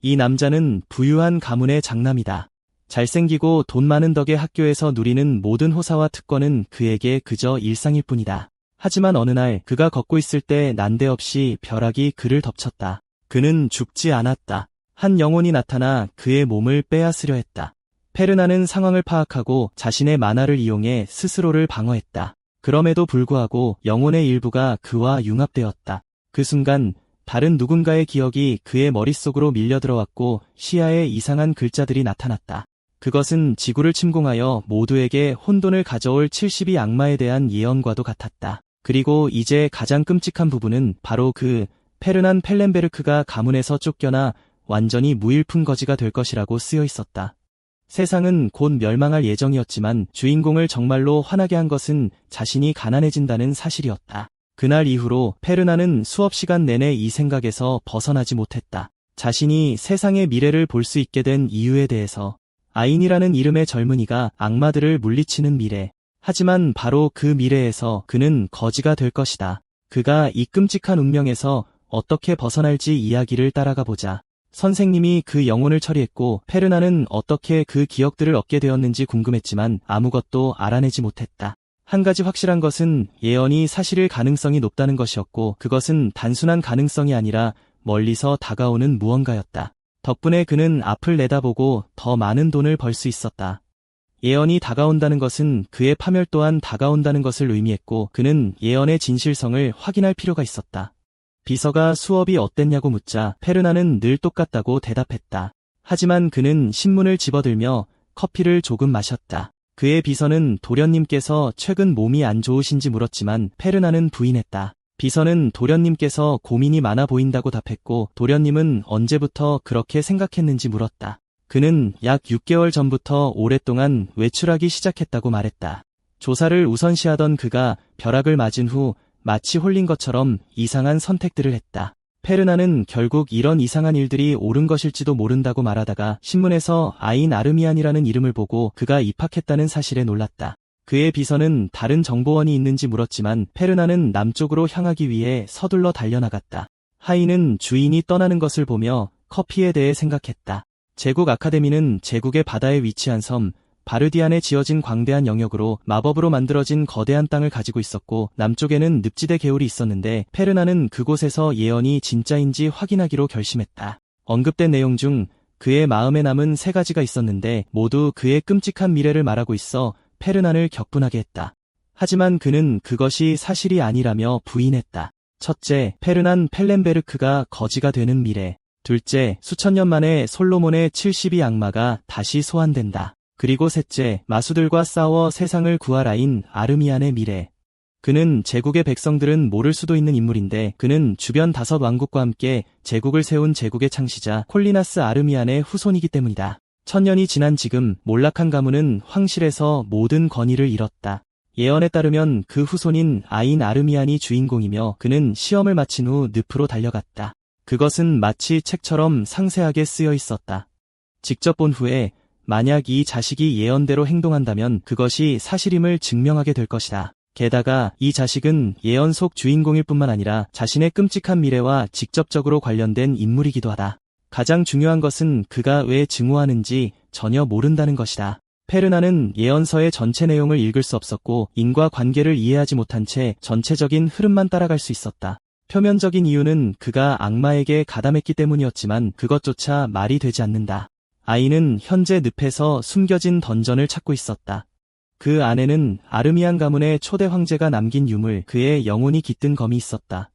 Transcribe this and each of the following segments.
이 남자는 부유한 가문의 장남이다. 잘생기고 돈 많은 덕에 학교에서 누리는 모든 호사와 특권은 그에게 그저 일상일 뿐이다. 하지만 어느 날 그가 걷고 있을 때 난데없이 벼락이 그를 덮쳤다. 그는 죽지 않았다. 한 영혼이 나타나 그의 몸을 빼앗으려 했다. 페르나는 상황을 파악하고 자신의 만화를 이용해 스스로를 방어했다. 그럼에도 불구하고 영혼의 일부가 그와 융합되었다. 그 순간 다른 누군가의 기억이 그의 머릿속으로 밀려들어왔고 시야에 이상한 글자들이 나타났다. 그것은 지구를 침공하여 모두에게 혼돈을 가져올 70이 악마에 대한 예언과도 같았다. 그리고 이제 가장 끔찍한 부분은 바로 그 페르난 펠렌베르크가 가문에서 쫓겨나 완전히 무일푼 거지가 될 것이라고 쓰여 있었다. 세상은 곧 멸망할 예정이었지만 주인공을 정말로 화나게 한 것은 자신이 가난해진다는 사실이었다. 그날 이후로 페르나는 수업 시간 내내 이 생각에서 벗어나지 못했다. 자신이 세상의 미래를 볼 수 있게 된 이유에 대해서. 아인이라는 이름의 젊은이가 악마들을 물리치는 미래. 하지만 바로 그 미래에서 그는 거지가 될 것이다. 그가 이 끔찍한 운명에서 어떻게 벗어날지 이야기를 따라가 보자. 선생님이 그 영혼을 처리했고 페르나는 어떻게 그 기억들을 얻게 되었는지 궁금했지만 아무것도 알아내지 못했다. 한 가지 확실한 것은 예언이 사실일 가능성이 높다는 것이었고 그것은 단순한 가능성이 아니라 멀리서 다가오는 무언가였다. 덕분에 그는 앞을 내다보고 더 많은 돈을 벌 수 있었다. 예언이 다가온다는 것은 그의 파멸 또한 다가온다는 것을 의미했고 그는 예언의 진실성을 확인할 필요가 있었다. 비서가 수업이 어땠냐고 묻자 페르나는 늘 똑같다고 대답했다. 하지만 그는 신문을 집어들며 커피를 조금 마셨다. 그의 비서는 도련님께서 최근 몸이 안 좋으신지 물었지만 페르나는 부인했다. 비서는 도련님께서 고민이 많아 보인다고 답했고 도련님은 언제부터 그렇게 생각했는지 물었다. 그는 약 6개월 전부터 오랫동안 외출하기 시작했다고 말했다. 조사를 우선시하던 그가 벼락을 맞은 후 마치 홀린 것처럼 이상한 선택들을 했다. 페르나는 결국 이런 이상한 일들이 옳은 것일지도 모른다고 말하다가 신문에서 아인 아르미안이라는 이름을 보고 그가 입학했다는 사실에 놀랐다. 그의 비서는 다른 정보원이 있는지 물었지만 페르나는 남쪽으로 향하기 위해 서둘러 달려나갔다. 하인은 주인이 떠나는 것을 보며 커피에 대해 생각했다. 제국 아카데미는 제국의 바다에 위치한 섬 바르디안에 지어진 광대한 영역으로 마법으로 만들어진 거대한 땅을 가지고 있었고 남쪽에는 늪지대 개울이 있었는데 페르나는 그곳에서 예언이 진짜인지 확인하기로 결심했다. 언급된 내용 중 그의 마음에 남은 3가지가 있었는데 모두 그의 끔찍한 미래를 말하고 있어 페르난을 격분하게 했다. 하지만 그는 그것이 사실이 아니라며 부인했다. 첫째, 페르난 펠렌베르크가 거지가 되는 미래. 둘째, 수천 년 만에 솔로몬의 70이 악마가 다시 소환된다. 그리고 셋째, 마수들과 싸워 세상을 구할 아인 아르미안의 미래. 그는 제국의 백성들은 모를 수도 있는 인물인데 그는 주변 5 왕국과 함께 제국을 세운 제국의 창시자 콜리나스 아르미안의 후손이기 때문이다. 1000년이 지난 지금 몰락한 가문은 황실에서 모든 권위를 잃었다. 예언에 따르면 그 후손인 아인 아르미안이 주인공이며 그는 시험을 마친 후 늪으로 달려갔다. 그것은 마치 책처럼 상세하게 쓰여 있었다. 직접 본 후에 만약 이 자식이 예언대로 행동한다면 그것이 사실임을 증명하게 될 것이다. 게다가 이 자식은 예언 속 주인공일 뿐만 아니라 자신의 끔찍한 미래와 직접적으로 관련된 인물이기도 하다. 가장 중요한 것은 그가 왜 증오하는지 전혀 모른다는 것이다. 페르나는 예언서의 전체 내용을 읽을 수 없었고 인과관계를 이해하지 못한 채 전체적인 흐름만 따라갈 수 있었다. 표면적인 이유는 그가 악마에게 가담했기 때문이었지만 그것조차 말이 되지 않는다. 아이는 현재 늪에서 숨겨진 던전을 찾고 있었다. 그 안에는 아르미안 가문의 초대 황제가 남긴 유물, 그의 영혼이 깃든 검이 있었다.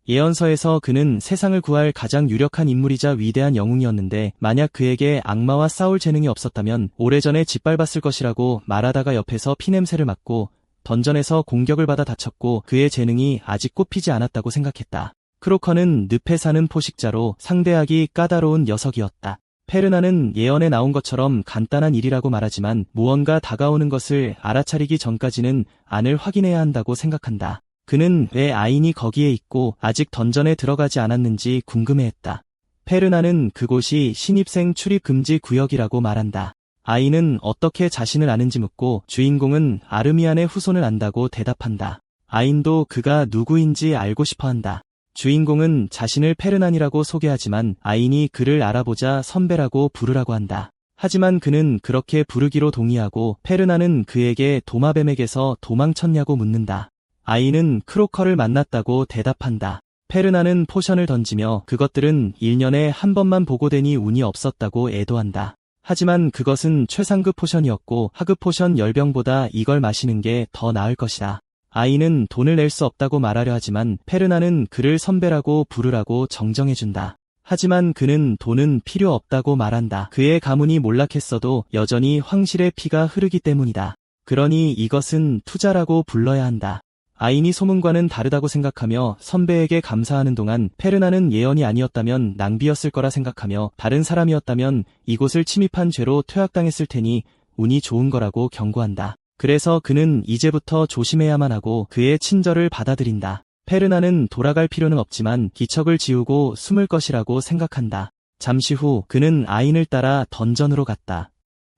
예언서에서 그는 세상을 구할 가장 유력한 인물이자 위대한 영웅이었는데 만약 그에게 악마와 싸울 재능이 없었다면 오래전에 짓밟았을 것이라고 말하다가 옆에서 피냄새를 맡고 던전에서 공격을 받아 다쳤고 그의 재능이 아직 꼽히지 않았다고 생각했다. 크로커는 늪에 사는 포식자로 상대하기 까다로운 녀석이었다. 페르나는 예언에 나온 것처럼 간단한 일이라고 말하지만 무언가 다가오는 것을 알아차리기 전까지는 안을 확인해야 한다고 생각한다. 그는 왜 아인이 거기에 있고 아직 던전에 들어가지 않았는지 궁금해했다. 페르나는 그곳이 신입생 출입 금지 구역이라고 말한다. 아인은 어떻게 자신을 아는지 묻고 주인공은 아르미안의 후손을 안다고 대답한다. 아인도 그가 누구인지 알고 싶어한다. 주인공은 자신을 페르난이라고 소개하지만 아인이 그를 알아보자 선배라고 부르라고 한다. 하지만 그는 그렇게 부르기로 동의하고 페르난은 그에게 도마뱀에게서 도망쳤냐고 묻는다. 아인은 크로커를 만났다고 대답한다. 페르난은 포션을 던지며 그것들은 1년에 한 번만 보고되니 운이 없었다고 애도한다. 하지만 그것은 최상급 포션이었고 하급 포션 10병보다 이걸 마시는 게 더 나을 것이다. 아인은 돈을 낼 수 없다고 말하려 하지만 페르난은 그를 선배라고 부르라고 정정해준다. 하지만 그는 돈은 필요 없다고 말한다. 그의 가문이 몰락했어도 여전히 황실의 피가 흐르기 때문이다. 그러니 이것은 투자라고 불러야 한다. 아인이 소문과는 다르다고 생각하며 선배에게 감사하는 동안 페르난은 예언이 아니었다면 낭비였을 거라 생각하며 다른 사람이었다면 이곳을 침입한 죄로 퇴학당했을 테니 운이 좋은 거라고 경고한다. 그래서 그는 이제부터 조심해야만 하고 그의 친절을 받아들인다. 페르난은 돌아갈 필요는 없지만 기척을 지우고 숨을 것이라고 생각한다. 잠시 후 그는 아인을 따라 던전으로 갔다.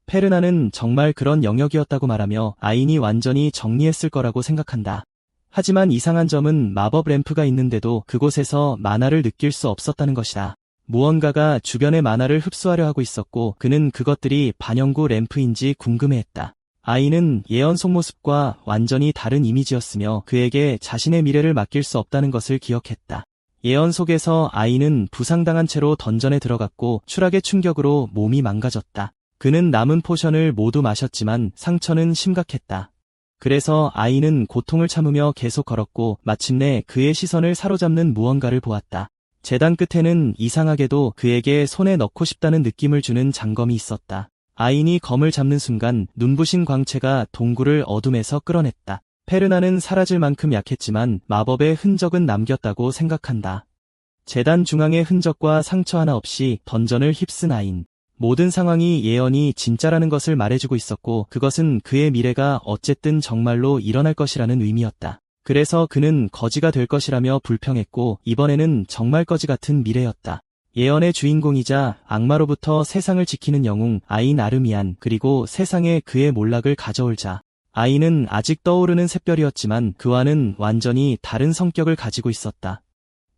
페르난은 정말 그런 영역이었다고 말하며 아인이 완전히 정리했을 거라고 생각한다. 하지만 이상한 점은 마법 램프가 있는데도 그곳에서 만화를 느낄 수 없었다는 것이다. 무언가가 주변의 만화를 흡수하려 하고 있었고 그는 그것들이 반영구 램프인지 궁금해했다. 아인은 예언 속모습과 완전히 다른 이미지였으며 그에게 자신의 미래를 맡길 수 없다는 것을 기억했다. 예언 속에서 아인은 부상당한 채로 던전에 들어갔고 추락의 충격으로 몸이 망가졌다. 그는 남은 포션을 모두 마셨지만 상처는 심각했다. 그래서 아인은 고통을 참으며 계속 걸었고 마침내 그의 시선을 사로잡는 무언가를 보았다. 재단 끝에는 이상하게도 그에게 손에 넣고 싶다는 느낌을 주는 장검이 있었다. 아인이 검을 잡는 순간 눈부신 광채가 동굴을 어둠에서 끌어냈다. 페르난은 사라질 만큼 약했지만 마법의 흔적은 남겼다고 생각한다. 재단 중앙의 흔적과 상처 하나 없이 던전을 휩쓴 아인. 모든 상황이 예언이 진짜라는 것을 말해주고 있었고 그것은 그의 미래가 어쨌든 정말로 일어날 것이라는 의미였다. 그래서 그는 거지가 될 것이라며 불평했고 이번에는 정말 거지 같은 미래였다. 예언의 주인공이자 악마로부터 세상을 지키는 영웅 아인 아르미안 그리고 세상에 그의 몰락을 가져올 자. 아인은 아직 떠오르는 샛별이었지만 그와는 완전히 다른 성격을 가지고 있었다.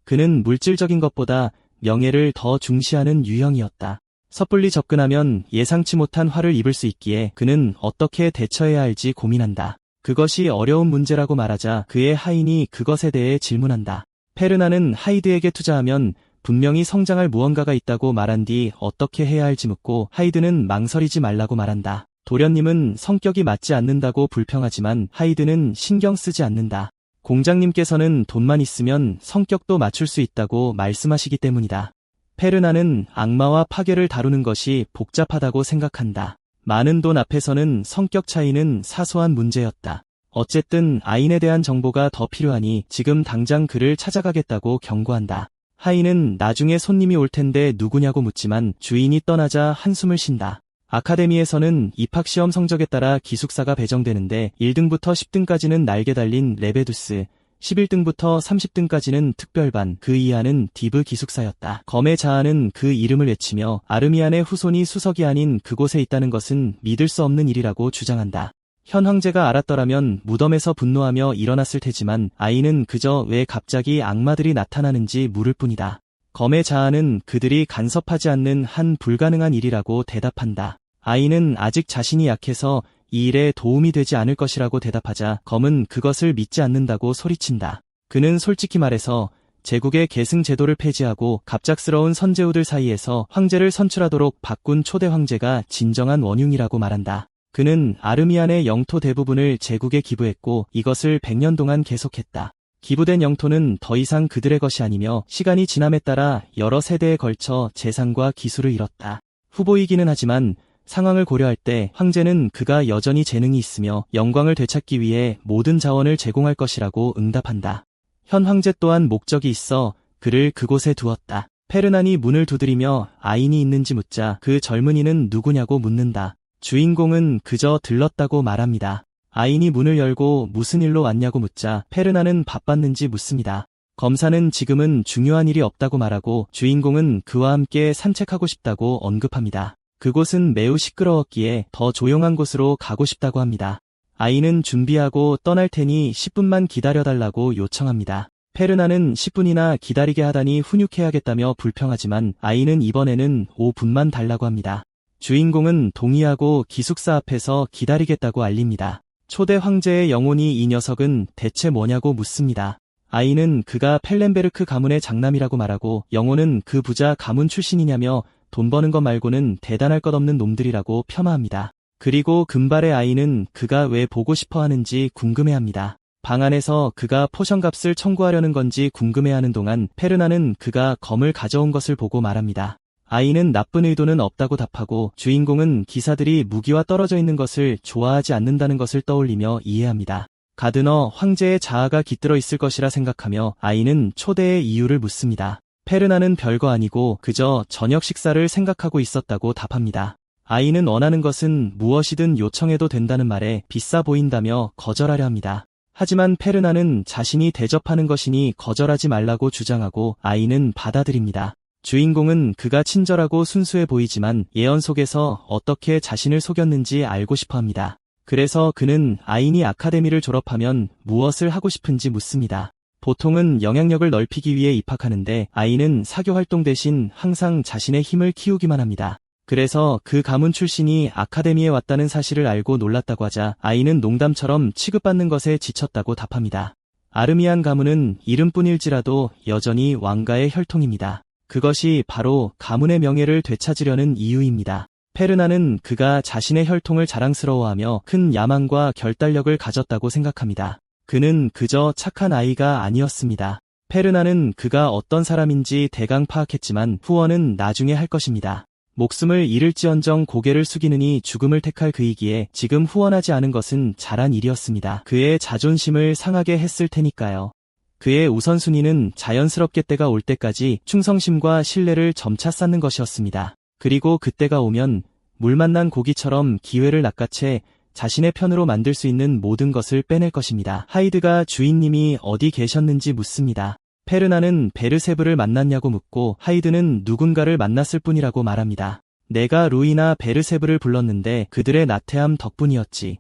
그는 물질적인 것보다 명예를 더 중시하는 유형이었다. 섣불리 접근하면 예상치 못한 화를 입을 수 있기에 그는 어떻게 대처해야 할지 고민한다. 그것이 어려운 문제라고 말하자 그의 하인이 그것에 대해 질문한다. 페르난은 하이드에게 투자하면 분명히 성장할 무언가가 있다고 말한 뒤 어떻게 해야 할지 묻고 하이드는 망설이지 말라고 말한다. 도련님은 성격이 맞지 않는다고 불평하지만 하이드는 신경 쓰지 않는다. 공장님께서는 돈만 있으면 성격도 맞출 수 있다고 말씀하시기 때문이다. 페르난은 악마와 파괴를 다루는 것이 복잡하다고 생각한다. 많은 돈 앞에서는 성격 차이는 사소한 문제였다. 어쨌든 아인에 대한 정보가 더 필요하니 지금 당장 그를 찾아가겠다고 경고한다. 하인은 나중에 손님이 올 텐데 누구냐고 묻지만 주인이 떠나자 한숨을 쉰다. 아카데미에서는 입학시험 성적에 따라 기숙사가 배정되는데 1등부터 10등까지는 날개 달린 레베두스, 11등부터 30등까지는 특별반, 그 이하는 디브 기숙사였다. 검의 자아는 그 이름을 외치며 아르미안의 후손이 수석이 아닌 그곳에 있다는 것은 믿을 수 없는 일이라고 주장한다. 현 황제가 알았더라면 무덤에서 분노하며 일어났을 테지만 아이는 그저 왜 갑자기 악마들이 나타나는지 물을 뿐이다. 검의 자아는 그들이 간섭하지 않는 한 불가능한 일이라고 대답한다. 아이는 아직 자신이 약해서 이 일에 도움이 되지 않을 것이라고 대답하자 검은 그것을 믿지 않는다고 소리친다. 그는 솔직히 말해서 제국의 계승 제도를 폐지하고 갑작스러운 선제후들 사이에서 황제를 선출하도록 바꾼 초대 황제가 진정한 원흉이라고 말한다. 그는 아르미안의 영토 대부분을 제국에 기부했고 이것을 100년 동안 계속했다. 기부된 영토는 더 이상 그들의 것이 아니며 시간이 지남에 따라 여러 세대에 걸쳐 재산과 기술을 잃었다. 후보이기는 하지만 상황을 고려할 때 황제는 그가 여전히 재능이 있으며 영광을 되찾기 위해 모든 자원을 제공할 것이라고 응답한다. 현 황제 또한 목적이 있어 그를 그곳에 두었다. 페르난이 문을 두드리며 아인이 있는지 묻자 그 젊은이는 누구냐고 묻는다. 주인공은 그저 들렀다고 말합니다. 아인이 문을 열고 무슨 일로 왔냐고 묻자 페르난은 바빴는지 묻습니다. 검사는 지금은 중요한 일이 없다고 말하고 주인공은 그와 함께 산책하고 싶다고 언급합니다. 그곳은 매우 시끄러웠기에 더 조용한 곳으로 가고 싶다고 합니다. 아이는 준비하고 떠날 테니 10분만 기다려달라고 요청합니다. 페르나는 10분이나 기다리게 하다니 훈육해야겠다며 불평하지만 아이는 이번에는 5분만 달라고 합니다. 주인공은 동의하고 기숙사 앞에서 기다리겠다고 알립니다. 초대 황제의 영혼이 이 녀석은 대체 뭐냐고 묻습니다. 아이는 그가 펠렌베르크 가문의 장남이라고 말하고 영혼은 그 부자 가문 출신이냐며 돈 버는 것 말고는 대단할 것 없는 놈들이라고 폄하합니다. 그리고 금발의 아이는 그가 왜 보고 싶어 하는지 궁금해합니다. 방 안에서 그가 포션값을 청구하려는 건지 궁금해하는 동안 페르나는 그가 검을 가져온 것을 보고 말합니다. 아이는 나쁜 의도는 없다고 답하고 주인공은 기사들이 무기와 떨어져 있는 것을 좋아하지 않는다는 것을 떠올리며 이해합니다. 가드너 황제의 자아가 깃들어 있을 것이라 생각하며 아이는 초대의 이유를 묻습니다. 페르나는 별거 아니고 그저 저녁 식사를 생각하고 있었다고 답합니다. 아이는 원하는 것은 무엇이든 요청해도 된다는 말에 비싸 보인다며 거절하려 합니다. 하지만 페르나는 자신이 대접하는 것이니 거절하지 말라고 주장하고 아이는 받아들입니다. 주인공은 그가 친절하고 순수해 보이지만 예언 속에서 어떻게 자신을 속였는지 알고 싶어 합니다. 그래서 그는 아인이 아카데미를 졸업하면 무엇을 하고 싶은지 묻습니다. 보통은 영향력을 넓히기 위해 입학하는데 아이는 사교 활동 대신 항상 자신의 힘을 키우기만 합니다. 그래서 그 가문 출신이 아카데미에 왔다는 사실을 알고 놀랐다고 하자 아이는 농담처럼 취급받는 것에 지쳤다고 답합니다. 아르미안 가문은 이름뿐일지라도 여전히 왕가의 혈통입니다. 그것이 바로 가문의 명예를 되찾으려는 이유입니다. 페르나는 그가 자신의 혈통을 자랑스러워하며 큰 야망과 결단력을 가졌다고 생각합니다. 그는 그저 착한 아이가 아니었습니다. 페르나는 그가 어떤 사람인지 대강 파악했지만 후원은 나중에 할 것입니다. 목숨을 잃을지언정 고개를 숙이느니 죽음을 택할 그이기에 지금 후원하지 않은 것은 잘한 일이었습니다. 그의 자존심을 상하게 했을 테니까요. 그의 우선순위는 자연스럽게 때가 올 때까지 충성심과 신뢰를 점차 쌓는 것이었습니다. 그리고 그때가 오면 물 만난 고기처럼 기회를 낚아채 자신의 편으로 만들 수 있는 모든 것을 빼낼 것입니다. 하이드가 주인님이 어디 계셨는지 묻습니다. 페르나는 베르세브를 만났냐고 묻고 하이드는 누군가를 만났을 뿐이라고 말합니다. 내가 루이나 베르세브를 불렀는데 그들의 나태함 덕분이었지.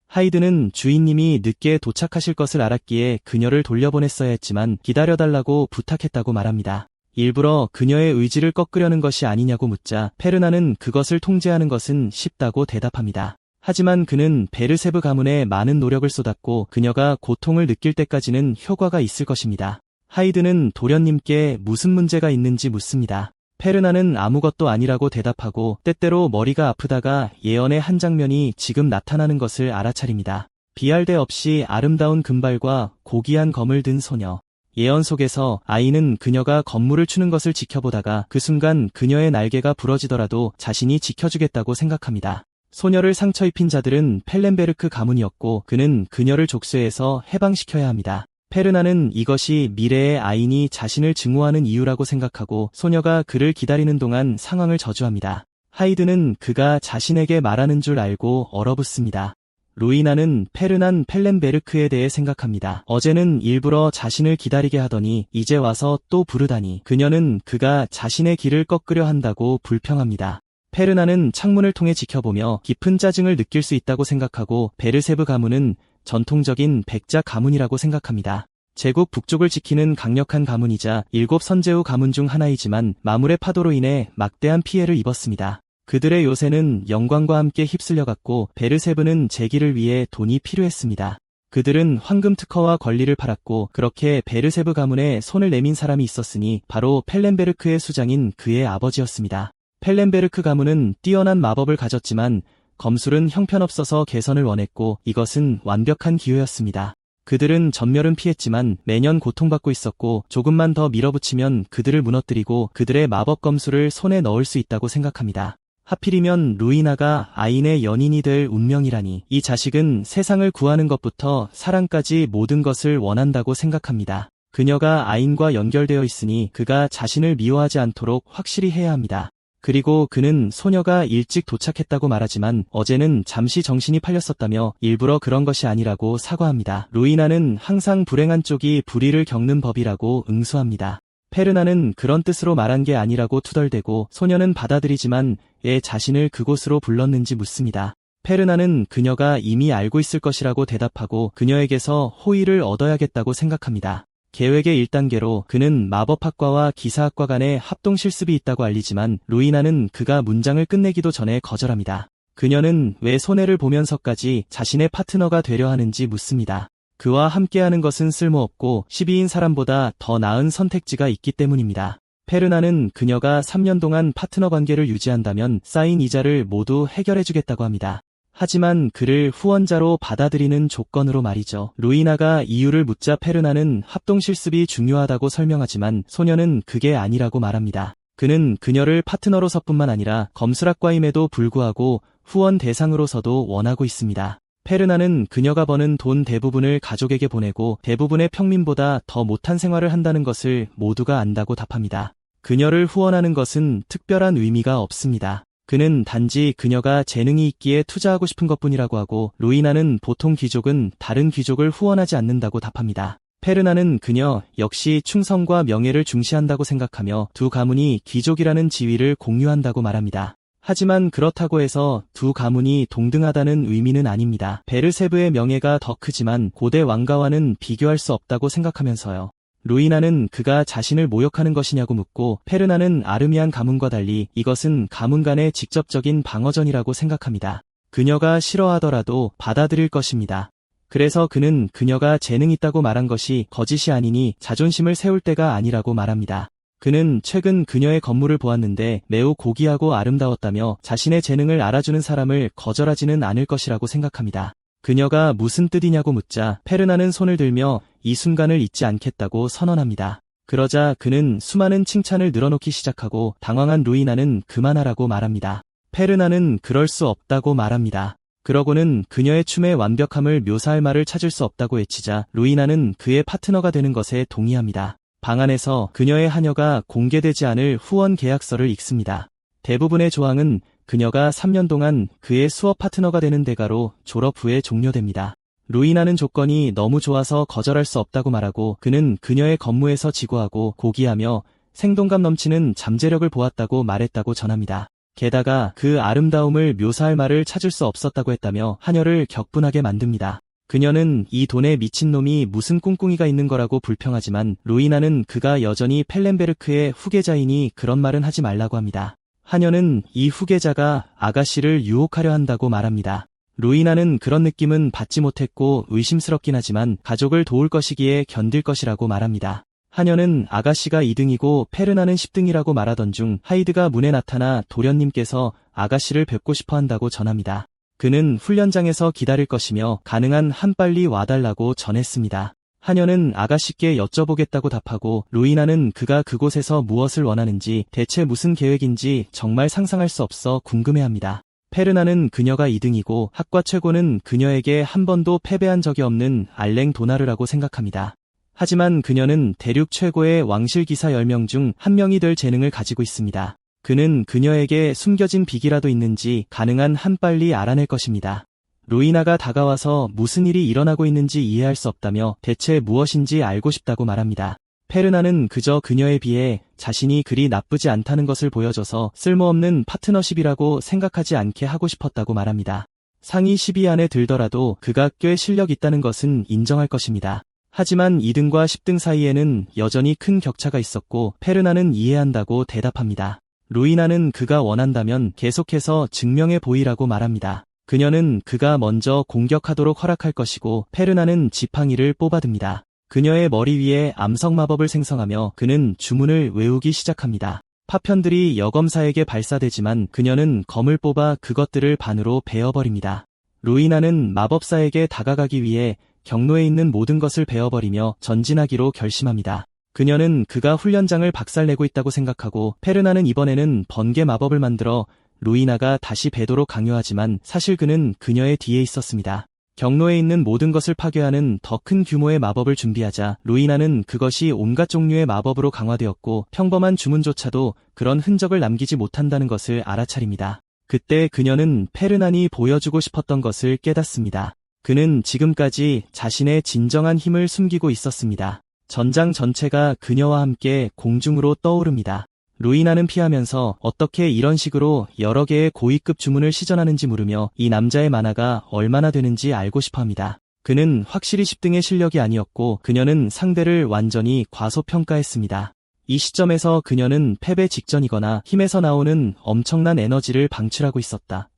하이드는 주인님이 늦게 도착하실 것을 알았기에 그녀를 돌려보냈어야 했지만 기다려달라고 부탁했다고 말합니다. 일부러 그녀의 의지를 꺾으려는 것이 아니냐고 묻자 페르나는 그것을 통제하는 것은 쉽다고 대답합니다. 하지만 그는 베르세브 가문에 많은 노력을 쏟았고 그녀가 고통을 느낄 때까지는 효과가 있을 것입니다. 하이드는 도련님께 무슨 문제가 있는지 묻습니다. 페르나는 아무것도 아니라고 대답하고 때때로 머리가 아프다가 예언의 한 장면이 지금 나타나는 것을 알아차립니다. 비할 데 없이 아름다운 금발과 고귀한 검을 든 소녀. 예언 속에서 아이는 그녀가 건물을 추는 것을 지켜보다가 그 순간 그녀의 날개가 부러지더라도 자신이 지켜주겠다고 생각합니다. 소녀를 상처 입힌 자들은 펠렌베르크 가문이었고 그는 그녀를 족쇄에서 해방시켜야 합니다. 페르나는 이것이 미래의 아인이 자신을 증오하는 이유라고 생각하고 소녀가 그를 기다리는 동안 상황을 저주합니다. 하이드는 그가 자신에게 말하는 줄 알고 얼어붙습니다. 루이나는 페르난 펠렌베르크에 대해 생각합니다. 어제는 일부러 자신을 기다리게 하더니 이제 와서 또 부르다니 그녀는 그가 자신의 길을 꺾으려 한다고 불평합니다. 페르나는 창문을 통해 지켜보며 깊은 짜증을 느낄 수 있다고 생각하고 베르세브 가문은 전통적인 백자 가문이라고 생각합니다. 제국 북쪽을 지키는 강력한 가문이자 7 선제후 가문 중 하나이지만 마물의 파도로 인해 막대한 피해를 입었습니다. 그들의 요새는 영광과 함께 휩쓸려갔고 베르세브는 재기를 위해 돈이 필요했습니다. 그들은 황금 특허와 권리를 팔았고 그렇게 베르세브 가문에 손을 내민 사람이 있었으니 바로 펠렌베르크의 수장인 그의 아버지였습니다. 펠렌베르크 가문은 뛰어난 마법을 가졌지만 검술은 형편없어서 개선을 원했고 이것은 완벽한 기회였습니다. 그들은 전멸은 피했지만 매년 고통받고 있었고 조금만 더 밀어붙이면 그들을 무너뜨리고 그들의 마법 검술을 손에 넣을 수 있다고 생각합니다. 하필이면 루이나가 아인의 연인이 될 운명이라니. 이 자식은 세상을 구하는 것부터 사랑까지 모든 것을 원한다고 생각합니다. 그녀가 아인과 연결되어 있으니 그가 자신을 미워하지 않도록 확실히 해야 합니다. 그리고 그는 소녀가 일찍 도착했다고 말하지만 어제는 잠시 정신이 팔렸었다며 일부러 그런 것이 아니라고 사과합니다. 루이나는 항상 불행한 쪽이 불의를 겪는 법이라고 응수합니다. 페르나는 그런 뜻으로 말한 게 아니라고 투덜대고 소녀는 받아들이지만 왜 자신을 그곳으로 불렀는지 묻습니다. 페르나는 그녀가 이미 알고 있을 것이라고 대답하고 그녀에게서 호의를 얻어야겠다고 생각합니다. 계획의 1단계로 그는 마법학과와 기사학과 간에 합동 실습이 있다고 알리지만 루이나는 그가 문장을 끝내기도 전에 거절합니다. 그녀는 왜 손해를 보면서까지 자신의 파트너가 되려 하는지 묻습니다. 그와 함께하는 것은 쓸모없고 12인 사람보다 더 나은 선택지가 있기 때문입니다. 페르나는 그녀가 3년 동안 파트너 관계를 유지한다면 쌓인 이자를 모두 해결해주겠다고 합니다. 하지만 그를 후원자로 받아들이는 조건으로 말이죠. 루이나가 이유를 묻자 페르나는 합동실습이 중요하다고 설명하지만 소녀는 그게 아니라고 말합니다. 그는 그녀를 파트너로서뿐만 아니라 검술학과임에도 불구하고 후원 대상으로서도 원하고 있습니다. 페르나는 그녀가 버는 돈 대부분을 가족에게 보내고 대부분의 평민보다 더 못한 생활을 한다는 것을 모두가 안다고 답합니다. 그녀를 후원하는 것은 특별한 의미가 없습니다. 그는 단지 그녀가 재능이 있기에 투자하고 싶은 것뿐이라고 하고 루이나는 보통 귀족은 다른 귀족을 후원하지 않는다고 답합니다. 페르나는 그녀 역시 충성과 명예를 중시한다고 생각하며 두 가문이 귀족이라는 지위를 공유한다고 말합니다. 하지만 그렇다고 해서 두 가문이 동등하다는 의미는 아닙니다. 베르세브의 명예가 더 크지만 고대 왕가와는 비교할 수 없다고 생각하면서요. 루이나는 그가 자신을 모욕하는 것이냐고 묻고 페르나는 아르미안 가문과 달리 이것은 가문 간의 직접적인 방어전이라고 생각합니다. 그녀가 싫어하더라도 받아들일 것입니다. 그래서 그는 그녀가 재능 있다고 말한 것이 거짓이 아니니 자존심을 세울 때가 아니라고 말합니다. 그는 최근 그녀의 건물을 보았는데 매우 고귀하고 아름다웠다며 자신의 재능을 알아주는 사람을 거절하지는 않을 것이라고 생각합니다. 그녀가 무슨 뜻이냐고 묻자 페르나는 손을 들며 이 순간을 잊지 않겠다고 선언합니다. 그러자 그는 수많은 칭찬을 늘어놓기 시작하고 당황한 루이나는 그만하라고 말합니다. 페르나는 그럴 수 없다고 말합니다. 그러고는 그녀의 춤의 완벽함을 묘사할 말을 찾을 수 없다고 외치자 루이나는 그의 파트너가 되는 것에 동의합니다. 방 안에서 그녀의 하녀가 공개되지 않을 후원 계약서를 읽습니다. 대부분의 조항은 그녀가 3년 동안 그의 수업 파트너가 되는 대가로 졸업 후에 종료됩니다. 루이나는 조건이 너무 좋아서 거절할 수 없다고 말하고 그는 그녀의 건무에서 지구하고 고귀하며 생동감 넘치는 잠재력을 보았다고 말했다고 전합니다. 게다가 그 아름다움을 묘사할 말을 찾을 수 없었다고 했다며 하녀를 격분하게 만듭니다. 그녀는 이 돈에 미친놈이 무슨 꿍꿍이가 있는 거라고 불평하지만 루이나는 그가 여전히 펠렌베르크의 후계자이니 그런 말은 하지 말라고 합니다. 하녀는 이 후계자가 아가씨를 유혹하려 한다고 말합니다. 루이나는 그런 느낌은 받지 못했고 의심스럽긴 하지만 가족을 도울 것이기에 견딜 것이라고 말합니다. 하녀는 아가씨가 2등이고 페르나는 10등이라고 말하던 중 하이드가 문에 나타나 도련님께서 아가씨를 뵙고 싶어 한다고 전합니다. 그는 훈련장에서 기다릴 것이며 가능한 한 빨리 와달라고 전했습니다. 하녀는 아가씨께 여쭤보겠다고 답하고 루이나는 그가 그곳에서 무엇을 원하는지 대체 무슨 계획인지 정말 상상할 수 없어 궁금해합니다. 페르나는 그녀가 2등이고 학과 최고는 그녀에게 한 번도 패배한 적이 없는 알랭 도나르라고 생각합니다. 하지만 그녀는 대륙 최고의 왕실 기사 10명 중 한 명이 될 재능을 가지고 있습니다. 그는 그녀에게 숨겨진 비기라도 있는지 가능한 한 빨리 알아낼 것입니다. 루이나가 다가와서 무슨 일이 일어나고 있는지 이해할 수 없다며 대체 무엇인지 알고 싶다고 말합니다. 페르나는 그저 그녀에 비해 자신이 그리 나쁘지 않다는 것을 보여줘서 쓸모없는 파트너십이라고 생각하지 않게 하고 싶었다고 말합니다. 상위 10위 안에 들더라도 그가 꽤 실력 있다는 것은 인정할 것입니다. 하지만 2등과 10등 사이에는 여전히 큰 격차가 있었고 페르나는 이해한다고 대답합니다. 루이나는 그가 원한다면 계속해서 증명해 보이라고 말합니다. 그녀는 그가 먼저 공격하도록 허락할 것이고 페르나는 지팡이를 뽑아듭니다. 그녀의 머리 위에 암석 마법을 생성하며 그는 주문을 외우기 시작합니다. 파편들이 여검사에게 발사되지만 그녀는 검을 뽑아 그것들을 반으로 베어버립니다. 루이나는 마법사에게 다가가기 위해 경로에 있는 모든 것을 베어버리며 전진하기로 결심합니다. 그녀는 그가 훈련장을 박살내고 있다고 생각하고 페르나는 이번에는 번개 마법을 만들어 루이나가 다시 베도록 강요하지만 사실 그는 그녀의 뒤에 있었습니다. 경로에 있는 모든 것을 파괴하는 더 큰 규모의 마법을 준비하자 루이나는 그것이 온갖 종류의 마법으로 강화되었고 평범한 주문조차도 그런 흔적을 남기지 못한다는 것을 알아차립니다. 그때 그녀는 페르난이 보여주고 싶었던 것을 깨닫습니다. 그는 지금까지 자신의 진정한 힘을 숨기고 있었습니다. 전장 전체가 그녀와 함께 공중으로 떠오릅니다. 루이나는 피하면서 어떻게 이런 식으로 여러 개의 고위급 주문을 시전하는지 물으며 이 남자의 만화가 얼마나 되는지 알고 싶어합니다. 그는 확실히 10등의 실력이 아니었고 그녀는 상대를 완전히 과소평가했습니다. 이 시점에서 그녀는 패배 직전이거나 힘에서 나오는 엄청난 에너지를 방출하고 있었다.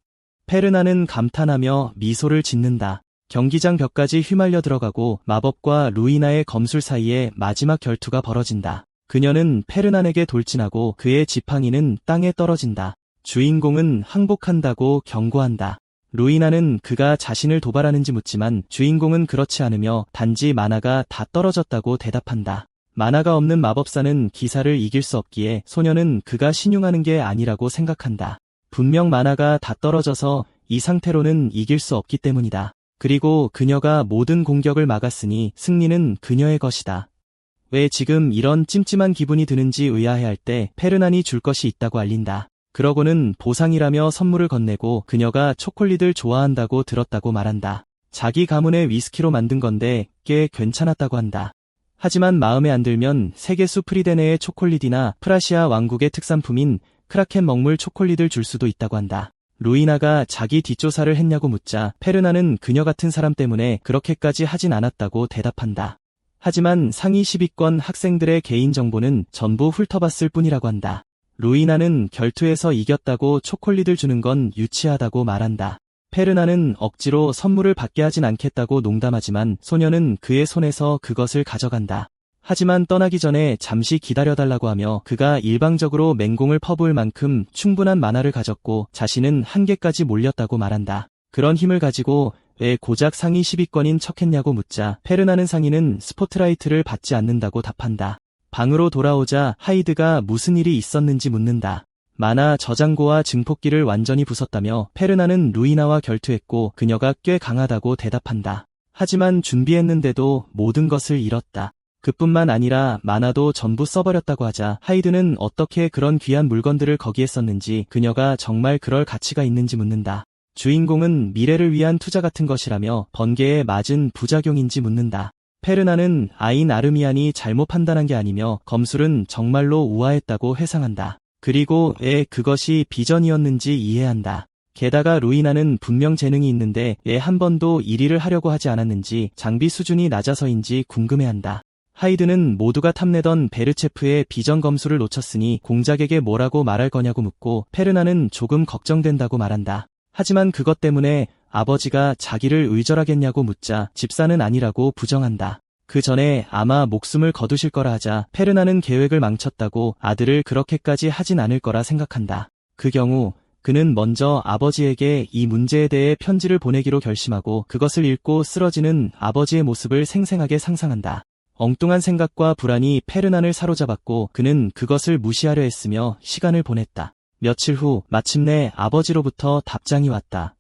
페르나는 감탄하며 미소를 짓는다. 경기장 벽까지 휘말려 들어가고 마법과 루이나의 검술 사이에 마지막 결투가 벌어진다. 그녀는 페르난에게 돌진하고 그의 지팡이는 땅에 떨어진다. 주인공은 항복한다고 경고한다. 루이나는 그가 자신을 도발하는지 묻지만 주인공은 그렇지 않으며 단지 마나가 다 떨어졌다고 대답한다. 마나가 없는 마법사는 기사를 이길 수 없기에 소녀는 그가 신용하는 게 아니라고 생각한다. 분명 마나가 다 떨어져서 이 상태로는 이길 수 없기 때문이다. 그리고 그녀가 모든 공격을 막았으니 승리는 그녀의 것이다. 왜 지금 이런 찜찜한 기분이 드는지 의아해할 때 페르난이 줄 것이 있다고 알린다. 그러고는 보상이라며 선물을 건네고 그녀가 초콜릿을 좋아한다고 들었다고 말한다. 자기 가문의 위스키로 만든 건데 꽤 괜찮았다고 한다. 하지만 마음에 안 들면 세계 수프리데네의 초콜릿이나 프라시아 왕국의 특산품인 크라켄 먹물 초콜릿을 줄 수도 있다고 한다. 루이나가 자기 뒷조사를 했냐고 묻자 페르나는 그녀 같은 사람 때문에 그렇게까지 하진 않았다고 대답한다. 하지만 상위 10위권 학생들의 개인정보는 전부 훑어봤을 뿐이라고 한다. 루이나는 결투에서 이겼다고 초콜릿을 주는 건 유치하다고 말한다. 페르나는 억지로 선물을 받게 하진 않겠다고 농담하지만 소녀는 그의 손에서 그것을 가져간다. 하지만 떠나기 전에 잠시 기다려달라고 하며 그가 일방적으로 맹공을 퍼부을 만큼 충분한 만화를 가졌고 자신은 한계까지 몰렸다고 말한다. 그런 힘을 가지고 왜 고작 상위 10위권인 척했냐고 묻자 페르나는 상위는 스포트라이트를 받지 않는다고 답한다. 방으로 돌아오자 하이드가 무슨 일이 있었는지 묻는다. 만화 저장고와 증폭기를 완전히 부쉈다며 페르나는 루이나와 결투했고 그녀가 꽤 강하다고 대답한다. 하지만 준비했는데도 모든 것을 잃었다. 그뿐만 아니라 만화도 전부 써버렸다고 하자 하이드는 어떻게 그런 귀한 물건들을 거기에 썼는지 그녀가 정말 그럴 가치가 있는지 묻는다. 주인공은 미래를 위한 투자 같은 것이라며 번개에 맞은 부작용인지 묻는다. 페르나는 아인 아르미안이 잘못 판단한 게 아니며 검술은 정말로 우아했다고 회상한다. 그리고 왜 그것이 비전이었는지 이해한다. 게다가 루이나는 분명 재능이 있는데 왜 한 번도 1위를 하려고 하지 않았는지 장비 수준이 낮아서인지 궁금해한다. 하이드는 모두가 탐내던 베르체프의 비전 검술을 놓쳤으니 공작에게 뭐라고 말할 거냐고 묻고 페르나는 조금 걱정된다고 말한다. 하지만 그것 때문에 아버지가 자기를 의절하겠냐고 묻자 집사는 아니라고 부정한다. 그 전에 아마 목숨을 거두실 거라 하자 페르나는 계획을 망쳤다고 아들을 그렇게까지 하진 않을 거라 생각한다. 그 경우 그는 먼저 아버지에게 이 문제에 대해 편지를 보내기로 결심하고 그것을 읽고 쓰러지는 아버지의 모습을 생생하게 상상한다. 엉뚱한 생각과 불안이 페르난을 사로잡았고 그는 그것을 무시하려 했으며 시간을 보냈다. 며칠 후 마침내 아버지로부터 답장이 왔다.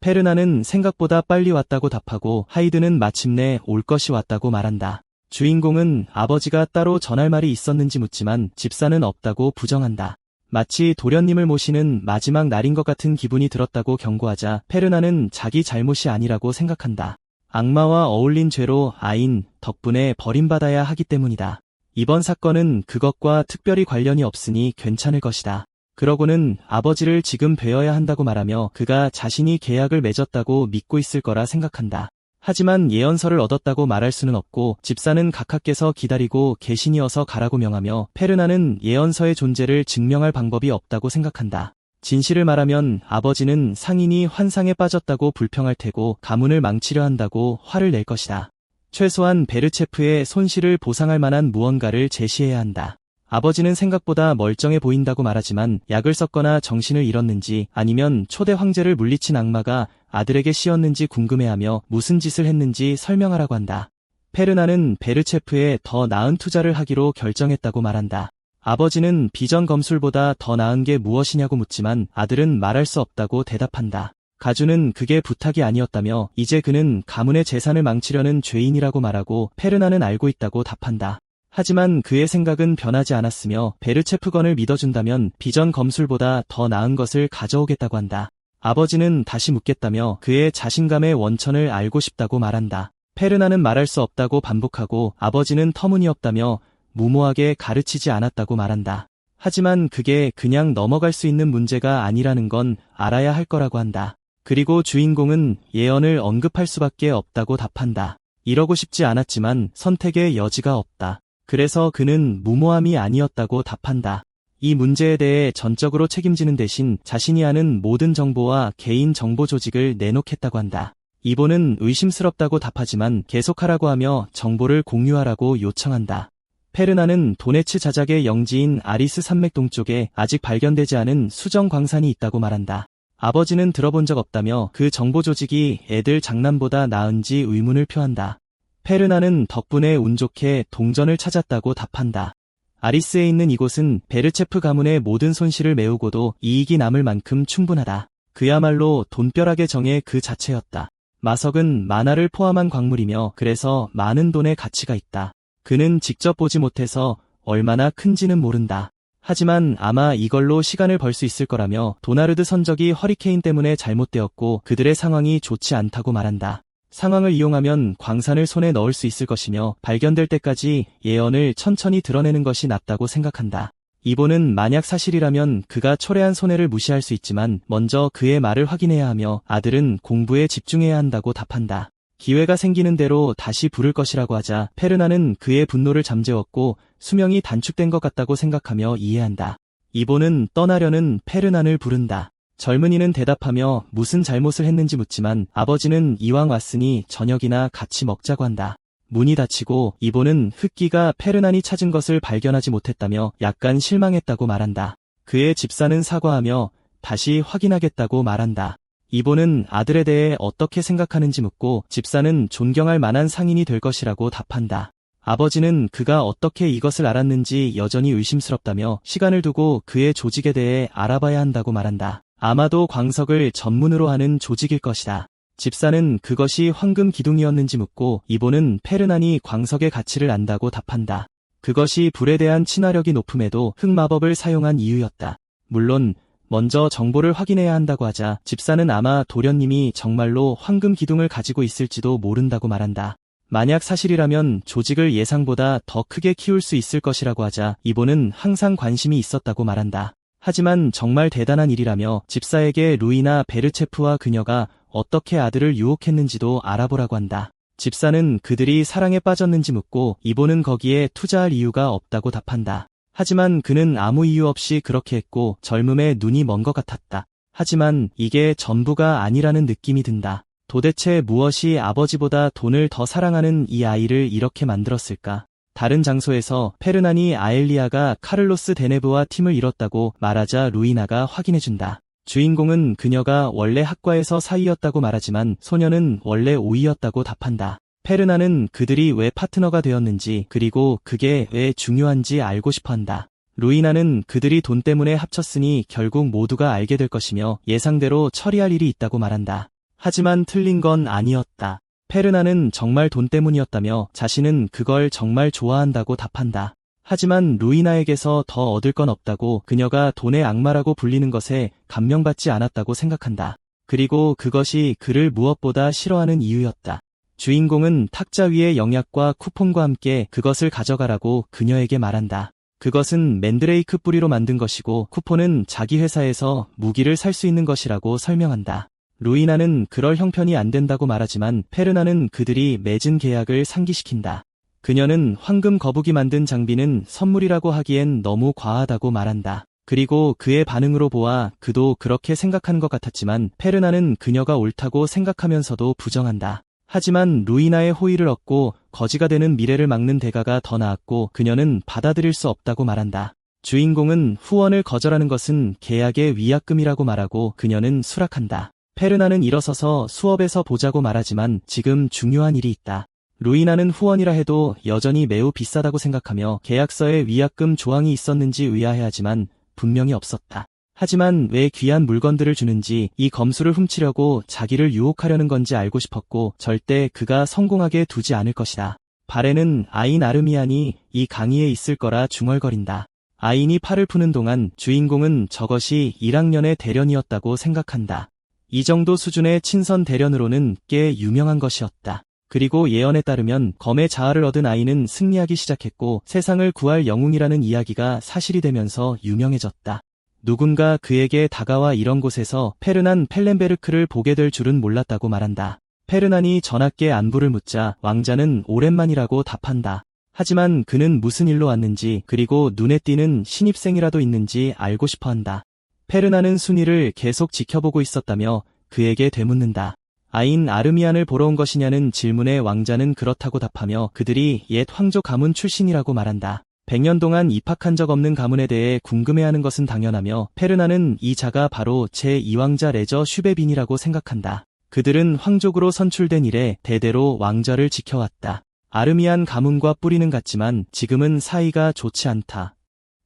페르난은 생각보다 빨리 왔다고 답하고 하이드는 마침내 올 것이 왔다고 말한다. 주인공은 아버지가 따로 전할 말이 있었는지 묻지만 집사는 없다고 부정한다. 마치 도련님을 모시는 마지막 날인 것 같은 기분이 들었다고 경고하자 페르난은 자기 잘못이 아니라고 생각한다. 악마와 어울린 죄로 아인 덕분에 버림받아야 하기 때문이다. 이번 사건은 그것과 특별히 관련이 없으니 괜찮을 것이다. 그러고는 아버지를 지금 뵈어야 한다고 말하며 그가 자신이 계약을 맺었다고 믿고 있을 거라 생각한다. 하지만 예언서를 얻었다고 말할 수는 없고 집사는 각하께서 기다리고 계시니어서 가라고 명하며 페르나는 예언서의 존재를 증명할 방법이 없다고 생각한다. 진실을 말하면 아버지는 상인이 환상에 빠졌다고 불평할 테고 가문을 망치려 한다고 화를 낼 것이다. 최소한 베르체프의 손실을 보상할 만한 무언가를 제시해야 한다. 아버지는 생각보다 멀쩡해 보인다고 말하지만 약을 썼거나 정신을 잃었는지 아니면 초대 황제를 물리친 악마가 아들에게 씌었는지 궁금해하며 무슨 짓을 했는지 설명하라고 한다. 페르나는 베르체프에 더 나은 투자를 하기로 결정했다고 말한다. 아버지는 비전 검술보다 더 나은 게 무엇이냐고 묻지만 아들은 말할 수 없다고 대답한다. 가주는 그게 부탁이 아니었다며 이제 그는 가문의 재산을 망치려는 죄인이라고 말하고 페르나는 알고 있다고 답한다. 하지만 그의 생각은 변하지 않았으며 베르체프건을 믿어준다면 비전 검술보다 더 나은 것을 가져오겠다고 한다. 아버지는 다시 묻겠다며 그의 자신감의 원천을 알고 싶다고 말한다. 페르나는 말할 수 없다고 반복하고 아버지는 터무니없다며 무모하게 가르치지 않았다고 말한다. 하지만 그게 그냥 넘어갈 수 있는 문제가 아니라는 건 알아야 할 거라고 한다. 그리고 주인공은 예언을 언급할 수밖에 없다고 답한다. 이러고 싶지 않았지만 선택의 여지가 없다. 그래서 그는 무모함이 아니었다고 답한다. 이 문제에 대해 전적으로 책임지는 대신 자신이 아는 모든 정보와 개인 정보 조직을 내놓겠다고 한다. 이보는 의심스럽다고 답하지만 계속하라고 하며 정보를 공유하라고 요청한다. 페르나는 도네츠 자작의 영지인 아리스 산맥 동쪽에 아직 발견되지 않은 수정 광산이 있다고 말한다. 아버지는 들어본 적 없다며 그 정보 조직이 애들 장난보다 나은지 의문을 표한다. 페르나는 덕분에 운 좋게 동전을 찾았다고 답한다. 아리스에 있는 이곳은 베르체프 가문의 모든 손실을 메우고도 이익이 남을 만큼 충분하다. 그야말로 돈벼락의 정의 그 자체였다. 마석은 만화를 포함한 광물이며 그래서 많은 돈의 가치가 있다. 그는 직접 보지 못해서 얼마나 큰지는 모른다. 하지만 아마 이걸로 시간을 벌 수 있을 거라며 도나르드 선적이 허리케인 때문에 잘못되었고 그들의 상황이 좋지 않다고 말한다. 상황을 이용하면 광산을 손에 넣을 수 있을 것이며 발견될 때까지 예언을 천천히 드러내는 것이 낫다고 생각한다. 이보는 만약 사실이라면 그가 초래한 손해를 무시할 수 있지만 먼저 그의 말을 확인해야 하며 아들은 공부에 집중해야 한다고 답한다. 기회가 생기는 대로 다시 부를 것이라고 하자 페르나는 그의 분노를 잠재웠고 수명이 단축된 것 같다고 생각하며 이해한다. 이보는 떠나려는 페르난을 부른다. 젊은이는 대답하며 무슨 잘못을 했는지 묻지만 아버지는 이왕 왔으니 저녁이나 같이 먹자고 한다. 문이 닫히고 이보는 흑기가 페르난이 찾은 것을 발견하지 못했다며 약간 실망했다고 말한다. 그의 집사는 사과하며 다시 확인하겠다고 말한다. 이보는 아들에 대해 어떻게 생각하는지 묻고 집사는 존경할 만한 상인이 될 것이라고 답한다. 아버지는 그가 어떻게 이것을 알았는지 여전히 의심스럽다며 시간을 두고 그의 조직에 대해 알아봐야 한다고 말한다. 아마도 광석을 전문으로 하는 조직일 것이다. 집사는 그것이 황금 기둥이었는지 묻고 이보는 페르난이 광석의 가치를 안다고 답한다. 그것이 불에 대한 친화력이 높음에도 흑마법을 사용한 이유였다. 물론 먼저 정보를 확인해야 한다고 하자 집사는 아마 도련님이 정말로 황금 기둥을 가지고 있을지도 모른다고 말한다. 만약 사실이라면 조직을 예상보다 더 크게 키울 수 있을 것이라고 하자 이보는 항상 관심이 있었다고 말한다. 하지만 정말 대단한 일이라며 집사에게 루이나 베르체프와 그녀가 어떻게 아들을 유혹했는지도 알아보라고 한다. 집사는 그들이 사랑에 빠졌는지 묻고 이보는 거기에 투자할 이유가 없다고 답한다. 하지만 그는 아무 이유 없이 그렇게 했고 젊음에 눈이 먼 것 같았다. 하지만 이게 전부가 아니라는 느낌이 든다. 도대체 무엇이 아버지보다 돈을 더 사랑하는 이 아이를 이렇게 만들었을까? 다른 장소에서 페르난이 아엘리아가 카를로스 데네브와 팀을 이뤘다고 말하자 루이나가 확인해준다. 주인공은 그녀가 원래 학과에서 사이였다고 말하지만 소녀는 원래 오이였다고 답한다. 페르난은 그들이 왜 파트너가 되었는지 그리고 그게 왜 중요한지 알고 싶어한다. 루이나는 그들이 돈 때문에 합쳤으니 결국 모두가 알게 될 것이며 예상대로 처리할 일이 있다고 말한다. 하지만 틀린 건 아니었다. 페르난은 정말 돈 때문이었다며 자신은 그걸 정말 좋아한다고 답한다. 하지만 루이나에게서 더 얻을 건 없다고 그녀가 돈의 악마라고 불리는 것에 감명받지 않았다고 생각한다. 그리고 그것이 그를 무엇보다 싫어하는 이유였다. 주인공은 탁자 위의 영약과 쿠폰과 함께 그것을 가져가라고 그녀에게 말한다. 그것은 맨드레이크 뿌리로 만든 것이고 쿠폰은 자기 회사에서 무기를 살 수 있는 것이라고 설명한다. 루이나는 그럴 형편이 안 된다고 말하지만 페르나는 그들이 맺은 계약을 상기시킨다. 그녀는 황금 거북이 만든 장비는 선물이라고 하기엔 너무 과하다고 말한다. 그리고 그의 반응으로 보아 그도 그렇게 생각한 것 같았지만 페르나는 그녀가 옳다고 생각하면서도 부정한다. 하지만 루이나의 호의를 얻고 거지가 되는 미래를 막는 대가가 더 나았고 그녀는 받아들일 수 없다고 말한다. 주인공은 후원을 거절하는 것은 계약의 위약금이라고 말하고 그녀는 수락한다. 페르나는 일어서서 수업에서 보자고 말하지만 지금 중요한 일이 있다. 루이나는 후원이라 해도 여전히 매우 비싸다고 생각하며 계약서에 위약금 조항이 있었는지 의아해하지만 분명히 없었다. 하지만 왜 귀한 물건들을 주는지 이 검수를 훔치려고 자기를 유혹하려는 건지 알고 싶었고 절대 그가 성공하게 두지 않을 것이다. 발에는 아인 아르미안이 이 강의에 있을 거라 중얼거린다. 아인이 팔을 푸는 동안 주인공은 저것이 1학년의 대련이었다고 생각한다. 이 정도 수준의 친선 대련으로는 꽤 유명한 것이었다. 그리고 예언에 따르면 검의 자아를 얻은 아이는 승리하기 시작했고 세상을 구할 영웅이라는 이야기가 사실이 되면서 유명해졌다. 누군가 그에게 다가와 이런 곳에서 페르난 펠렌베르크를 보게 될 줄은 몰랐다고 말한다. 페르난이 전하께 안부를 묻자 왕자는 오랜만이라고 답한다. 하지만 그는 무슨 일로 왔는지 그리고 눈에 띄는 신입생이라도 있는지 알고 싶어 한다. 페르난은 순이를 계속 지켜보고 있었다며 그에게 되묻는다. 아인 아르미안을 보러 온 것이냐는 질문에 왕자는 그렇다고 답하며 그들이 옛 황조 가문 출신이라고 말한다. 100년 동안 입학한 적 없는 가문에 대해 궁금해하는 것은 당연하며 페르난은 이 자가 바로 제2왕자 레저 슈베빈이라고 생각한다. 그들은 황족으로 선출된 이래 대대로 왕좌를 지켜왔다. 아르미안 가문과 뿌리는 같지만 지금은 사이가 좋지 않다.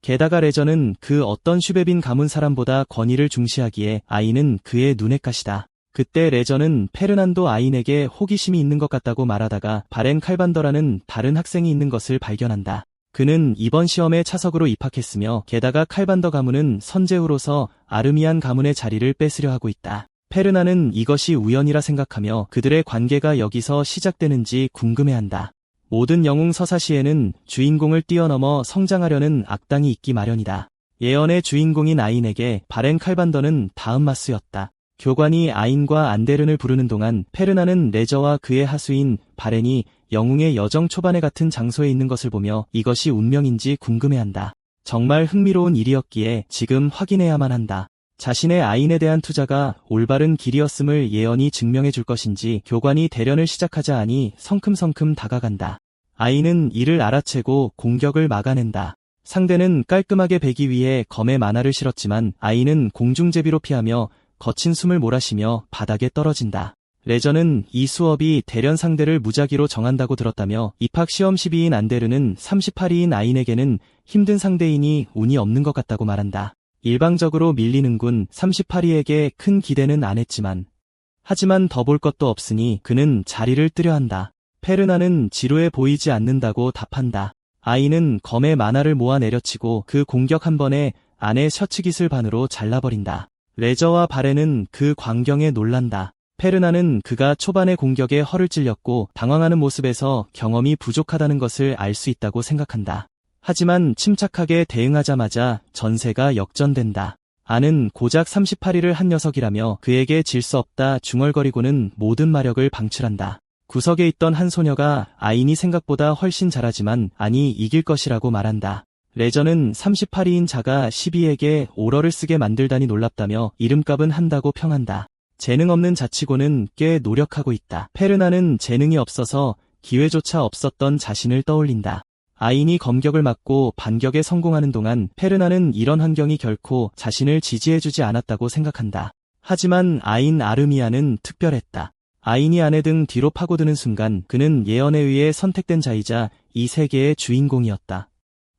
게다가 레저는 그 어떤 슈베빈 가문 사람보다 권위를 중시하기에 아인은 그의 눈엣 가시다. 그때 레저는 페르난도 아인에게 호기심이 있는 것 같다고 말하다가 바렌 칼반더라는 다른 학생이 있는 것을 발견한다. 그는 이번 시험에 차석으로 입학했으며 게다가 칼반더 가문은 선제후로서 아르미안 가문의 자리를 뺏으려 하고 있다. 페르난은 이것이 우연이라 생각하며 그들의 관계가 여기서 시작되는지 궁금해한다. 모든 영웅 서사시에는 주인공을 뛰어넘어 성장하려는 악당이 있기 마련이다. 예언의 주인공인 아인에게 바렌 칼반더는 다음 마수였다. 교관이 아인과 안데른을 부르는 동안 페르난은 레저와 그의 하수인 바렌이 영웅의 여정 초반에 같은 장소에 있는 것을 보며 이것이 운명인지 궁금해한다. 정말 흥미로운 일이었기에 지금 확인해야만 한다. 자신의 아인에 대한 투자가 올바른 길이었음을 예언이 증명해 줄 것인지 교관이 대련을 시작하자 하니 성큼성큼 다가간다. 아인은 이를 알아채고 공격을 막아낸다. 상대는 깔끔하게 베기 위해 검에 만화를 실었지만 아인은 공중제비로 피하며 거친 숨을 몰아쉬며 바닥에 떨어진다. 레저는 이 수업이 대련 상대를 무작위로 정한다고 들었다며 입학 시험 12인 안데르는 38위인 아인에게는 힘든 상대이니 운이 없는 것 같다고 말한다. 일방적으로 밀리는 군 38위에게 큰 기대는 안 했지만 하지만 더 볼 것도 없으니 그는 자리를 뜨려 한다. 페르난은 지루해 보이지 않는다고 답한다. 아인은 검의 만화를 모아 내려치고 그 공격 한 번에 안의 셔츠 깃을 반으로 잘라버린다. 레저와 바렌은 그 광경에 놀란다. 페르난은 그가 초반의 공격에 허를 찔렸고 당황하는 모습에서 경험이 부족하다는 것을 알 수 있다고 생각한다. 하지만 침착하게 대응하자마자 전세가 역전된다. 안은 고작 38위를 한 녀석이라며 그에게 질 수 없다 중얼거리고는 모든 마력을 방출한다. 구석에 있던 한 소녀가 아인이 생각보다 훨씬 잘하지만 아니 이길 것이라고 말한다. 레저는 38위인 자가 12위에게 오러를 쓰게 만들다니 놀랍다며 이름값은 한다고 평한다. 재능 없는 자치고는 꽤 노력하고 있다. 페르난은 재능이 없어서 기회조차 없었던 자신을 떠올린다. 아인이 검격을 막고 반격에 성공하는 동안 페르난은 이런 환경이 결코 자신을 지지해주지 않았다고 생각한다. 하지만 아인 아르미안은 특별했다. 아인이 아내 등 뒤로 파고드는 순간 그는 예언에 의해 선택된 자이자 이 세계의 주인공이었다.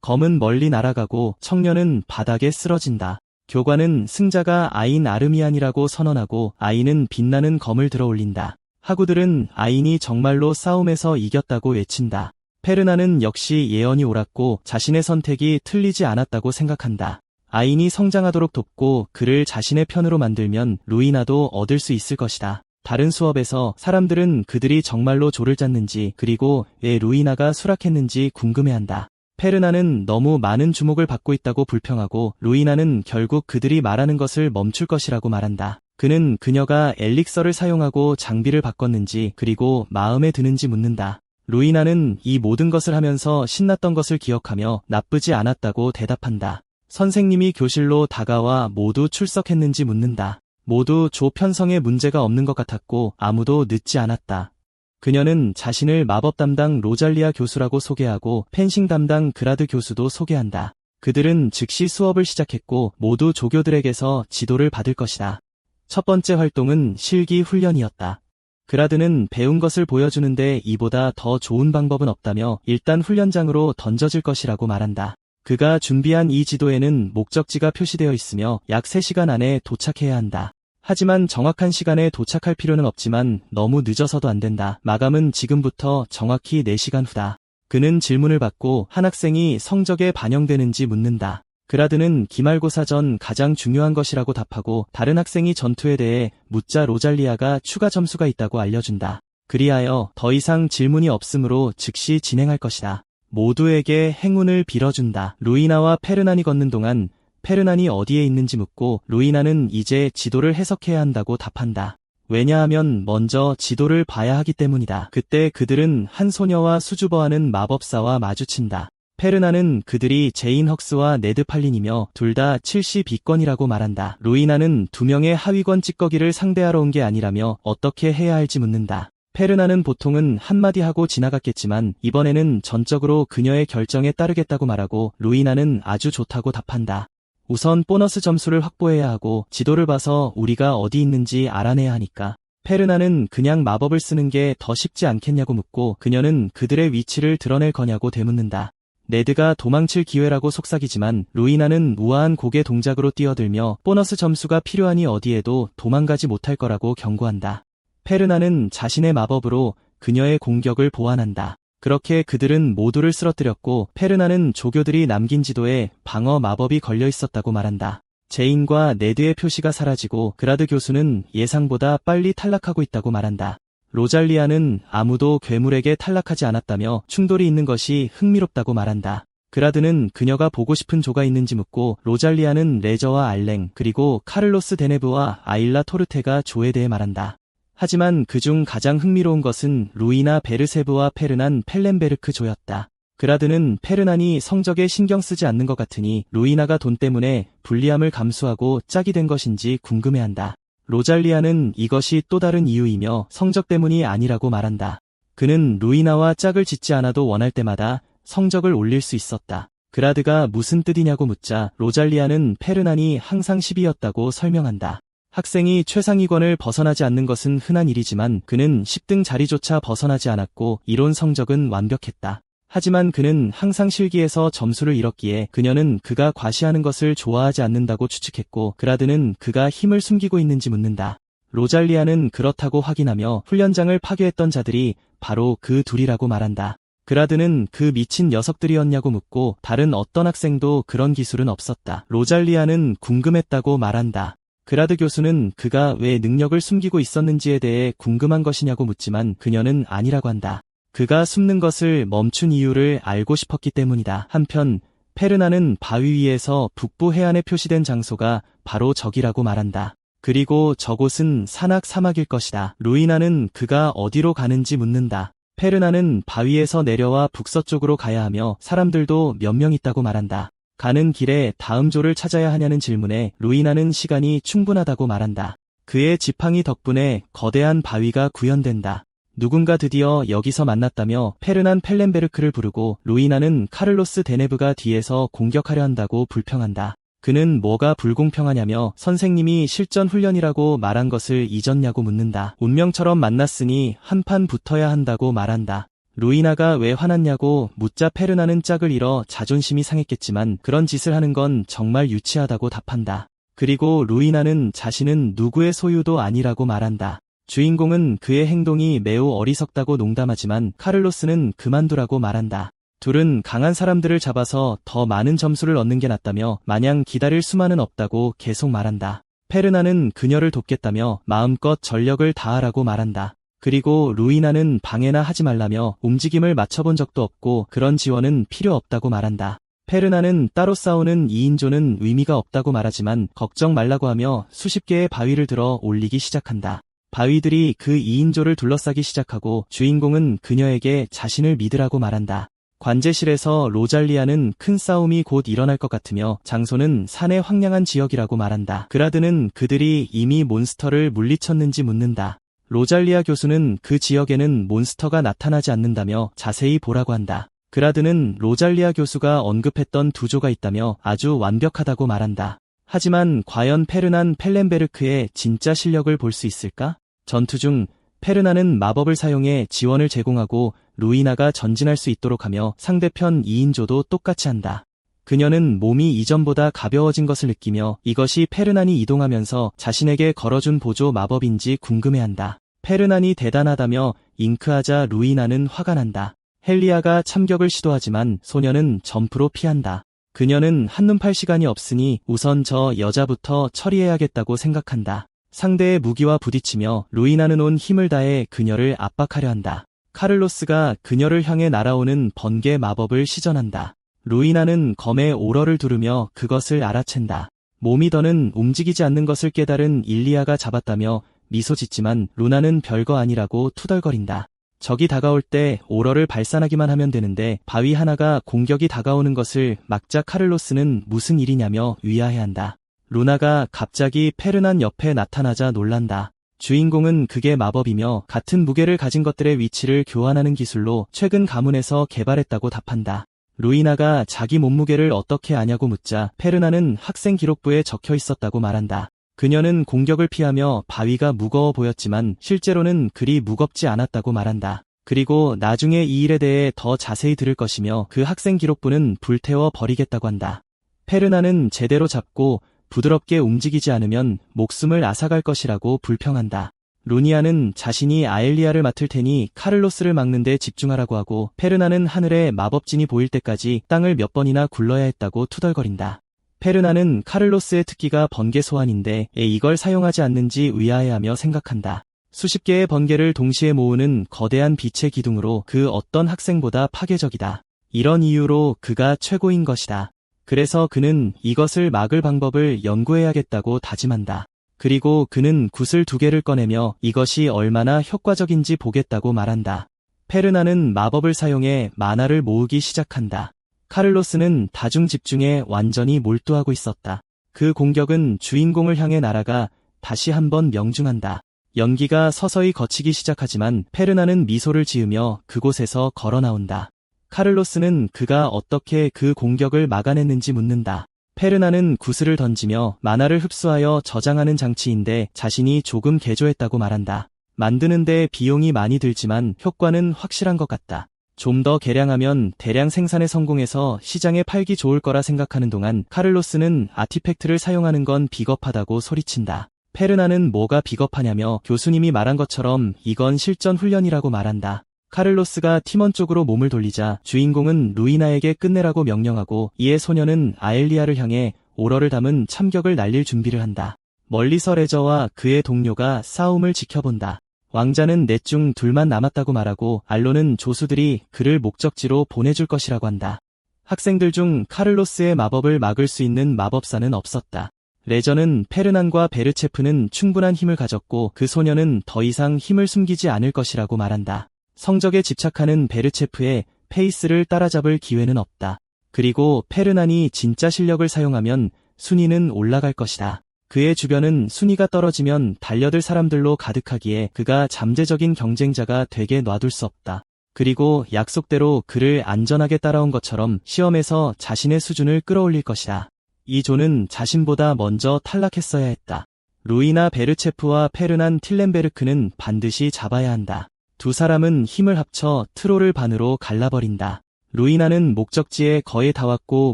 검은 멀리 날아가고 청년은 바닥에 쓰러진다. 교관은 승자가 아인 아르미안이라고 선언하고 아인은 빛나는 검을 들어 올린다. 하구들은 아인이 정말로 싸움에서 이겼다고 외친다. 페르난은 역시 예언이 옳았고 자신의 선택이 틀리지 않았다고 생각한다. 아인이 성장하도록 돕고 그를 자신의 편으로 만들면 루이나도 얻을 수 있을 것이다. 다른 수업에서 사람들은 그들이 정말로 조를 짰는지 그리고 왜 루이나가 수락했는지 궁금해한다. 페르난은 너무 많은 주목을 받고 있다고 불평하고 루이나는 결국 그들이 말하는 것을 멈출 것이라고 말한다. 그는 그녀가 엘릭서를 사용하고 장비를 바꿨는지 그리고 마음에 드는지 묻는다. 루이나는 이 모든 것을 하면서 신났던 것을 기억하며 나쁘지 않았다고 대답한다. 선생님이 교실로 다가와 모두 출석했는지 묻는다. 모두 조 편성에 문제가 없는 것 같았고 아무도 늦지 않았다. 그녀는 자신을 마법 담당 로잘리아 교수라고 소개하고 펜싱 담당 그라드 교수도 소개한다. 그들은 즉시 수업을 시작했고 모두 조교들에게서 지도를 받을 것이다. 첫 번째 활동은 실기 훈련이었다. 그라드는 배운 것을 보여주는데 이보다 더 좋은 방법은 없다며 일단 훈련장으로 던져질 것이라고 말한다. 그가 준비한 이 지도에는 목적지가 표시되어 있으며 약 3시간 안에 도착해야 한다. 하지만 정확한 시간에 도착할 필요는 없지만 너무 늦어서도 안 된다. 마감은 지금부터 정확히 4시간 후다. 그는 질문을 받고 한 학생이 성적에 반영되는지 묻는다. 그라드는 기말고사 전 가장 중요한 것이라고 답하고 다른 학생이 전투에 대해 묻자 로잘리아가 추가 점수가 있다고 알려준다. 그리하여 더 이상 질문이 없으므로 즉시 진행할 것이다. 모두에게 행운을 빌어준다. 루이나와 페르난이 걷는 동안 페르난이 어디에 있는지 묻고 루이나는 이제 지도를 해석해야 한다고 답한다. 왜냐하면 먼저 지도를 봐야 하기 때문이다. 그때 그들은 한 소녀와 수줍어하는 마법사와 마주친다. 페르난은 그들이 제인 헉스와 네드 팔린이며 둘 다 72권이라고 말한다. 루이나는 두 명의 하위권 찌꺼기를 상대하러 온 게 아니라며 어떻게 해야 할지 묻는다. 페르난은 보통은 한마디 하고 지나갔겠지만 이번에는 전적으로 그녀의 결정에 따르겠다고 말하고 루이나는 아주 좋다고 답한다. 우선 보너스 점수를 확보해야 하고 지도를 봐서 우리가 어디 있는지 알아내야 하니까. 페르난은 그냥 마법을 쓰는 게 더 쉽지 않겠냐고 묻고 그녀는 그들의 위치를 드러낼 거냐고 되묻는다. 네드가 도망칠 기회라고 속삭이지만 루이나는 우아한 고개 동작으로 뛰어들며 보너스 점수가 필요하니 어디에도 도망가지 못할 거라고 경고한다. 페르난은 자신의 마법으로 그녀의 공격을 보완한다. 그렇게 그들은 모두를 쓰러뜨렸고 페르난은 조교들이 남긴 지도에 방어 마법이 걸려 있었다고 말한다. 제인과 네드의 표시가 사라지고 그라드 교수는 예상보다 빨리 탈락하고 있다고 말한다. 로잘리아는 아무도 괴물에게 탈락하지 않았다며 충돌이 있는 것이 흥미롭다고 말한다. 그라드는 그녀가 보고 싶은 조가 있는지 묻고 로잘리아는 레저와 알랭 그리고 카를로스 데네브와 아일라 토르테가 조에 대해 말한다. 하지만 그중 가장 흥미로운 것은 루이나 베르세브와 페르난 펠렌베르크 조였다. 그라드는 페르난이 성적에 신경 쓰지 않는 것 같으니 루이나가 돈 때문에 불리함을 감수하고 짝이 된 것인지 궁금해한다. 로잘리아는 이것이 또 다른 이유이며 성적 때문이 아니라고 말한다. 그는 루이나와 짝을 짓지 않아도 원할 때마다 성적을 올릴 수 있었다. 그라드가 무슨 뜻이냐고 묻자 로잘리아는 페르난이 항상 10위였다고 설명한다. 학생이 최상위권을 벗어나지 않는 것은 흔한 일이지만 그는 10등 자리조차 벗어나지 않았고 이론 성적은 완벽했다. 하지만 그는 항상 실기에서 점수를 잃었기에 그녀는 그가 과시하는 것을 좋아하지 않는다고 추측했고 그라드는 그가 힘을 숨기고 있는지 묻는다. 로잘리아는 그렇다고 확인하며 훈련장을 파괴했던 자들이 바로 그 둘이라고 말한다. 그라드는 그 미친 녀석들이었냐고 묻고 다른 어떤 학생도 그런 기술은 없었다. 로잘리아는 궁금했다고 말한다. 그라드 교수는 그가 왜 능력을 숨기고 있었는지에 대해 궁금한 것이냐고 묻지만 그녀는 아니라고 한다. 그가 숨는 것을 멈춘 이유를 알고 싶었기 때문이다. 한편 페르난은 바위 위에서 북부 해안에 표시된 장소가 바로 저기라고 말한다. 그리고 저곳은 산악 사막일 것이다. 루이나는 그가 어디로 가는지 묻는다. 페르난은 바위에서 내려와 북서쪽으로 가야 하며 사람들도 몇 명 있다고 말한다. 가는 길에 다음 조를 찾아야 하냐는 질문에 루이나는 시간이 충분하다고 말한다. 그의 지팡이 덕분에 거대한 바위가 구현된다. 누군가 드디어 여기서 만났다며 페르난 펠렌베르크를 부르고 루이나는 카를로스 데네브가 뒤에서 공격하려 한다고 불평한다. 그는 뭐가 불공평하냐며 선생님이 실전 훈련이라고 말한 것을 잊었냐고 묻는다. 운명처럼 만났으니 한판 붙어야 한다고 말한다. 루이나가 왜 화났냐고 묻자 페르난은 짝을 잃어 자존심이 상했겠지만 그런 짓을 하는 건 정말 유치하다고 답한다. 그리고 루이나는 자신은 누구의 소유도 아니라고 말한다. 주인공은 그의 행동이 매우 어리석다고 농담하지만 카를로스는 그만두라고 말한다. 둘은 강한 사람들을 잡아서 더 많은 점수를 얻는 게 낫다며 마냥 기다릴 수만은 없다고 계속 말한다. 페르난은 그녀를 돕겠다며 마음껏 전력을 다하라고 말한다. 그리고 루이나는 방해나 하지 말라며 움직임을 맞춰본 적도 없고 그런 지원은 필요 없다고 말한다. 페르난은 따로 싸우는 2인조는 의미가 없다고 말하지만 걱정 말라고 하며 수십 개의 바위를 들어 올리기 시작한다. 바위들이 그 2인조를 둘러싸기 시작하고 주인공은 그녀에게 자신을 믿으라고 말한다. 관제실에서 로잘리아는 큰 싸움이 곧 일어날 것 같으며 장소는 산의 황량한 지역이라고 말한다. 그라드는 그들이 이미 몬스터를 물리쳤는지 묻는다. 로잘리아 교수는 그 지역에는 몬스터가 나타나지 않는다며 자세히 보라고 한다. 그라드는 로잘리아 교수가 언급했던 두 조가 있다며 아주 완벽하다고 말한다. 하지만 과연 페르난 펠렌베르크의 진짜 실력을 볼 수 있을까? 전투 중 페르난은 마법을 사용해 지원을 제공하고 루이나가 전진할 수 있도록 하며 상대편 2인조도 똑같이 한다. 그녀는 몸이 이전보다 가벼워진 것을 느끼며 이것이 페르난이 이동하면서 자신에게 걸어준 보조 마법인지 궁금해한다. 페르난이 대단하다며 잉크하자 루이나는 화가 난다. 헬리아가 참격을 시도하지만 소녀는 점프로 피한다. 그녀는 한눈 팔 시간이 없으니 우선 저 여자부터 처리해야겠다고 생각한다. 상대의 무기와 부딪히며 루이나는 온 힘을 다해 그녀를 압박하려 한다. 카를로스가 그녀를 향해 날아오는 번개 마법을 시전한다. 루이나는 검의 오러를 두르며 그것을 알아챈다. 몸이 더는 움직이지 않는 것을 깨달은 일리아가 잡았다며 미소 짓지만 루나는 별거 아니라고 투덜거린다. 적이 다가올 때 오러를 발산하기만 하면 되는데 바위 하나가 공격이 다가오는 것을 막자 카를로스는 무슨 일이냐며 위아해한다. 루나가 갑자기 페르난 옆에 나타나자 놀란다. 주인공은 그게 마법이며 같은 무게를 가진 것들의 위치를 교환하는 기술로 최근 가문에서 개발했다고 답한다. 루이나가 자기 몸무게를 어떻게 아냐고 묻자 페르나는 학생 기록부에 적혀 있었다고 말한다. 그녀는 공격을 피하며 바위가 무거워 보였지만 실제로는 그리 무겁지 않았다고 말한다. 그리고 나중에 이 일에 대해 더 자세히 들을 것이며 그 학생 기록부는 불태워 버리겠다고 한다. 페르나는 제대로 잡고 부드럽게 움직이지 않으면 목숨을 앗아갈 것이라고 불평한다. 루니아는 자신이 아엘리아를 맡을 테니 카를로스를 막는 데 집중하라고 하고 페르나는 하늘에 마법진이 보일 때까지 땅을 몇 번이나 굴러야 했다고 투덜거린다. 페르나는 카를로스의 특기가 번개 소환인데 이걸 사용하지 않는지 의아해하며 생각한다. 수십 개의 번개를 동시에 모으는 거대한 빛의 기둥으로 그 어떤 학생보다 파괴적이다. 이런 이유로 그가 최고인 것이다. 그래서 그는 이것을 막을 방법을 연구해야겠다고 다짐한다. 그리고 그는 굿을 2개를 꺼내며 이것이 얼마나 효과적인지 보겠다고 말한다. 페르나는 마법을 사용해 마나를 모으기 시작한다. 카를로스는 다중 집중에 완전히 몰두하고 있었다. 그 공격은 주인공을 향해 날아가 다시 한번 명중한다. 연기가 서서히 거치기 시작하지만 페르나는 미소를 지으며 그곳에서 걸어 나온다. 카를로스는 그가 어떻게 그 공격을 막아냈는지 묻는다. 페르나는 구슬을 던지며 마나를 흡수하여 저장하는 장치인데 자신이 조금 개조했다고 말한다. 만드는데 비용이 많이 들지만 효과는 확실한 것 같다. 좀 더 개량하면 대량 생산에 성공해서 시장에 팔기 좋을 거라 생각하는 동안 카를로스는 아티팩트를 사용하는 건 비겁하다고 소리친다. 페르나는 뭐가 비겁하냐며 교수님이 말한 것처럼 이건 실전 훈련이라고 말한다. 카를로스가 팀원 쪽으로 몸을 돌리자 주인공은 루이나에게 끝내라고 명령하고 이에 소녀는 아엘리아를 향해 오러를 담은 참격을 날릴 준비를 한다. 멀리서 레저와 그의 동료가 싸움을 지켜본다. 왕자는 넷 중 둘만 남았다고 말하고 알로는 조수들이 그를 목적지로 보내줄 것이라고 한다. 학생들 중 카를로스의 마법을 막을 수 있는 마법사는 없었다. 레저는 페르난과 베르체프는 충분한 힘을 가졌고 그 소녀는 더 이상 힘을 숨기지 않을 것이라고 말한다. 성적에 집착하는 베르체프의 페이스를 따라잡을 기회는 없다. 그리고 페르난이 진짜 실력을 사용하면 순위는 올라갈 것이다. 그의 주변은 순위가 떨어지면 달려들 사람들로 가득하기에 그가 잠재적인 경쟁자가 되게 놔둘 수 없다. 그리고 약속대로 그를 안전하게 따라온 것처럼 시험에서 자신의 수준을 끌어올릴 것이다. 이 조는 자신보다 먼저 탈락했어야 했다. 루이나 베르체프와 페르난 틸렌베르크는 반드시 잡아야 한다. 두 사람은 힘을 합쳐 트롤을 반으로 갈라버린다. 루이나는 목적지에 거의 다 왔고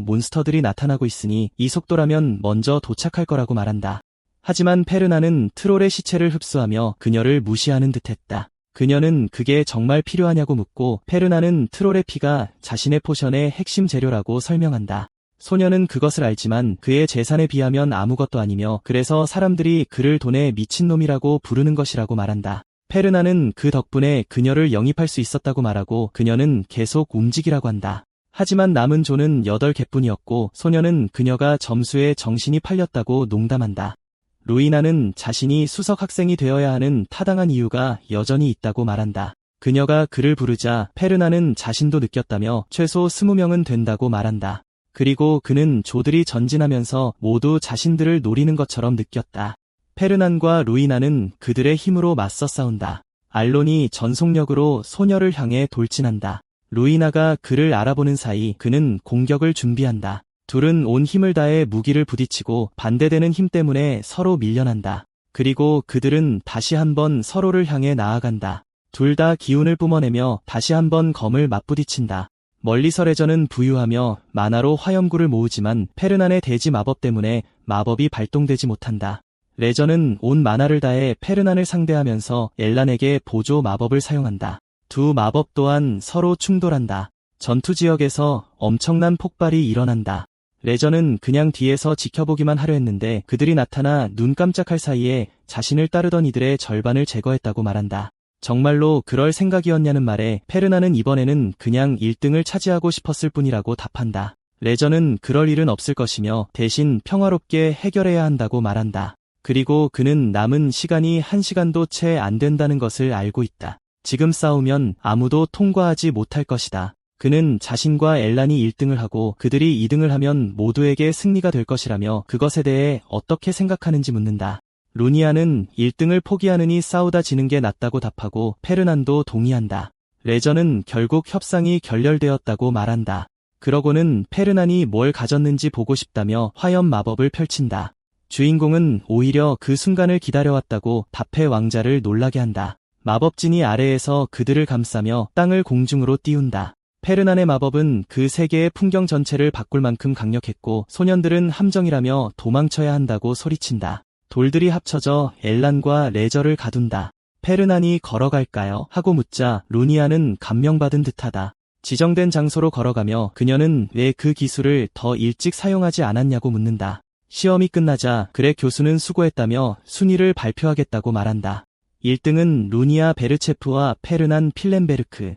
몬스터들이 나타나고 있으니 이 속도라면 먼저 도착할 거라고 말한다. 하지만 페르나는 트롤의 시체를 흡수하며 그녀를 무시하는 듯했다. 그녀는 그게 정말 필요하냐고 묻고 페르나는 트롤의 피가 자신의 포션의 핵심 재료라고 설명한다. 소녀는 그것을 알지만 그의 재산에 비하면 아무것도 아니며 그래서 사람들이 그를 돈에 미친놈이라고 부르는 것이라고 말한다. 페르나는 그 덕분에 그녀를 영입할 수 있었다고 말하고 그녀는 계속 움직이라고 한다. 하지만 남은 조는 8개뿐이었고 소녀는 그녀가 점수에 정신이 팔렸다고 농담한다. 루이나는 자신이 수석 학생이 되어야 하는 타당한 이유가 여전히 있다고 말한다. 그녀가 그를 부르자 페르나는 자신도 느꼈다며 최소 20명은 된다고 말한다. 그리고 그는 조들이 전진하면서 모두 자신들을 노리는 것처럼 느꼈다. 페르난과 루이나는 그들의 힘으로 맞서 싸운다. 알론이 전속력으로 소녀를 향해 돌진한다. 루이나가 그를 알아보는 사이 그는 공격을 준비한다. 둘은 온 힘을 다해 무기를 부딪히고 반대되는 힘 때문에 서로 밀려난다. 그리고 그들은 다시 한번 서로를 향해 나아간다. 둘 다 기운을 뿜어내며 다시 한번 검을 맞부딪힌다. 멀리서 레저는 부유하며 만화로 화염구를 모으지만 페르난의 대지 마법 때문에 마법이 발동되지 못한다. 레저는 온 만화를 다해 페르난을 상대하면서 엘란에게 보조 마법을 사용한다. 두 마법 또한 서로 충돌한다. 전투 지역에서 엄청난 폭발이 일어난다. 레저는 그냥 뒤에서 지켜보기만 하려 했는데 그들이 나타나 눈 깜짝할 사이에 자신을 따르던 이들의 절반을 제거했다고 말한다. 정말로 그럴 생각이었냐는 말에 페르난은 이번에는 그냥 1등을 차지하고 싶었을 뿐이라고 답한다. 레저는 그럴 일은 없을 것이며 대신 평화롭게 해결해야 한다고 말한다. 그리고 그는 남은 시간이 1시간도 채 안 된다는 것을 알고 있다. 지금 싸우면 아무도 통과하지 못할 것이다. 그는 자신과 엘란이 1등을 하고 그들이 2등을 하면 모두에게 승리가 될 것이라며 그것에 대해 어떻게 생각하는지 묻는다. 루니아는 1등을 포기하느니 싸우다 지는 게 낫다고 답하고 페르난도 동의한다. 레저는 결국 협상이 결렬되었다고 말한다. 그러고는 페르난이 뭘 가졌는지 보고 싶다며 화염 마법을 펼친다. 주인공은 오히려 그 순간을 기다려왔다고 답해 왕자를 놀라게 한다. 마법진이 아래에서 그들을 감싸며 땅을 공중으로 띄운다. 페르난의 마법은 그 세계의 풍경 전체를 바꿀 만큼 강력했고 소년들은 함정이라며 도망쳐야 한다고 소리친다. 돌들이 합쳐져 엘란과 레저를 가둔다. 페르난이 걸어갈까요? 하고 묻자 루니아는 감명받은 듯하다. 지정된 장소로 걸어가며 그녀는 왜 그 기술을 더 일찍 사용하지 않았냐고 묻는다. 시험이 끝나자 그래 교수는 수고했다며 순위를 발표하겠다고 말한다. 1등은 루니아 베르체프와 페르난 필렌베르크,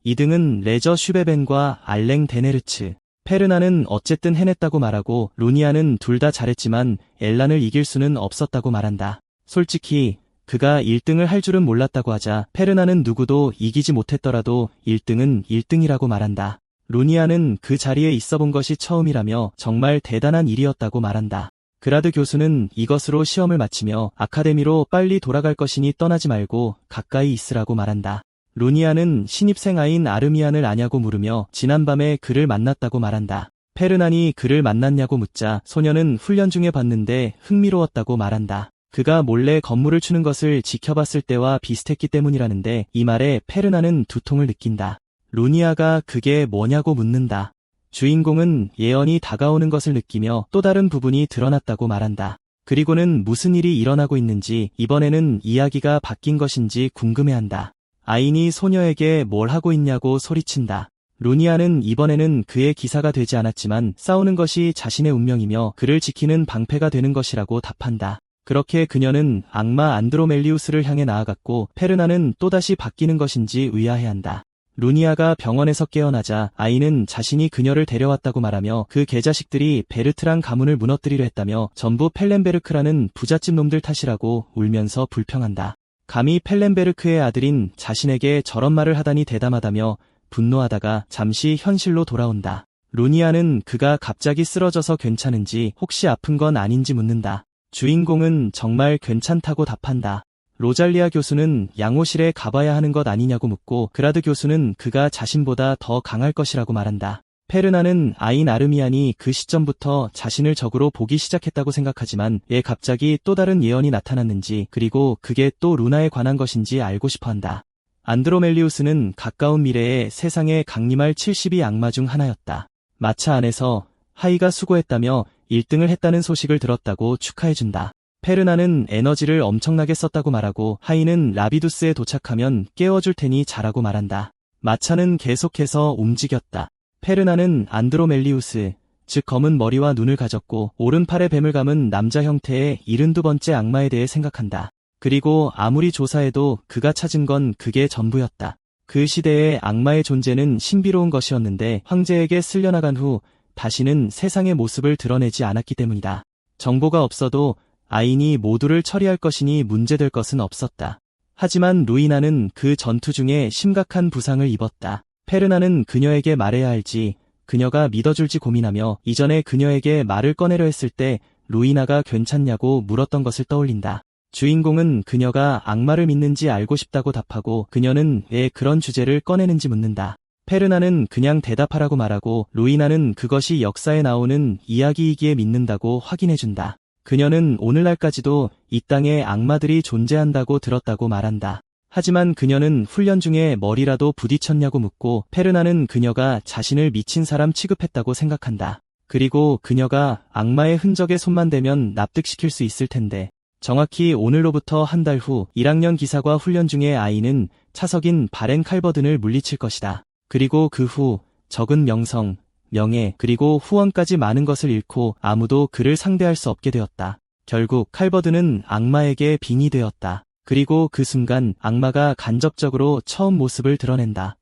2등은 레저 슈베벤과 알랭 데네르츠. 페르난은 어쨌든 해냈다고 말하고 루니아는 둘 다 잘했지만 엘란을 이길 수는 없었다고 말한다. 솔직히 그가 1등을 할 줄은 몰랐다고 하자 페르난은 누구도 이기지 못했더라도 1등은 1등이라고 말한다. 루니아는 그 자리에 있어본 것이 처음이라며 정말 대단한 일이었다고 말한다. 그라드 교수는 이것으로 시험을 마치며 아카데미로 빨리 돌아갈 것이니 떠나지 말고 가까이 있으라고 말한다. 루니아는 신입생 아인 아르미안을 아냐고 물으며 지난밤에 그를 만났다고 말한다. 페르난이 그를 만났냐고 묻자 소녀는 훈련 중에 봤는데 흥미로웠다고 말한다. 그가 몰래 건물을 추는 것을 지켜봤을 때와 비슷했기 때문이라는데 이 말에 페르난은 두통을 느낀다. 루니아가 그게 뭐냐고 묻는다. 주인공은 예언이 다가오는 것을 느끼며 또 다른 부분이 드러났다고 말한다. 그리고는 무슨 일이 일어나고 있는지 이번에는 이야기가 바뀐 것인지 궁금해한다. 아인이 소녀에게 뭘 하고 있냐고 소리친다. 루니아는 이번에는 그의 기사가 되지 않았지만 싸우는 것이 자신의 운명이며 그를 지키는 방패가 되는 것이라고 답한다. 그렇게 그녀는 악마 안드로멜리우스를 향해 나아갔고 페르나는 또다시 바뀌는 것인지 의아해한다. 루니아가 병원에서 깨어나자 아이는 자신이 그녀를 데려왔다고 말하며 그 개자식들이 베르트랑 가문을 무너뜨리려 했다며 전부 펠렌베르크라는 부잣집 놈들 탓이라고 울면서 불평한다. 감히 펠렌베르크의 아들인 자신에게 저런 말을 하다니 대담하다며 분노하다가 잠시 현실로 돌아온다. 루니아는 그가 갑자기 쓰러져서 괜찮은지 혹시 아픈 건 아닌지 묻는다. 주인공은 정말 괜찮다고 답한다. 로잘리아 교수는 양호실에 가봐야 하는 것 아니냐고 묻고 그라드 교수는 그가 자신보다 더 강할 것이라고 말한다. 페르나는 아인 아르미안이 그 시점부터 자신을 적으로 보기 시작했다고 생각하지만 왜 갑자기 또 다른 예언이 나타났는지 그리고 그게 또 루나에 관한 것인지 알고 싶어한다. 안드로멜리우스는 가까운 미래에 세상에 강림할 70위 악마 중 하나였다. 마차 안에서 하이가 수고했다며 1등을 했다는 소식을 들었다고 축하해준다. 페르나는 에너지를 엄청나게 썼다고 말하고 하이는 라비두스에 도착하면 깨워줄 테니 자라고 말한다. 마차는 계속해서 움직였다. 페르나는 안드로멜리우스, 즉 검은 머리와 눈을 가졌고 오른팔에 뱀을 감은 남자 형태의 72번째 악마에 대해 생각한다. 그리고 아무리 조사해도 그가 찾은 건 그게 전부였다. 그 시대의 악마의 존재는 신비로운 것이었는데 황제에게 쓸려나간 후 다시는 세상의 모습을 드러내지 않았기 때문이다. 정보가 없어도 아인이 모두를 처리할 것이니 문제될 것은 없었다. 하지만 루이나는 그 전투 중에 심각한 부상을 입었다. 페르나는 그녀에게 말해야 할지 그녀가 믿어줄지 고민하며 이전에 그녀에게 말을 꺼내려 했을 때 루이나가 괜찮냐고 물었던 것을 떠올린다. 주인공은 그녀가 악마를 믿는지 알고 싶다고 답하고 그녀는 왜 그런 주제를 꺼내는지 묻는다. 페르나는 그냥 대답하라고 말하고 루이나는 그것이 역사에 나오는 이야기이기에 믿는다고 확인해준다. 그녀는 오늘날까지도 이 땅에 악마들이 존재한다고 들었다고 말한다. 하지만 그녀는 훈련 중에 머리라도 부딪혔냐고 묻고 페르나는 그녀가 자신을 미친 사람 취급했다고 생각한다. 그리고 그녀가 악마의 흔적에 손만 대면 납득시킬 수 있을 텐데 정확히 오늘로부터 한 달 후 1학년 기사과 훈련 중에 아이는 차석인 바렌 칼버든을 물리칠 것이다. 그리고 그 후 적은 명성, 명예 그리고 후원까지 많은 것을 잃고 아무도 그를 상대할 수 없게 되었다. 결국 칼버든은 악마에게 빙이 되었다. 그리고 그 순간 악마가 간접적으로 처음 모습을 드러낸다.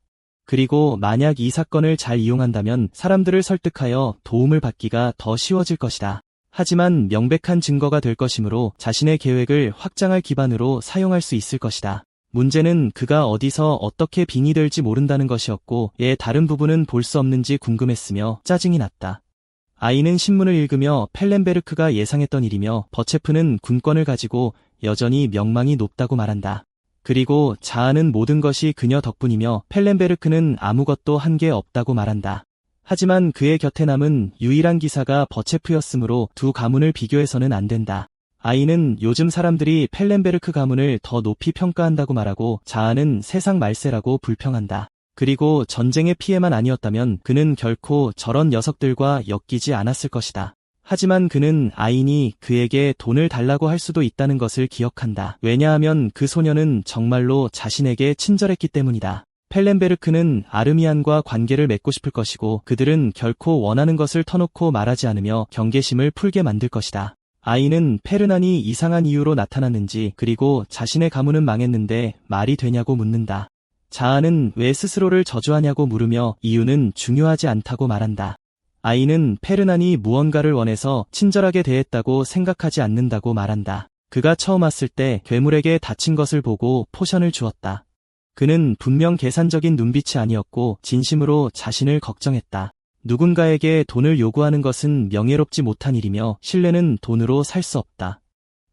그리고 만약 이 사건을 잘 이용한다면 사람들을 설득하여 도움을 받기가 더 쉬워질 것이다. 하지만 명백한 증거가 될 것이므로 자신의 계획을 확장할 기반으로 사용할 수 있을 것이다. 문제는 그가 어디서 어떻게 빙의될지 모른다는 것이었고, 의 다른 부분은 볼 수 없는지 궁금했으며 짜증이 났다. 아이는 신문을 읽으며 펠렌베르크가 예상했던 일이며 버체프는 군권을 가지고 여전히 명망이 높다고 말한다. 그리고 자아는 모든 것이 그녀 덕분이며 펠렌베르크는 아무것도 한 게 없다고 말한다. 하지만 그의 곁에 남은 유일한 기사가 버체프였으므로 두 가문을 비교해서는 안 된다. 아이는 요즘 사람들이 펠렌베르크 가문을 더 높이 평가한다고 말하고 자아는 세상 말세라고 불평한다. 그리고 전쟁의 피해만 아니었다면 그는 결코 저런 녀석들과 엮이지 않았을 것이다. 하지만 그는 아인이 그에게 돈을 달라고 할 수도 있다는 것을 기억한다. 왜냐하면 그 소녀는 정말로 자신에게 친절했기 때문이다. 펠렌베르크는 아르미안과 관계를 맺고 싶을 것이고 그들은 결코 원하는 것을 터놓고 말하지 않으며 경계심을 풀게 만들 것이다. 아이는 페르난이 이상한 이유로 나타났는지 그리고 자신의 가문은 망했는데 말이 되냐고 묻는다. 자아는 왜 스스로를 저주하냐고 물으며 이유는 중요하지 않다고 말한다. 아이는 페르난이 무언가를 원해서 친절하게 대했다고 생각하지 않는다고 말한다. 그가 처음 왔을 때 괴물에게 다친 것을 보고 포션을 주었다. 그는 분명 계산적인 눈빛이 아니었고 진심으로 자신을 걱정했다. 누군가에게 돈을 요구하는 것은 명예롭지 못한 일이며 신뢰는 돈으로 살 수 없다.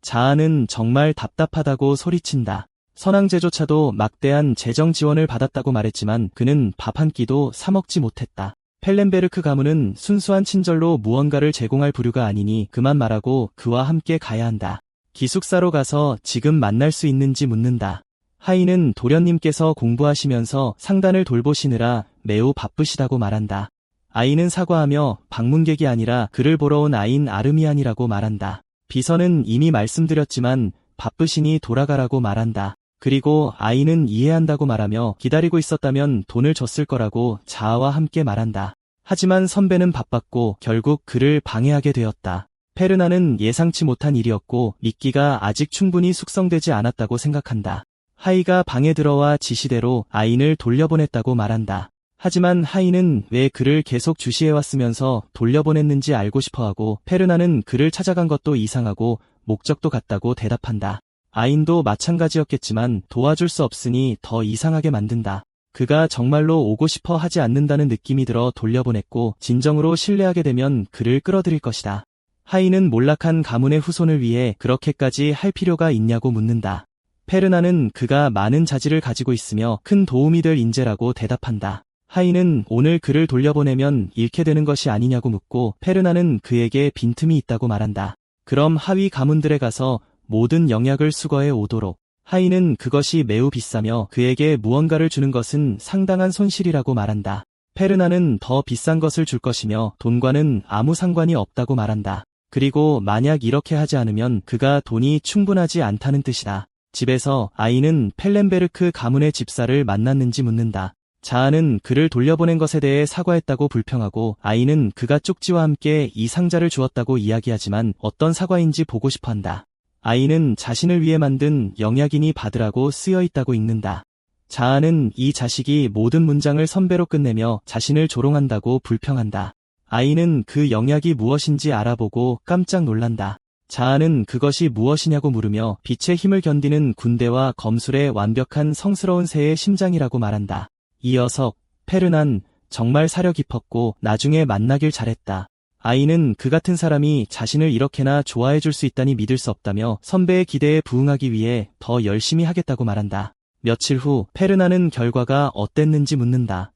자아는 정말 답답하다고 소리친다. 선앙제조차도 막대한 재정 지원을 받았다고 말했지만 그는 밥 한 끼도 사 먹지 못했다. 펠렌베르크 가문은 순수한 친절로 무언가를 제공할 부류가 아니니 그만 말하고 그와 함께 가야 한다. 기숙사로 가서 지금 만날 수 있는지 묻는다. 하인은 도련님께서 공부하시면서 상단을 돌보시느라 매우 바쁘시다고 말한다. 아이는 사과하며 방문객이 아니라 그를 보러 온 아인 아르미안이라고 말한다. 비서는 이미 말씀드렸지만 바쁘시니 돌아가라고 말한다. 그리고 아이는 이해한다고 말하며 기다리고 있었다면 돈을 줬을 거라고 자아와 함께 말한다. 하지만 선배는 바빴고 결국 그를 방해하게 되었다. 페르나는 예상치 못한 일이었고 미끼가 아직 충분히 숙성되지 않았다고 생각한다. 하이가 방에 들어와 지시대로 아인을 돌려보냈다고 말한다. 하지만 하이는 왜 그를 계속 주시해왔으면서 돌려보냈는지 알고 싶어하고 페르나는 그를 찾아간 것도 이상하고 목적도 같다고 대답한다. 아인도 마찬가지였겠지만 도와줄 수 없으니 더 이상하게 만든다. 그가 정말로 오고 싶어 하지 않는다는 느낌이 들어 돌려보냈고 진정으로 신뢰하게 되면 그를 끌어들일 것이다. 하이는 몰락한 가문의 후손을 위해 그렇게까지 할 필요가 있냐고 묻는다. 페르나는 그가 많은 자질을 가지고 있으며 큰 도움이 될 인재라고 대답한다. 하이는 오늘 그를 돌려보내면 잃게 되는 것이 아니냐고 묻고 페르나는 그에게 빈틈이 있다고 말한다. 그럼 하위 가문들에 가서 모든 영약을 수거해 오도록. 하이는 그것이 매우 비싸며 그에게 무언가를 주는 것은 상당한 손실이라고 말한다. 페르나는 더 비싼 것을 줄 것이며 돈과는 아무 상관이 없다고 말한다. 그리고 만약 이렇게 하지 않으면 그가 돈이 충분하지 않다는 뜻이다. 집에서 아이는 펠렌베르크 가문의 집사를 만났는지 묻는다. 자아는 그를 돌려보낸 것에 대해 사과했다고 불평하고 아이는 그가 쪽지와 함께 이 상자를 주었다고 이야기하지만 어떤 사과인지 보고 싶어한다. 아이는 자신을 위해 만든 영약인이 받으라고 쓰여있다고 읽는다. 자아는 이 자식이 모든 문장을 선배로 끝내며 자신을 조롱한다고 불평한다. 아이는 그 영약이 무엇인지 알아보고 깜짝 놀란다. 자아는 그것이 무엇이냐고 물으며 빛의 힘을 견디는 군대와 검술의 완벽한 성스러운 새의 심장이라고 말한다. 이 녀석, 페르난, 정말 사려 깊었고 나중에 만나길 잘했다. 아이는 그 같은 사람이 자신을 이렇게나 좋아해 줄 수 있다니 믿을 수 없다며 선배의 기대에 부응하기 위해 더 열심히 하겠다고 말한다. 며칠 후 페르난은 결과가 어땠는지 묻는다.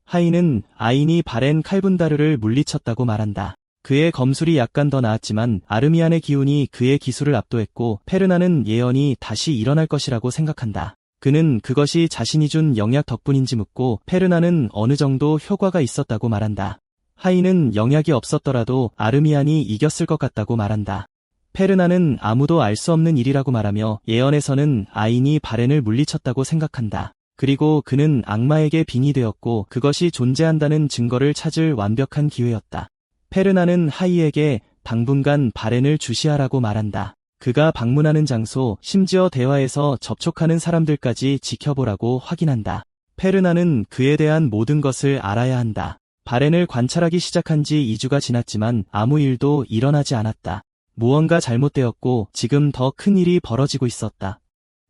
하이는 아인이 바렌 칼분다르를 물리쳤다고 말한다. 그의 검술이 약간 더 나았지만 아르미안의 기운이 그의 기술을 압도했고 페르난은 예언이 다시 일어날 것이라고 생각한다. 그는 그것이 자신이 준 영약 덕분인지 묻고 페르난은 어느 정도 효과가 있었다고 말한다. 하이는 영약이 없었더라도 아르미안이 이겼을 것 같다고 말한다. 페르난은 아무도 알 수 없는 일이라고 말하며 예언에서는 아인이 바렌을 물리쳤다고 생각한다. 그리고 그는 악마에게 빙의되었고 그것이 존재한다는 증거를 찾을 완벽한 기회였다. 페르난은 하이에게 당분간 바렌을 주시하라고 말한다. 그가 방문하는 장소, 심지어 대화에서 접촉하는 사람들까지 지켜보라고 확인한다. 페르나는 그에 대한 모든 것을 알아야 한다. 바렌을 관찰하기 시작한 지 2주가 지났지만 아무 일도 일어나지 않았다. 무언가 잘못되었고 지금 더 큰 일이 벌어지고 있었다.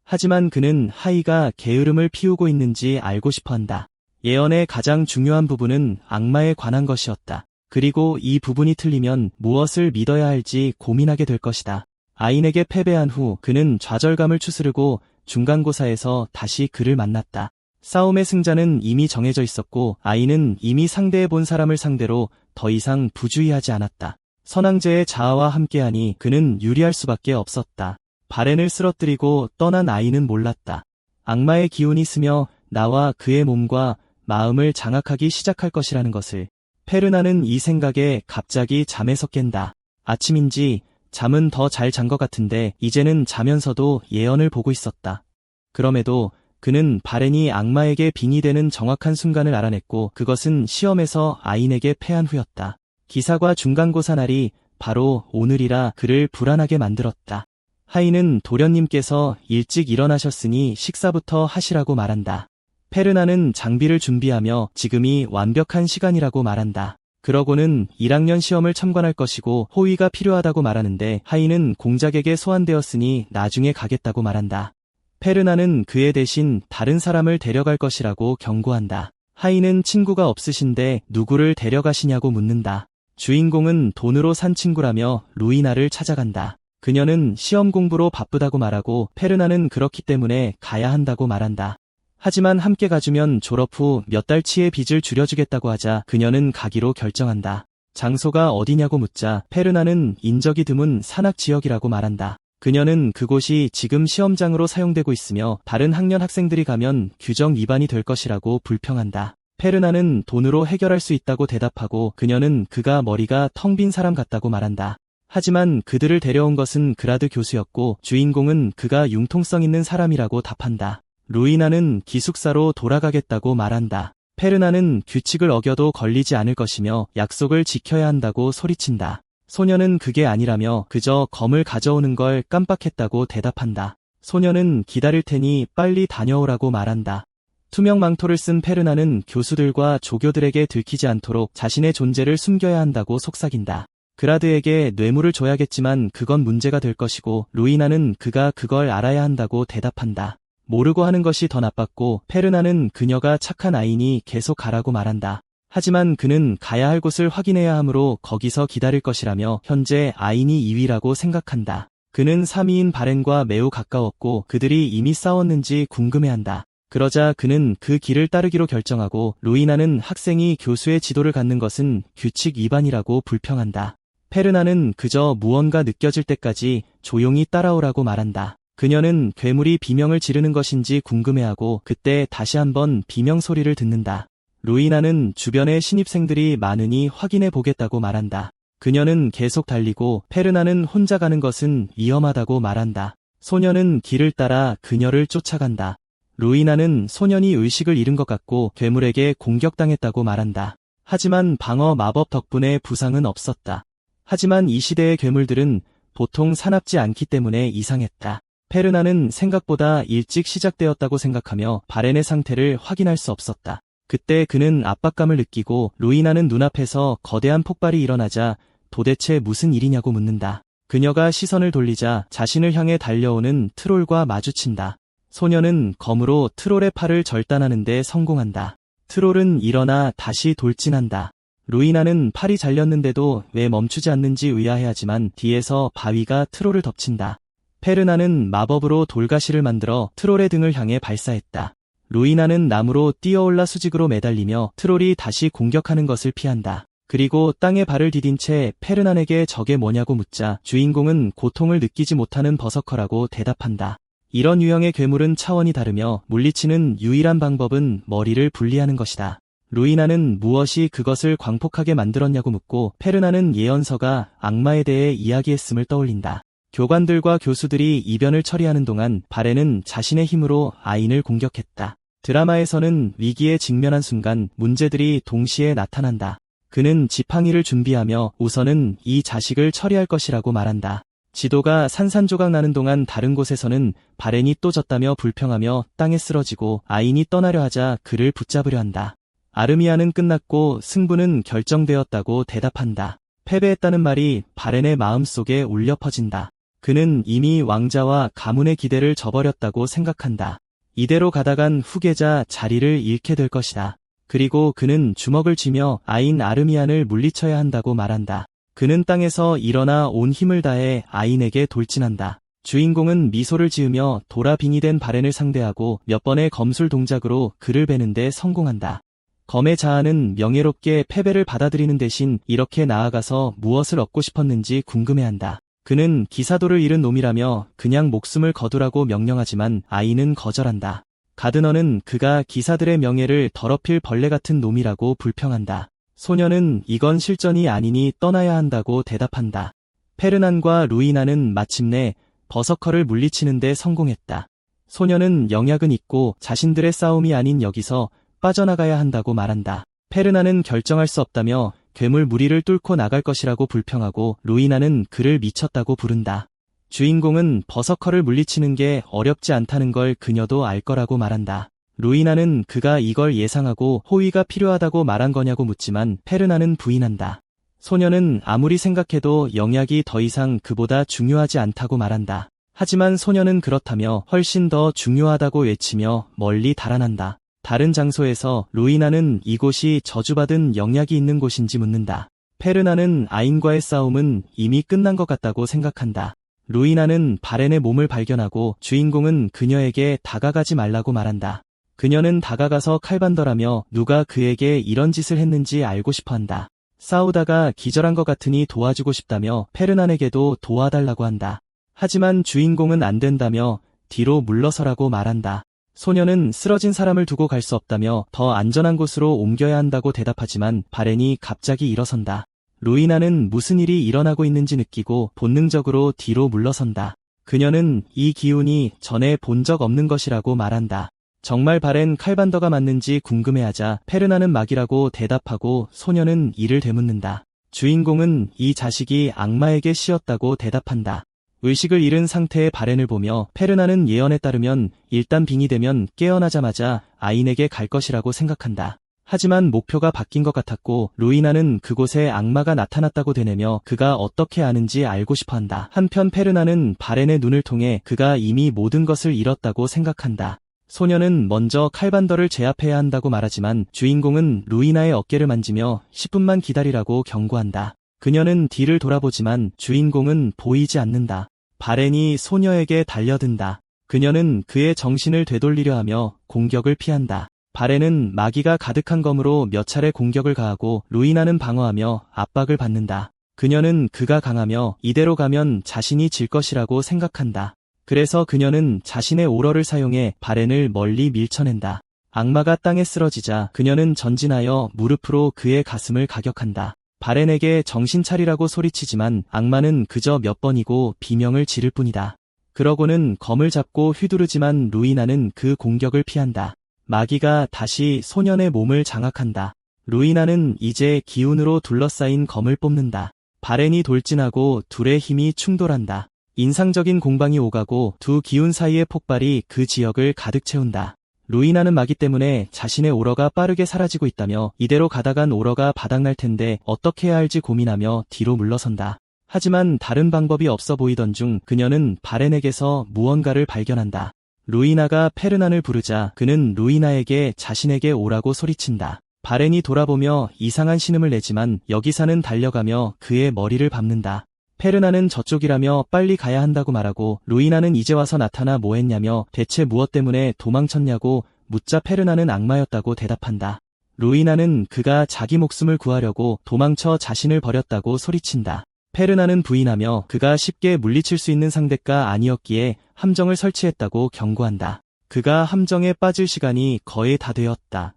하지만 그는 하이가 게으름을 피우고 있는지 알고 싶어 한다. 예언의 가장 중요한 부분은 악마에 관한 것이었다. 그리고 이 부분이 틀리면 무엇을 믿어야 할지 고민하게 될 것이다. 아인에게 패배한 후 그는 좌절감을 추스르고 중간고사에서 다시 그를 만났다. 싸움의 승자는 이미 정해져 있었고 아인은 이미 상대해본 사람을 상대로 더 이상 부주의하지 않았다. 선왕제의 자아와 함께하니 그는 유리할 수밖에 없었다. 바렌을 쓰러뜨리고 떠난 아인은 몰랐다. 악마의 기운이 스며 나와 그의 몸과 마음을 장악하기 시작할 것이라는 것을. 페르나는 이 생각에 갑자기 잠에서 깬다. 아침인지 잠은 더 잘 잔 것 같은데 이제는 자면서도 예언을 보고 있었다. 그럼에도 그는 바렌이 악마에게 빙의되는 정확한 순간을 알아냈고 그것은 시험에서 아인에게 패한 후였다. 기사과 중간고사 날이 바로 오늘이라 그를 불안하게 만들었다. 하이는 도련님께서 일찍 일어나셨으니 식사부터 하시라고 말한다. 페르나는 장비를 준비하며 지금이 완벽한 시간이라고 말한다. 그러고는 1학년 시험을 첨관할 것이고 호위가 필요하다고 말하는데 하이는 공작에게 소환되었으니 나중에 가겠다고 말한다. 페르나는 그의 대신 다른 사람을 데려갈 것이라고 경고한다. 하이는 친구가 없으신데 누구를 데려가시냐고 묻는다. 주인공은 돈으로 산 친구라며 루이나를 찾아간다. 그녀는 시험 공부로 바쁘다고 말하고 페르나는 그렇기 때문에 가야 한다고 말한다. 하지만 함께 가주면 졸업 후 몇 달치의 빚을 줄여주겠다고 하자 그녀는 가기로 결정한다. 장소가 어디냐고 묻자 페르나는 인적이 드문 산악 지역이라고 말한다. 그녀는 그곳이 지금 시험장으로 사용되고 있으며 다른 학년 학생들이 가면 규정 위반이 될 것이라고 불평한다. 페르나는 돈으로 해결할 수 있다고 대답하고 그녀는 그가 머리가 텅 빈 사람 같다고 말한다. 하지만 그들을 데려온 것은 그라드 교수였고 주인공은 그가 융통성 있는 사람이라고 답한다. 루이나는 기숙사로 돌아가겠다고 말한다. 페르나는 규칙을 어겨도 걸리지 않을 것이며 약속을 지켜야 한다고 소리친다. 소녀는 그게 아니라며 그저 검을 가져오는 걸 깜빡했다고 대답한다. 소녀는 기다릴 테니 빨리 다녀오라고 말한다. 투명 망토를 쓴 페르나는 교수들과 조교들에게 들키지 않도록 자신의 존재를 숨겨야 한다고 속삭인다. 그라드에게 뇌물을 줘야겠지만 그건 문제가 될 것이고 루이나는 그가 그걸 알아야 한다고 대답한다. 모르고 하는 것이 더 나빴고 페르나는 그녀가 착한 아이니 계속 가라고 말한다. 하지만 그는 가야 할 곳을 확인해야 하므로 거기서 기다릴 것이라며 현재 아인이 2위라고 생각한다. 그는 3위인 바렌과 매우 가까웠고 그들이 이미 싸웠는지 궁금해한다. 그러자 그는 그 길을 따르기로 결정하고 루이나는 학생이 교수의 지도를 갖는 것은 규칙 위반이라고 불평한다. 페르나는 그저 무언가 느껴질 때까지 조용히 따라오라고 말한다. 그녀는 괴물이 비명을 지르는 것인지 궁금해하고 그때 다시 한번 비명 소리를 듣는다. 루이나는 주변에 신입생들이 많으니 확인해 보겠다고 말한다. 그녀는 계속 달리고 페르나는 혼자 가는 것은 위험하다고 말한다. 소녀는 길을 따라 그녀를 쫓아간다. 루이나는 소년이 의식을 잃은 것 같고 괴물에게 공격당했다고 말한다. 하지만 방어 마법 덕분에 부상은 없었다. 하지만 이 시대의 괴물들은 보통 사납지 않기 때문에 이상했다. 페르나는 생각보다 일찍 시작되었다고 생각하며 바렌의 상태를 확인할 수 없었다. 그때 그는 압박감을 느끼고 루이나는 눈앞에서 거대한 폭발이 일어나자 도대체 무슨 일이냐고 묻는다. 그녀가 시선을 돌리자 자신을 향해 달려오는 트롤과 마주친다. 소녀는 검으로 트롤의 팔을 절단하는 데 성공한다. 트롤은 일어나 다시 돌진한다. 루이나는 팔이 잘렸는데도 왜 멈추지 않는지 의아해하지만 뒤에서 바위가 트롤을 덮친다. 페르나는 마법으로 돌가시를 만들어 트롤의 등을 향해 발사했다. 루이나는 나무로 뛰어올라 수직으로 매달리며 트롤이 다시 공격하는 것을 피한다. 그리고 땅에 발을 디딘 채 페르난에게 저게 뭐냐고 묻자 주인공은 고통을 느끼지 못하는 버서커라고 대답한다. 이런 유형의 괴물은 차원이 다르며 물리치는 유일한 방법은 머리를 분리하는 것이다. 루이나는 무엇이 그것을 광폭하게 만들었냐고 묻고 페르나는 예언서가 악마에 대해 이야기했음을 떠올린다. 교관들과 교수들이 이변을 처리하는 동안 바렌은 자신의 힘으로 아인을 공격했다. 드라마에서는 위기에 직면한 순간 문제들이 동시에 나타난다. 그는 지팡이를 준비하며 우선은 이 자식을 처리할 것이라고 말한다. 지도가 산산조각 나는 동안 다른 곳에서는 바렌이 또 졌다며 불평하며 땅에 쓰러지고 아인이 떠나려 하자 그를 붙잡으려 한다. 아르미아는 끝났고 승부는 결정되었다고 대답한다. 패배했다는 말이 바렌의 마음속에 울려 퍼진다. 그는 이미 왕자와 가문의 기대를 저버렸다고 생각한다. 이대로 가다간 후계자 자리를 잃게 될 것이다. 그리고 그는 주먹을 쥐며 아인 아르미안을 물리쳐야 한다고 말한다. 그는 땅에서 일어나 온 힘을 다해 아인에게 돌진한다. 주인공은 미소를 지으며 돌아 빙의된 바렌을 상대하고 몇 번의 검술 동작으로 그를 베는데 성공한다. 검의 자아는 명예롭게 패배를 받아들이는 대신 이렇게 나아가서 무엇을 얻고 싶었는지 궁금해한다. 그는 기사도를 잃은 놈이라며 그냥 목숨을 거두라고 명령하지만 아인은 거절한다. 가드너는 그가 기사들의 명예를 더럽힐 벌레 같은 놈이라고 불평한다. 소녀는 이건 실전이 아니니 떠나야 한다고 대답한다. 페르난과 루이나는 마침내 버서커를 물리치는데 성공했다. 소녀는 영약은 있고 자신들의 싸움이 아닌 여기서 빠져나가야 한다고 말한다. 페르나는 결정할 수 없다며 괴물 무리를 뚫고 나갈 것이라고 불평하고 루이나는 그를 미쳤다고 부른다. 주인공은 버서커를 물리치는 게 어렵지 않다는 걸 그녀도 알 거라고 말한다. 루이나는 그가 이걸 예상하고 호위가 필요하다고 말한 거냐고 묻지만 페르나는 부인한다. 소녀는 아무리 생각해도 영약이 더 이상 그보다 중요하지 않다고 말한다. 하지만 소녀는 그렇다며 훨씬 더 중요하다고 외치며 멀리 달아난다. 다른 장소에서 루이나는 이곳이 저주받은 영약이 있는 곳인지 묻는다. 페르나는 아인과의 싸움은 이미 끝난 것 같다고 생각한다. 루이나는 바렌의 몸을 발견하고 주인공은 그녀에게 다가가지 말라고 말한다. 그녀는 다가가서 칼반더라며 누가 그에게 이런 짓을 했는지 알고 싶어한다. 싸우다가 기절한 것 같으니 도와주고 싶다며 페르난에게도 도와달라고 한다. 하지만 주인공은 안 된다며 뒤로 물러서라고 말한다. 소녀는 쓰러진 사람을 두고 갈 수 없다며 더 안전한 곳으로 옮겨야 한다고 대답하지만 바렌이 갑자기 일어선다. 루이나는 무슨 일이 일어나고 있는지 느끼고 본능적으로 뒤로 물러선다. 그녀는 이 기운이 전에 본 적 없는 것이라고 말한다. 정말 바렌 칼반더가 맞는지 궁금해하자 페르나는 막이라고 대답하고 소녀는 이를 되묻는다. 주인공은 이 자식이 악마에게 씌었다고 대답한다. 의식을 잃은 상태의 바렌을 보며 페르나는 예언에 따르면 일단 빙의되면 깨어나자마자 아인에게 갈 것이라고 생각한다. 하지만 목표가 바뀐 것 같았고 루이나는 그곳에 악마가 나타났다고 되뇌며 그가 어떻게 아는지 알고 싶어한다. 한편 페르나는 바렌의 눈을 통해 그가 이미 모든 것을 잃었다고 생각한다. 소녀는 먼저 칼반더를 제압해야 한다고 말하지만 주인공은 루이나의 어깨를 만지며 10분만 기다리라고 경고한다. 그녀는 뒤를 돌아보지만 주인공은 보이지 않는다. 바렌이 소녀에게 달려든다. 그녀는 그의 정신을 되돌리려 하며 공격을 피한다. 바렌은 마귀가 가득한 검으로 몇 차례 공격을 가하고 루이나는 방어하며 압박을 받는다. 그녀는 그가 강하며 이대로 가면 자신이 질 것이라고 생각한다. 그래서 그녀는 자신의 오러를 사용해 바렌을 멀리 밀쳐낸다. 악마가 땅에 쓰러지자 그녀는 전진하여 무릎으로 그의 가슴을 가격한다. 바렌에게 정신 차리라고 소리치지만 악마는 그저 몇 번이고 비명을 지를 뿐이다. 그러고는 검을 잡고 휘두르지만 루이나는 그 공격을 피한다. 마귀가 다시 소년의 몸을 장악한다. 루이나는 이제 기운으로 둘러싸인 검을 뽑는다. 바렌이 돌진하고 둘의 힘이 충돌한다. 인상적인 공방이 오가고 두 기운 사이의 폭발이 그 지역을 가득 채운다. 루이나는 마귀 때문에 자신의 오러가 빠르게 사라지고 있다며 이대로 가다간 오러가 바닥날 텐데 어떻게 해야 할지 고민하며 뒤로 물러선다. 하지만 다른 방법이 없어 보이던 중 그녀는 바렌에게서 무언가를 발견한다. 루이나가 페르난을 부르자 그는 루이나에게 자신에게 오라고 소리친다. 바렌이 돌아보며 이상한 신음을 내지만 여기사는 달려가며 그의 머리를 밟는다. 페르난은 저쪽이라며 빨리 가야 한다고 말하고 루이나는 이제 와서 나타나 뭐했냐며 대체 무엇 때문에 도망쳤냐고 묻자 페르난은 악마였다고 대답한다. 루이나는 그가 자기 목숨을 구하려고 도망쳐 자신을 버렸다고 소리친다. 페르난은 부인하며 그가 쉽게 물리칠 수 있는 상대가 아니었기에 함정을 설치했다고 경고한다. 그가 함정에 빠질 시간이 거의 다 되었다.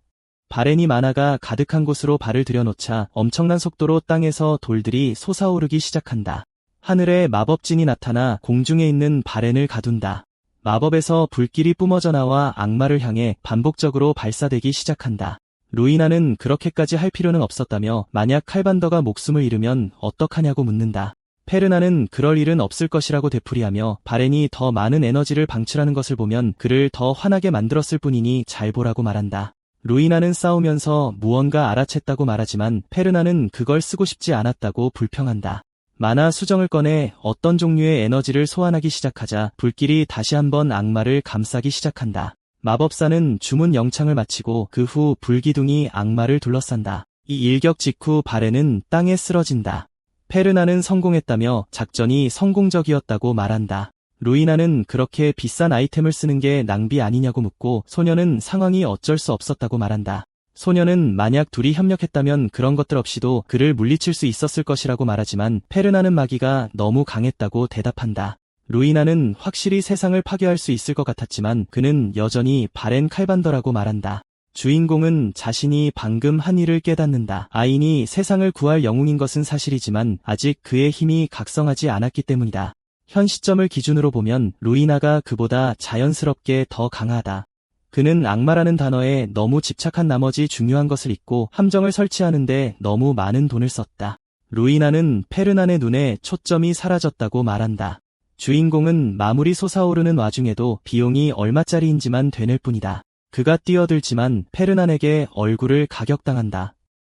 바렌이 만화가 가득한 곳으로 발을 들여놓자 엄청난 속도로 땅에서 돌들이 솟아오르기 시작한다. 하늘에 마법진이 나타나 공중에 있는 바렌을 가둔다. 마법에서 불길이 뿜어져 나와 악마를 향해 반복적으로 발사되기 시작한다. 루이나는 그렇게까지 할 필요는 없었다며 만약 칼반더가 목숨을 잃으면 어떡하냐고 묻는다. 페르나는 그럴 일은 없을 것이라고 되풀이하며 바렌이 더 많은 에너지를 방출하는 것을 보면 그를 더 화나게 만들었을 뿐이니 잘 보라고 말한다. 루이나는 싸우면서 무언가 알아챘다고 말하지만 페르나는 그걸 쓰고 싶지 않았다고 불평한다. 만화 수정을 꺼내 어떤 종류의 에너지를 소환하기 시작하자 불길이 다시 한번 악마를 감싸기 시작한다. 마법사는 주문 영창을 마치고 그 후 불기둥이 악마를 둘러싼다. 이 일격 직후 바렌은 땅에 쓰러진다. 페르나는 성공했다며 작전이 성공적이었다고 말한다. 루이나는 그렇게 비싼 아이템을 쓰는 게 낭비 아니냐고 묻고 소녀는 상황이 어쩔 수 없었다고 말한다. 소녀는 만약 둘이 협력했다면 그런 것들 없이도 그를 물리칠 수 있었을 것이라고 말하지만 페르나는 마귀가 너무 강했다고 대답한다. 루이나는 확실히 세상을 파괴할 수 있을 것 같았지만 그는 여전히 바렌 칼반더라고 말한다. 주인공은 자신이 방금 한 일을 깨닫는다. 아인이 세상을 구할 영웅인 것은 사실이지만 아직 그의 힘이 각성하지 않았기 때문이다. 현 시점을 기준으로 보면 루이나가 그보다 자연스럽게 더 강하다. 그는 악마라는 단어에 너무 집착한 나머지 중요한 것을 잊고 함정을 설치하는데 너무 많은 돈을 썼다. 루이나는 페르난의 눈에 초점이 사라졌다고 말한다. 주인공은 마물이 솟아오르는 와중에도 비용이 얼마짜리인지만 되뇌일 뿐이다. 그가 뛰어들지만 페르난에게 얼굴을 가격당한다.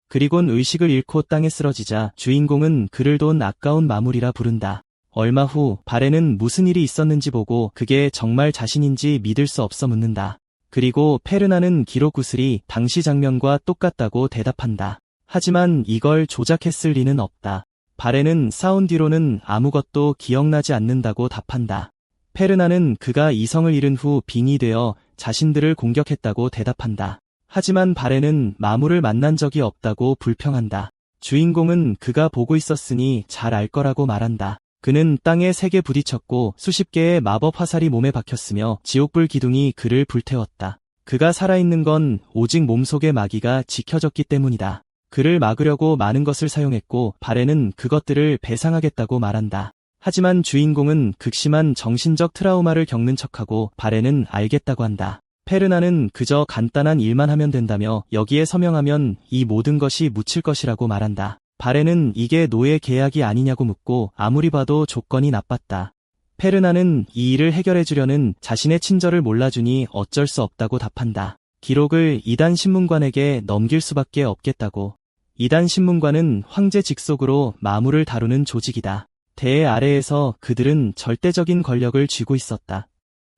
그리곤 의식을 잃고 땅에 쓰러지자 주인공은 그를 돈 아까운 마물이라 부른다. 얼마 후 바렌은 무슨 일이 있었는지 보고 그게 정말 자신인지 믿을 수 없어 묻는다. 그리고 페르난은 기록 구슬이 당시 장면과 똑같다고 대답한다. 하지만 이걸 조작했을 리는 없다. 바렌은 싸운 뒤로는 아무것도 기억나지 않는다고 답한다. 페르난은 그가 이성을 잃은 후 빙이 되어 자신들을 공격했다고 대답한다. 하지만 바렌은 마물을 만난 적이 없다고 불평한다. 주인공은 그가 보고 있었으니 잘 알 거라고 말한다. 그는 땅에 세게 부딪혔고 수십 개의 마법 화살이 몸에 박혔으며 지옥불 기둥이 그를 불태웠다. 그가 살아있는 건 오직 몸속의 마귀가 지켜졌기 때문이다. 그를 막으려고 많은 것을 사용했고 바렌은 그것들을 배상하겠다고 말한다. 하지만 주인공은 극심한 정신적 트라우마를 겪는 척하고 바렌은 알겠다고 한다. 페르나는 그저 간단한 일만 하면 된다며 여기에 서명하면 이 모든 것이 묻힐 것이라고 말한다. 바렌은 이게 노예 계약이 아니냐고 묻고 아무리 봐도 조건이 나빴다. 페르나는 이 일을 해결해주려는 자신의 친절을 몰라주니 어쩔 수 없다고 답한다. 기록을 이단 신문관에게 넘길 수밖에 없겠다고. 이단 신문관은 황제 직속으로 마물을 다루는 조직이다. 대의 아래에서 그들은 절대적인 권력을 쥐고 있었다.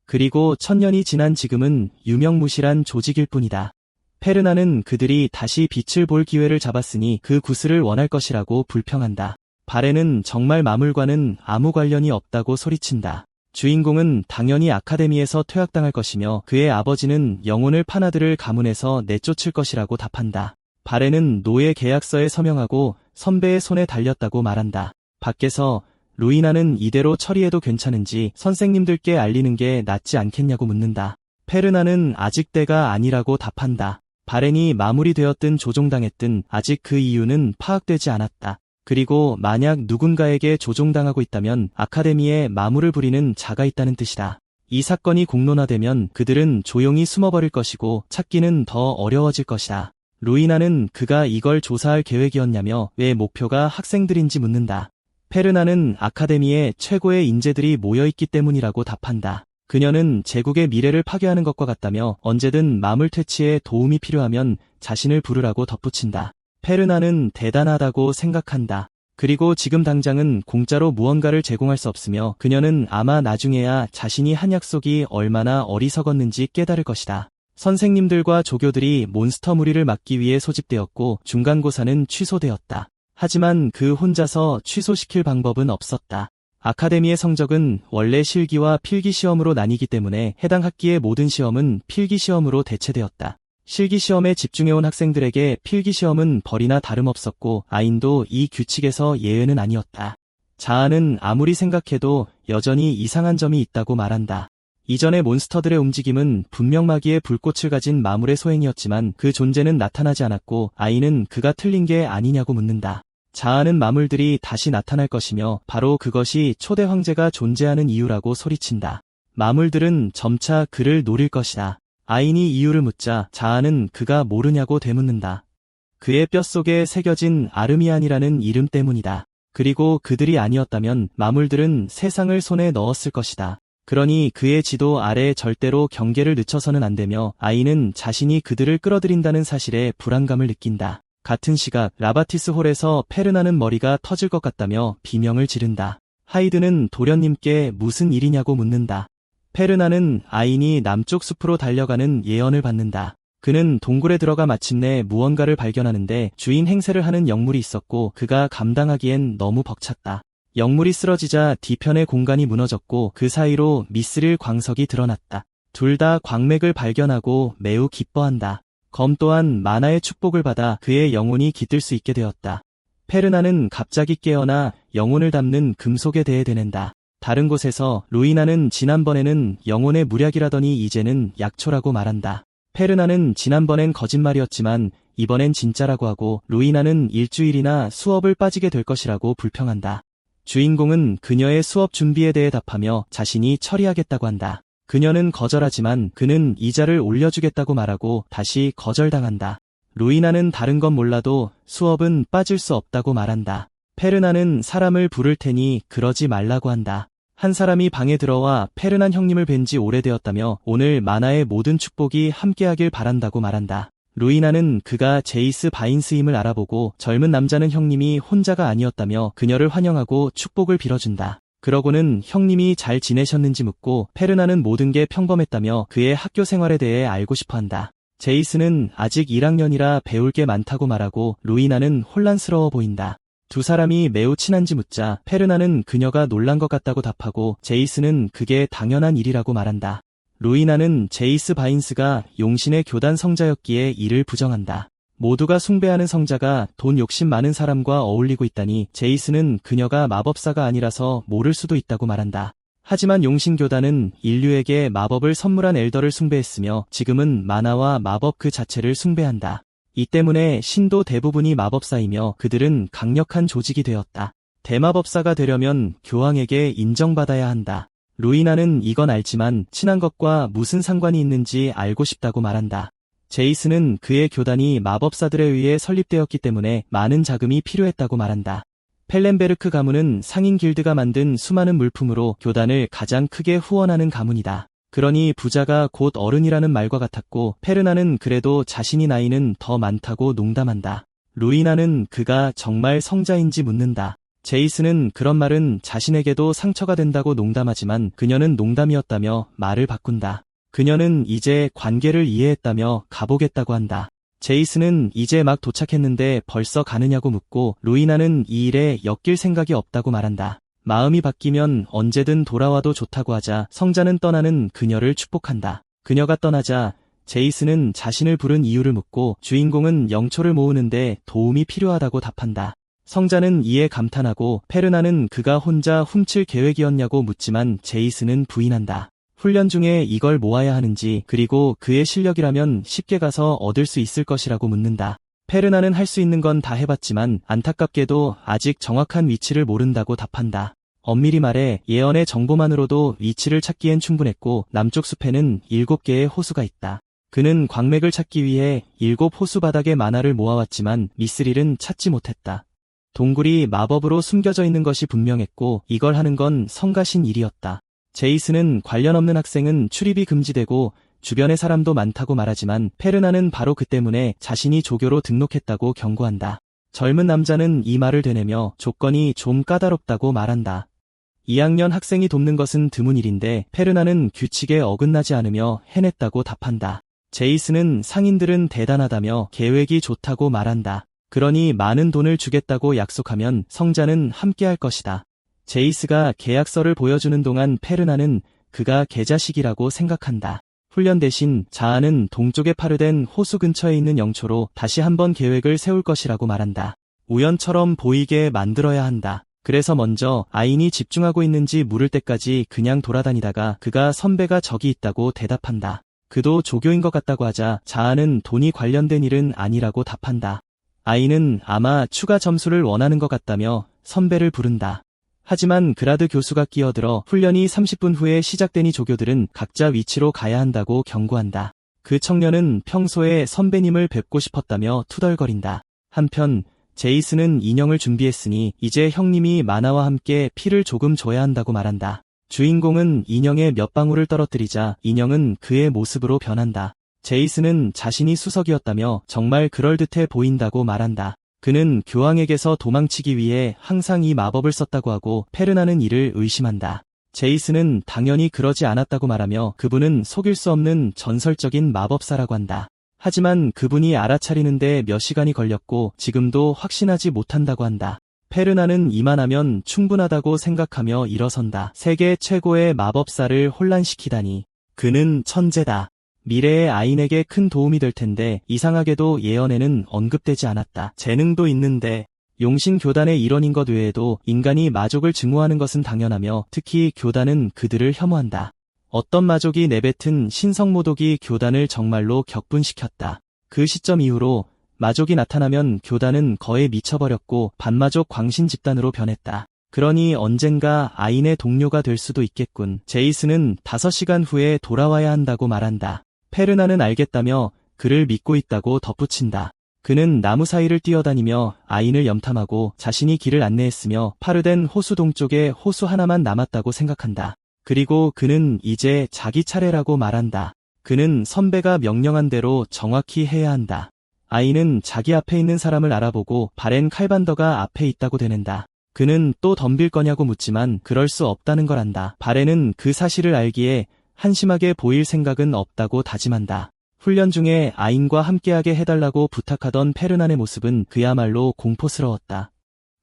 그리고 1000년이 지난 지금은 유명무실한 조직일 뿐이다. 페르나는 그들이 다시 빛을 볼 기회를 잡았으니 그 구슬을 원할 것이라고 불평한다. 바렌은 정말 마물과는 아무 관련이 없다고 소리친다. 주인공은 당연히 아카데미에서 퇴학당할 것이며 그의 아버지는 영혼을 파나드를 가문에서 내쫓을 것이라고 답한다. 바렌은 노예 계약서에 서명하고 선배의 손에 달렸다고 말한다. 밖에서 루이나는 이대로 처리해도 괜찮은지 선생님들께 알리는 게 낫지 않겠냐고 묻는다. 페르나는 아직 때가 아니라고 답한다. 바렌이 마무리되었든 조종당했든 아직 그 이유는 파악되지 않았다. 그리고 만약 누군가에게 조종당하고 있다면 아카데미에 마물을 부리는 자가 있다는 뜻이다. 이 사건이 공론화되면 그들은 조용히 숨어버릴 것이고 찾기는 더 어려워질 것이다. 루이나는 그가 이걸 조사할 계획이었냐며 왜 목표가 학생들인지 묻는다. 페르나는 아카데미에 최고의 인재들이 모여있기 때문이라고 답한다. 그녀는 제국의 미래를 파괴하는 것과 같다며 언제든 마물 퇴치에 도움이 필요하면 자신을 부르라고 덧붙인다. 페르나는 대단하다고 생각한다. 그리고 지금 당장은 공짜로 무언가를 제공할 수 없으며 그녀는 아마 나중에야 자신이 한 약속이 얼마나 어리석었는지 깨달을 것이다. 선생님들과 조교들이 몬스터 무리를 막기 위해 소집되었고 중간고사는 취소되었다. 하지만 그 혼자서 취소시킬 방법은 없었다. 아카데미의 성적은 원래 실기와 필기시험으로 나뉘기 때문에 해당 학기의 모든 시험은 필기시험으로 대체되었다. 실기시험에 집중해온 학생들에게 필기시험은 벌이나 다름없었고 아인도 이 규칙에서 예외는 아니었다. 자아는 아무리 생각해도 여전히 이상한 점이 있다고 말한다. 이전의 몬스터들의 움직임은 분명 마귀의 불꽃을 가진 마물의 소행이었지만 그 존재는 나타나지 않았고 아이는 그가 틀린 게 아니냐고 묻는다. 자아는 마물들이 다시 나타날 것이며 바로 그것이 초대 황제가 존재하는 이유라고 소리친다. 마물들은 점차 그를 노릴 것이다. 아인이 이유를 묻자 자아는 그가 모르냐고 되묻는다. 그의 뼛속에 새겨진 아르미안이라는 이름 때문이다. 그리고 그들이 아니었다면 마물들은 세상을 손에 넣었을 것이다. 그러니 그의 지도 아래 절대로 경계를 늦춰서는 안 되며 아이는 자신이 그들을 끌어들인다는 사실에 불안감을 느낀다. 같은 시각 라바티스 홀에서 페르나는 머리가 터질 것 같다며 비명을 지른다. 하이드는 도련님께 무슨 일이냐고 묻는다. 페르나는 아인이 남쪽 숲으로 달려가는 예언을 받는다. 그는 동굴에 들어가 마침내 무언가를 발견하는데 주인 행세를 하는 영물이 있었고 그가 감당하기엔 너무 벅찼다. 영물이 쓰러지자 뒤편의 공간이 무너졌고 그 사이로 미스릴 광석이 드러났다. 둘 다 광맥을 발견하고 매우 기뻐한다. 검 또한 만화의 축복을 받아 그의 영혼이 깃들 수 있게 되었다. 페르나는 갑자기 깨어나 영혼을 담는 금속에 대해 되낸다. 다른 곳에서 루이나는 지난번에는 영혼의 무략이라더니 이제는 약초라고 말한다. 페르나는 지난번엔 거짓말이었지만 이번엔 진짜라고 하고 루이나는 일주일이나 수업을 빠지게 될 것이라고 불평한다. 주인공은 그녀의 수업 준비에 대해 답하며 자신이 처리하겠다고 한다. 그녀는 거절하지만 그는 이자를 올려주겠다고 말하고 다시 거절당한다. 루이나는 다른 건 몰라도 수업은 빠질 수 없다고 말한다. 페르나는 사람을 부를 테니 그러지 말라고 한다. 한 사람이 방에 들어와 페르난 형님을 뵌 지 오래되었다며 오늘 만화의 모든 축복이 함께하길 바란다고 말한다. 루이나는 그가 제이스 바인스임을 알아보고 젊은 남자는 형님이 혼자가 아니었다며 그녀를 환영하고 축복을 빌어준다. 그러고는 형님이 잘 지내셨는지 묻고 페르나는 모든 게 평범했다며 그의 학교 생활에 대해 알고 싶어한다. 제이스는 아직 1학년이라 배울 게 많다고 말하고 루이나는 혼란스러워 보인다. 두 사람이 매우 친한지 묻자 페르나는 그녀가 놀란 것 같다고 답하고 제이스는 그게 당연한 일이라고 말한다. 루이나는 제이스 바인스가 용신의 교단 성자였기에 이를 부정한다. 모두가 숭배하는 성자가 돈 욕심 많은 사람과 어울리고 있다니 제이스는 그녀가 마법사가 아니라서 모를 수도 있다고 말한다. 하지만 용신교단은 인류에게 마법을 선물한 엘더를 숭배했으며 지금은 만화와 마법 그 자체를 숭배한다. 이 때문에 신도 대부분이 마법사이며 그들은 강력한 조직이 되었다. 대마법사가 되려면 교황에게 인정받아야 한다. 루이나는 이건 알지만 친한 것과 무슨 상관이 있는지 알고 싶다고 말한다. 제이스는 그의 교단이 마법사들에 의해 설립되었기 때문에 많은 자금이 필요했다고 말한다. 펠렌베르크 가문은 상인 길드가 만든 수많은 물품으로 교단을 가장 크게 후원하는 가문이다. 그러니 부자가 곧 어른이라는 말과 같았고 페르나는 그래도 자신이 나이는 더 많다고 농담한다. 루이나는 그가 정말 성자인지 묻는다. 제이스는 그런 말은 자신에게도 상처가 된다고 농담하지만 그녀는 농담이었다며 말을 바꾼다. 그녀는 이제 관계를 이해했다며 가보겠다고 한다. 제이스는 이제 막 도착했는데 벌써 가느냐고 묻고 루이나는 이 일에 엮일 생각이 없다고 말한다. 마음이 바뀌면 언제든 돌아와도 좋다고 하자 성자는 떠나는 그녀를 축복한다. 그녀가 떠나자 제이스는 자신을 부른 이유를 묻고 주인공은 영초를 모으는데 도움이 필요하다고 답한다. 성자는 이에 감탄하고 페르나는 그가 혼자 훔칠 계획이었냐고 묻지만 제이스는 부인한다. 훈련 중에 이걸 모아야 하는지 그리고 그의 실력이라면 쉽게 가서 얻을 수 있을 것이라고 묻는다. 페르나는 할 수 있는 건 다 해봤지만 안타깝게도 아직 정확한 위치를 모른다고 답한다. 엄밀히 말해 예언의 정보만으로도 위치를 찾기엔 충분했고 남쪽 숲에는 7개의 호수가 있다. 그는 광맥을 찾기 위해 7 호수 바닥에 만화를 모아왔지만 미스릴은 찾지 못했다. 동굴이 마법으로 숨겨져 있는 것이 분명했고 이걸 하는 건 성가신 일이었다. 제이스는 관련 없는 학생은 출입이 금지되고 주변의 사람도 많다고 말하지만 페르나는 바로 그 때문에 자신이 조교로 등록했다고 경고한다. 젊은 남자는 이 말을 되뇌며 조건이 좀 까다롭다고 말한다. 2학년 학생이 돕는 것은 드문 일인데 페르나는 규칙에 어긋나지 않으며 해냈다고 답한다. 제이스는 상인들은 대단하다며 계획이 좋다고 말한다. 그러니 많은 돈을 주겠다고 약속하면 성자는 함께할 것이다. 제이스가 계약서를 보여주는 동안 페르나는 그가 개자식이라고 생각한다. 훈련 대신 자아는 동쪽에 파르된 호수 근처에 있는 영초로 다시 한번 계획을 세울 것이라고 말한다. 우연처럼 보이게 만들어야 한다. 그래서 먼저 아인이 집중하고 있는지 물을 때까지 그냥 돌아다니다가 그가 선배가 저기 있다고 대답한다. 그도 조교인 것 같다고 하자 자아는 돈이 관련된 일은 아니라고 답한다. 아이는 아마 추가 점수를 원하는 것 같다며 선배를 부른다. 하지만 그라드 교수가 끼어들어 훈련이 30분 후에 시작되니 조교들은 각자 위치로 가야 한다고 경고한다. 그 청년은 평소에 선배님을 뵙고 싶었다며 투덜거린다. 한편 제이스는 인형을 준비했으니 이제 형님이 마나와 함께 피를 조금 줘야 한다고 말한다. 주인공은 인형에 몇 방울을 떨어뜨리자 인형은 그의 모습으로 변한다. 제이스는 자신이 수석이었다며 정말 그럴듯해 보인다고 말한다. 그는 교황에게서 도망치기 위해 항상 이 마법을 썼다고 하고 페르나는 이를 의심한다. 제이스는 당연히 그러지 않았다고 말하며 그분은 속일 수 없는 전설적인 마법사라고 한다. 하지만 그분이 알아차리는데 몇 시간이 걸렸고 지금도 확신하지 못한다고 한다. 페르나는 이만하면 충분하다고 생각하며 일어선다. 세계 최고의 마법사를 혼란시키다니. 그는 천재다. 미래의 아인에게 큰 도움이 될 텐데 이상하게도 예언에는 언급되지 않았다. 재능도 있는데 용신 교단의 일원인 것 외에도 인간이 마족을 증오하는 것은 당연하며 특히 교단은 그들을 혐오한다. 어떤 마족이 내뱉은 신성모독이 교단을 정말로 격분시켰다. 그 시점 이후로 마족이 나타나면 교단은 거에 미쳐버렸고 반마족 광신 집단으로 변했다. 그러니 언젠가 아인의 동료가 될 수도 있겠군. 제이스는 5시간 후에 돌아와야 한다고 말한다. 페르나는 알겠다며 그를 믿고 있다고 덧붙인다. 그는 나무 사이를 뛰어다니며 아인을 염탐하고 자신이 길을 안내했으며 파르덴 호수 동쪽에 호수 하나만 남았다고 생각한다. 그리고 그는 이제 자기 차례라고 말한다. 그는 선배가 명령한 대로 정확히 해야 한다. 아인은 자기 앞에 있는 사람을 알아보고 바렌 칼반더가 앞에 있다고 되낸다. 그는 또 덤빌 거냐고 묻지만 그럴 수 없다는 걸 안다. 바렌은 그 사실을 알기에 한심하게 보일 생각은 없다고 다짐한다. 훈련 중에 아인과 함께하게 해달라고 부탁하던 페르난의 모습은 그야말로 공포스러웠다.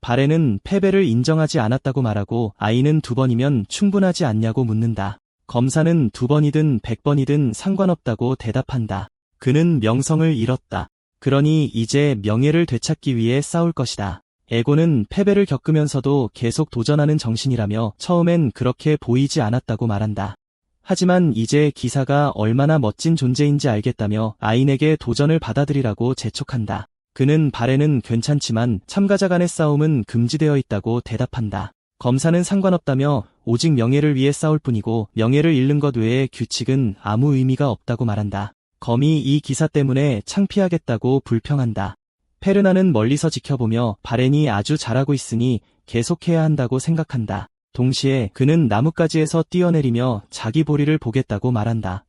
바렌은 패배를 인정하지 않았다고 말하고 아인은 2번이면 충분하지 않냐고 묻는다. 검사는 2번이든 100번이든 상관없다고 대답한다. 그는 명성을 잃었다. 그러니 이제 명예를 되찾기 위해 싸울 것이다. 에고는 패배를 겪으면서도 계속 도전하는 정신이라며 처음엔 그렇게 보이지 않았다고 말한다. 하지만 이제 기사가 얼마나 멋진 존재인지 알겠다며 아인에게 도전을 받아들이라고 재촉한다. 그는 바렌은 괜찮지만 참가자 간의 싸움은 금지되어 있다고 대답한다. 검사는 상관없다며 오직 명예를 위해 싸울 뿐이고 명예를 잃는 것 외에 규칙은 아무 의미가 없다고 말한다. 검이 이 기사 때문에 창피하겠다고 불평한다. 페르나는 멀리서 지켜보며 바렌이 아주 잘하고 있으니 계속해야 한다고 생각한다. 동시에 그는 나뭇가지에서 뛰어내리며 자기 보리를 보겠다고 말한다.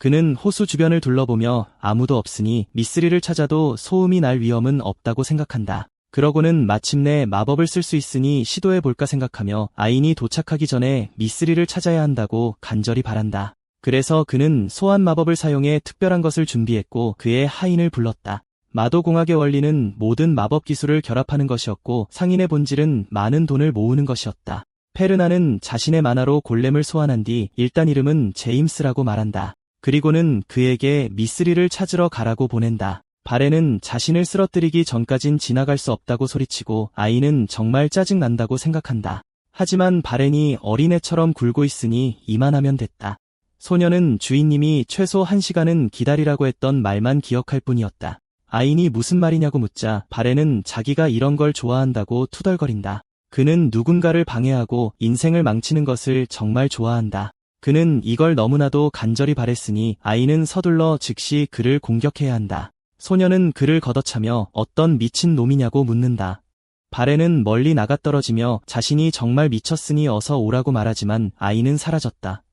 그는 호수 주변을 둘러보며 아무도 없으니 미쓰리를 찾아도 소음이 날 위험은 없다고 생각한다. 그러고는 마침내 마법을 쓸 수 있으니 시도해볼까 생각하며 아인이 도착하기 전에 미쓰리를 찾아야 한다고 간절히 바란다. 그래서 그는 소환 마법을 사용해 특별한 것을 준비했고 그의 하인을 불렀다. 마도공학의 원리는 모든 마법 기술을 결합하는 것이었고 상인의 본질은 많은 돈을 모으는 것이었다. 페르나는 자신의 만화로 골렘을 소환한 뒤 일단 이름은 제임스라고 말한다. 그리고는 그에게 미쓰리를 찾으러 가라고 보낸다. 바렌은 자신을 쓰러뜨리기 전까진 지나갈 수 없다고 소리치고 아이는 정말 짜증난다고 생각한다. 하지만 바렌이 어린애처럼 굴고 있으니 이만하면 됐다. 소녀는 주인님이 최소 1시간은 기다리라고 했던 말만 기억할 뿐이었다. 아인이 무슨 말이냐고 묻자 바렌은 자기가 이런 걸 좋아한다고 투덜거린다. 그는 누군가를 방해하고 인생을 망치는 것을 정말 좋아한다. 그는 이걸 너무나도 간절히 바랬으니 아이는 서둘러 즉시 그를 공격해야 한다. 소녀는 그를 걷어차며 어떤 미친 놈이냐고 묻는다. 바렌은 멀리 나가떨어지며 자신이 정말 미쳤으니 어서 오라고 말하지만 아이는 사라졌다.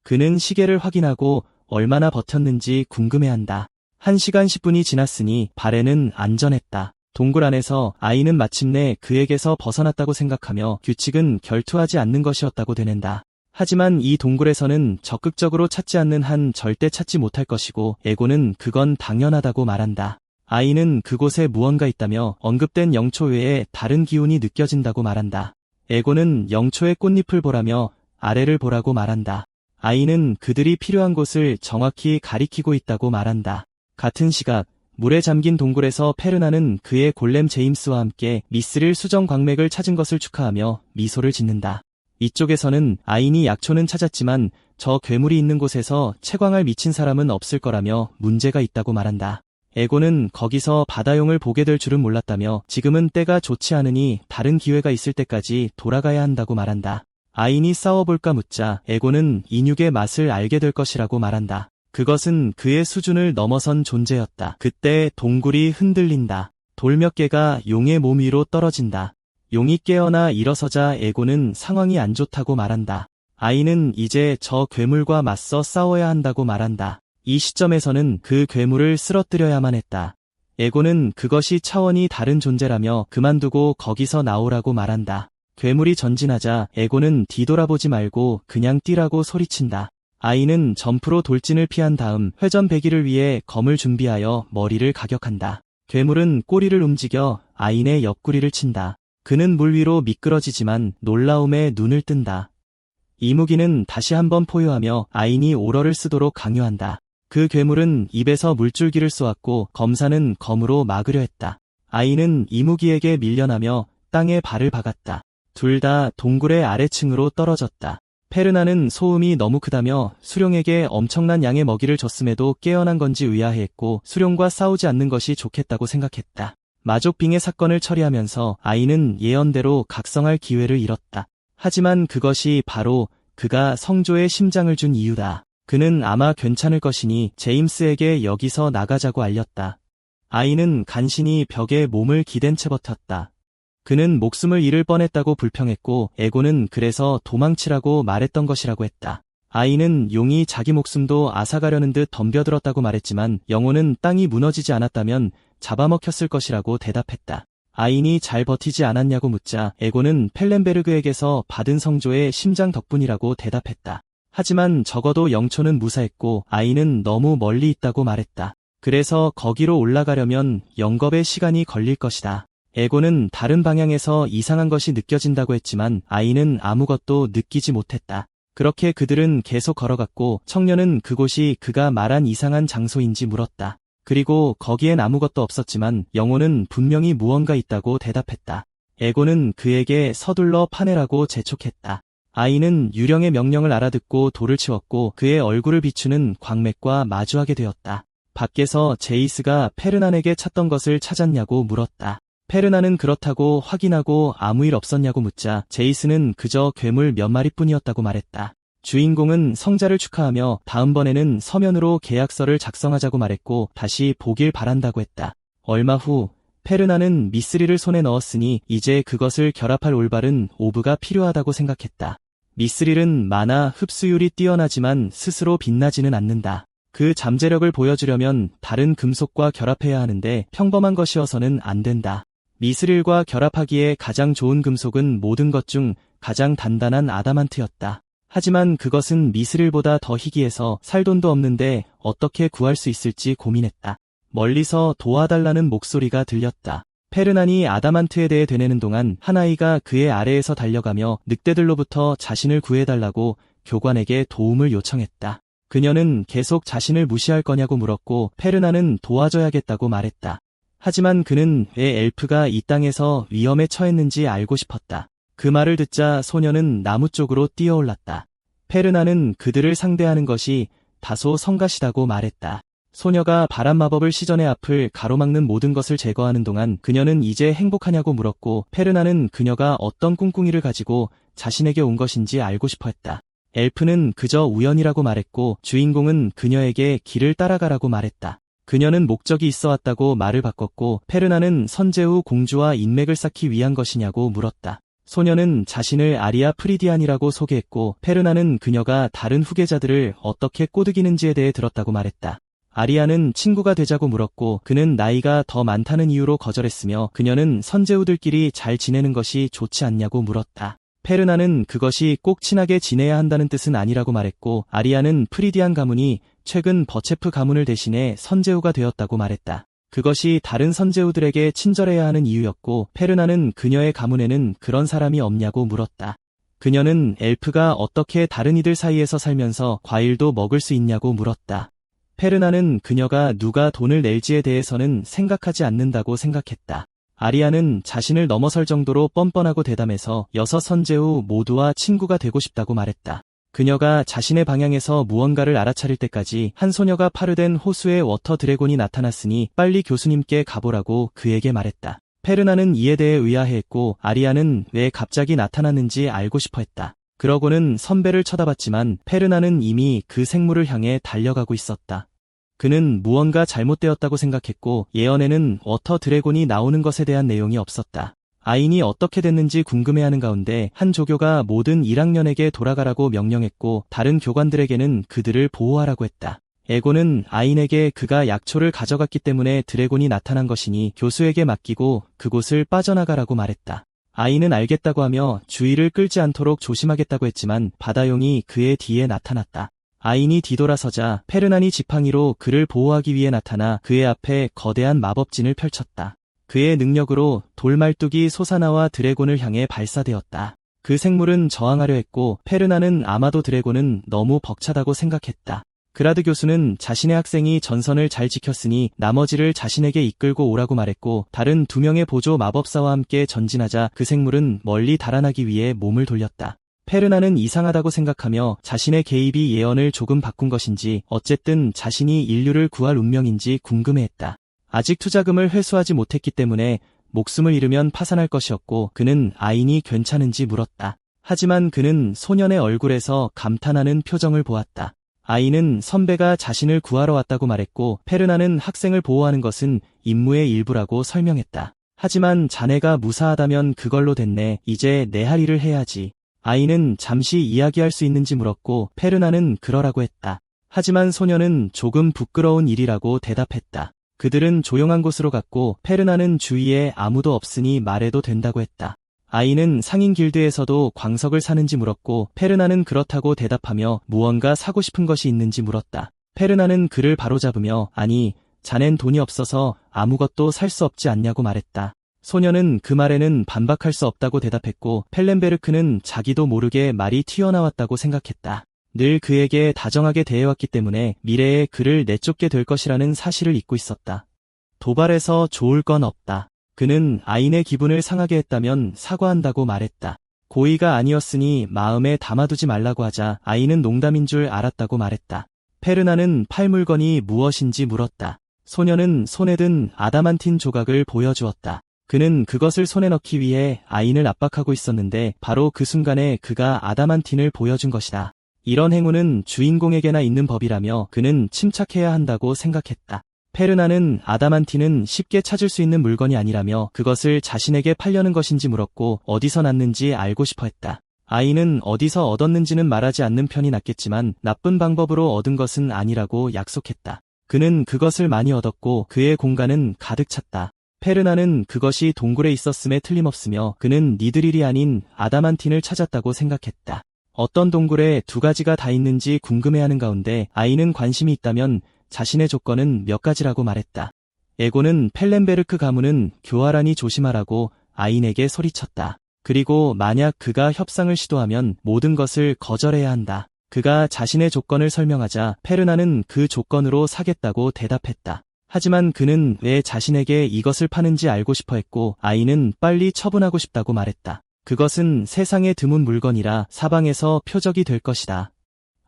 그는 시계를 확인하고 얼마나 버텼는지 궁금해한다. 1시간 10분이 지났으니 바렌은 안전했다. 동굴 안에서 아이는 마침내 그에게서 벗어났다고 생각하며 규칙은 결투하지 않는 것이었다고 되낸다. 하지만 이 동굴에서는 적극적으로 찾지 않는 한 절대 찾지 못할 것이고 에고는 그건 당연하다고 말한다. 아이는 그곳에 무언가 있다며 언급된 영초 외에 다른 기운이 느껴진다고 말한다. 에고는 영초의 꽃잎을 보라며 아래를 보라고 말한다. 아이는 그들이 필요한 곳을 정확히 가리키고 있다고 말한다. 같은 시각 물에 잠긴 동굴에서 페르나는 그의 골렘 제임스와 함께 미스릴 수정 광맥을 찾은 것을 축하하며 미소를 짓는다. 이쪽에서는 아인이 약초는 찾았지만 저 괴물이 있는 곳에서 채광알 미친 사람은 없을 거라며 문제가 있다고 말한다. 에고는 거기서 바다용을 보게 될 줄은 몰랐다며 지금은 때가 좋지 않으니 다른 기회가 있을 때까지 돌아가야 한다고 말한다. 아인이 싸워볼까 묻자 에고는 인육의 맛을 알게 될 것이라고 말한다. 그것은 그의 수준을 넘어선 존재였다. 그때 동굴이 흔들린다. 돌 몇 개가 용의 몸 위로 떨어진다. 용이 깨어나 일어서자 에고는 상황이 안 좋다고 말한다. 아이는 이제 저 괴물과 맞서 싸워야 한다고 말한다. 이 시점에서는 그 괴물을 쓰러뜨려야만 했다. 에고는 그것이 차원이 다른 존재라며 그만두고 거기서 나오라고 말한다. 괴물이 전진하자 에고는 뒤돌아보지 말고 그냥 뛰라고 소리친다. 아이는 점프로 돌진을 피한 다음 회전배기를 위해 검을 준비하여 머리를 가격한다. 괴물은 꼬리를 움직여 아인의 옆구리를 친다. 그는 물 위로 미끄러지지만 놀라움에 눈을 뜬다. 이무기는 다시 한번 포효하며 아인이 오러를 쓰도록 강요한다. 그 괴물은 입에서 물줄기를 쏘았고 검사는 검으로 막으려 했다. 아인은 이무기에게 밀려나며 땅에 발을 박았다. 둘 다 동굴의 아래층으로 떨어졌다. 페르나는 소음이 너무 크다며 수룡에게 엄청난 양의 먹이를 줬음에도 깨어난 건지 의아해했고 수룡과 싸우지 않는 것이 좋겠다고 생각했다. 마족빙의 사건을 처리하면서 아이는 예언대로 각성할 기회를 잃었다. 하지만 그것이 바로 그가 성조의 심장을 준 이유다. 그는 아마 괜찮을 것이니 제임스에게 여기서 나가자고 알렸다. 아이는 간신히 벽에 몸을 기댄 채 버텼다. 그는 목숨을 잃을 뻔했다고 불평했고 에고는 그래서 도망치라고 말했던 것이라고 했다. 아이는 용이 자기 목숨도 앗아가려는 듯 덤벼들었다고 말했지만 영혼은 땅이 무너지지 않았다면 잡아먹혔을 것이라고 대답했다. 아인이 잘 버티지 않았냐고 묻자 에고는 펠렌베르그에게서 받은 성조의 심장 덕분이라고 대답했다. 하지만 적어도 영초는 무사했고 아이는 너무 멀리 있다고 말했다. 그래서 거기로 올라가려면 영겁의 시간이 걸릴 것이다. 에고는 다른 방향에서 이상한 것이 느껴진다고 했지만 아이는 아무것도 느끼지 못했다. 그렇게 그들은 계속 걸어갔고 청년은 그곳이 그가 말한 이상한 장소인지 물었다. 그리고 거기엔 아무것도 없었지만 영혼은 분명히 무언가 있다고 대답했다. 에고는 그에게 서둘러 파내라고 재촉했다. 아이는 유령의 명령을 알아듣고 돌을 치웠고 그의 얼굴을 비추는 광맥과 마주하게 되었다. 밖에서 제이스가 페르난에게 찾던 것을 찾았냐고 물었다. 페르난은 그렇다고 확인하고 아무 일 없었냐고 묻자 제이스는 그저 괴물 몇 마리뿐이었다고 말했다. 주인공은 성자를 축하하며 다음번에는 서면으로 계약서를 작성하자고 말했고 다시 보길 바란다고 했다. 얼마 후 페르난은 미쓰리를 손에 넣었으니 이제 그것을 결합할 올바른 오브가 필요하다고 생각했다. 미쓰릴은 만화 흡수율이 뛰어나지만 스스로 빛나지는 않는다. 그 잠재력을 보여주려면 다른 금속과 결합해야 하는데 평범한 것이어서는 안 된다. 미스릴과 결합하기에 가장 좋은 금속은 모든 것 중 가장 단단한 아다만트였다. 하지만 그것은 미스릴보다 더 희귀해서 살 돈도 없는데 어떻게 구할 수 있을지 고민했다. 멀리서 도와달라는 목소리가 들렸다. 페르난이 아다만트에 대해 되뇌는 동안 한 아이가 그의 아래에서 달려가며 늑대들로부터 자신을 구해달라고 교관에게 도움을 요청했다. 그녀는 계속 자신을 무시할 거냐고 물었고 페르난은 도와줘야겠다고 말했다. 하지만 그는 왜 엘프가 이 땅에서 위험에 처했는지 알고 싶었다. 그 말을 듣자 소녀는 나무 쪽으로 뛰어올랐다. 페르난은 그들을 상대하는 것이 다소 성가시다고 말했다. 소녀가 바람 마법을 시전의 앞을 가로막는 모든 것을 제거하는 동안 그녀는 이제 행복하냐고 물었고 페르난은 그녀가 어떤 꿍꿍이를 가지고 자신에게 온 것인지 알고 싶어 했다. 엘프는 그저 우연이라고 말했고 주인공은 그녀에게 길을 따라가라고 말했다. 그녀는 목적이 있어 왔다고 말을 바꿨고 페르난은 선제 후 공주와 인맥을 쌓기 위한 것이냐고 물었다. 소녀는 자신을 아리아 프리디안이라고 소개했고 페르난은 그녀가 다른 후계자들을 어떻게 꼬드기는지에 대해 들었다고 말했다. 아리아는 친구가 되자고 물었고 그는 나이가 더 많다는 이유로 거절했으며 그녀는 선제후들끼리 잘 지내는 것이 좋지 않냐고 물었다. 페르난은 그것이 꼭 친하게 지내야 한다는 뜻은 아니라고 말했고 아리아는 프리디안 가문이 최근 버체프 가문을 대신해 선제후가 되었다고 말했다. 그것이 다른 선제후들에게 친절해야 하는 이유였고 페르난은 그녀의 가문에는 그런 사람이 없냐고 물었다. 그녀는 엘프가 어떻게 다른 이들 사이에서 살면서 과일도 먹을 수 있냐고 물었다. 페르난은 그녀가 누가 돈을 낼지에 대해서는 생각하지 않는다고 생각했다. 아리아는 자신을 넘어설 정도로 뻔뻔하고 대담해서 6 선제후 모두와 친구가 되고 싶다고 말했다. 그녀가 자신의 방향에서 무언가를 알아차릴 때까지 한 소녀가 파르덴 호수의 워터 드래곤이 나타났으니 빨리 교수님께 가보라고 그에게 말했다. 페르난은 이에 대해 의아해했고 아리아는 왜 갑자기 나타났는지 알고 싶어 했다. 그러고는 선배를 쳐다봤지만 페르난은 이미 그 생물을 향해 달려가고 있었다. 그는 무언가 잘못되었다고 생각했고 예언에는 워터 드래곤이 나오는 것에 대한 내용이 없었다. 아인이 어떻게 됐는지 궁금해하는 가운데 한 조교가 모든 1학년에게 돌아가라고 명령했고 다른 교관들에게는 그들을 보호하라고 했다. 에고는 아인에게 그가 약초를 가져갔기 때문에 드래곤이 나타난 것이니 교수에게 맡기고 그곳을 빠져나가라고 말했다. 아인은 알겠다고 하며 주의를 끌지 않도록 조심하겠다고 했지만 바다용이 그의 뒤에 나타났다. 아인이 뒤돌아서자 페르난이 지팡이로 그를 보호하기 위해 나타나 그의 앞에 거대한 마법진을 펼쳤다. 그의 능력으로 돌말뚝이 솟아나와 드래곤을 향해 발사되었다. 그 생물은 저항하려 했고 페르난은 아마도 드래곤은 너무 벅차다고 생각했다. 그라드 교수는 자신의 학생이 전선을 잘 지켰으니 나머지를 자신에게 이끌고 오라고 말했고 다른 2명의 보조 마법사와 함께 전진하자 그 생물은 멀리 달아나기 위해 몸을 돌렸다. 페르난은 이상하다고 생각하며 자신의 개입이 예언을 조금 바꾼 것인지 어쨌든 자신이 인류를 구할 운명인지 궁금해했다. 아직 투자금을 회수하지 못했기 때문에 목숨을 잃으면 파산할 것이었고 그는 아인이 괜찮은지 물었다. 하지만 그는 소년의 얼굴에서 감탄하는 표정을 보았다. 아인은 선배가 자신을 구하러 왔다고 말했고 페르난은 학생을 보호하는 것은 임무의 일부라고 설명했다. 하지만 자네가 무사하다면 그걸로 됐네. 이제 내 할 일을 해야지. 아인은 잠시 이야기할 수 있는지 물었고 페르난은 그러라고 했다. 하지만 소년은 조금 부끄러운 일이라고 대답했다. 그들은 조용한 곳으로 갔고 페르난은 주위에 아무도 없으니 말해도 된다고 했다. 아인은 상인 길드에서도 광석을 사는지 물었고 페르난은 그렇다고 대답하며 무언가 사고 싶은 것이 있는지 물었다. 페르난은 그를 바로잡으며 아니, 자넨 돈이 없어서 아무것도 살 수 없지 않냐고 말했다. 소년은 그 말에는 반박할 수 없다고 대답했고 펠렌베르크는 자기도 모르게 말이 튀어나왔다고 생각했다. 늘 그에게 다정하게 대해왔기 때문에 미래에 그를 내쫓게 될 것이라는 사실을 잊고 있었다. 도발해서 좋을 건 없다. 그는 아인의 기분을 상하게 했다면 사과한다고 말했다. 고의가 아니었으니 마음에 담아두지 말라고 하자 아인은 농담인 줄 알았다고 말했다. 페르난은 팔 물건이 무엇인지 물었다. 소년은 손에 든 아다만틴 조각을 보여주었다. 그는 그것을 손에 넣기 위해 아인을 압박하고 있었는데 바로 그 순간에 그가 아다만틴을 보여준 것이다. 이런 행운은 주인공에게나 있는 법이라며 그는 침착해야 한다고 생각했다. 페르난은 아다만틴은 쉽게 찾을 수 있는 물건이 아니라며 그것을 자신에게 팔려는 것인지 물었고 어디서 났는지 알고 싶어 했다. 아인은 어디서 얻었는지는 말하지 않는 편이 낫겠지만 나쁜 방법으로 얻은 것은 아니라고 약속했다. 그는 그것을 많이 얻었고 그의 공간은 가득 찼다. 페르난은 그것이 동굴에 있었음에 틀림없으며 그는 니드릴이 아닌 아다만틴을 찾았다고 생각했다. 어떤 동굴에 2가지가 다 있는지 궁금해하는 가운데 아인은 관심이 있다면 자신의 조건은 몇 가지라고 말했다. 에고는 펠렌베르크 가문은 교활하니 조심하라고 아인에게 소리쳤다. 그리고 만약 그가 협상을 시도하면 모든 것을 거절해야 한다. 그가 자신의 조건을 설명하자 페르난은 그 조건으로 사겠다고 대답했다. 하지만 그는 왜 자신에게 이것을 파는지 알고 싶어 했고 아인은 빨리 처분하고 싶다고 말했다. 그것은 세상에 드문 물건이라 사방에서 표적이 될 것이다.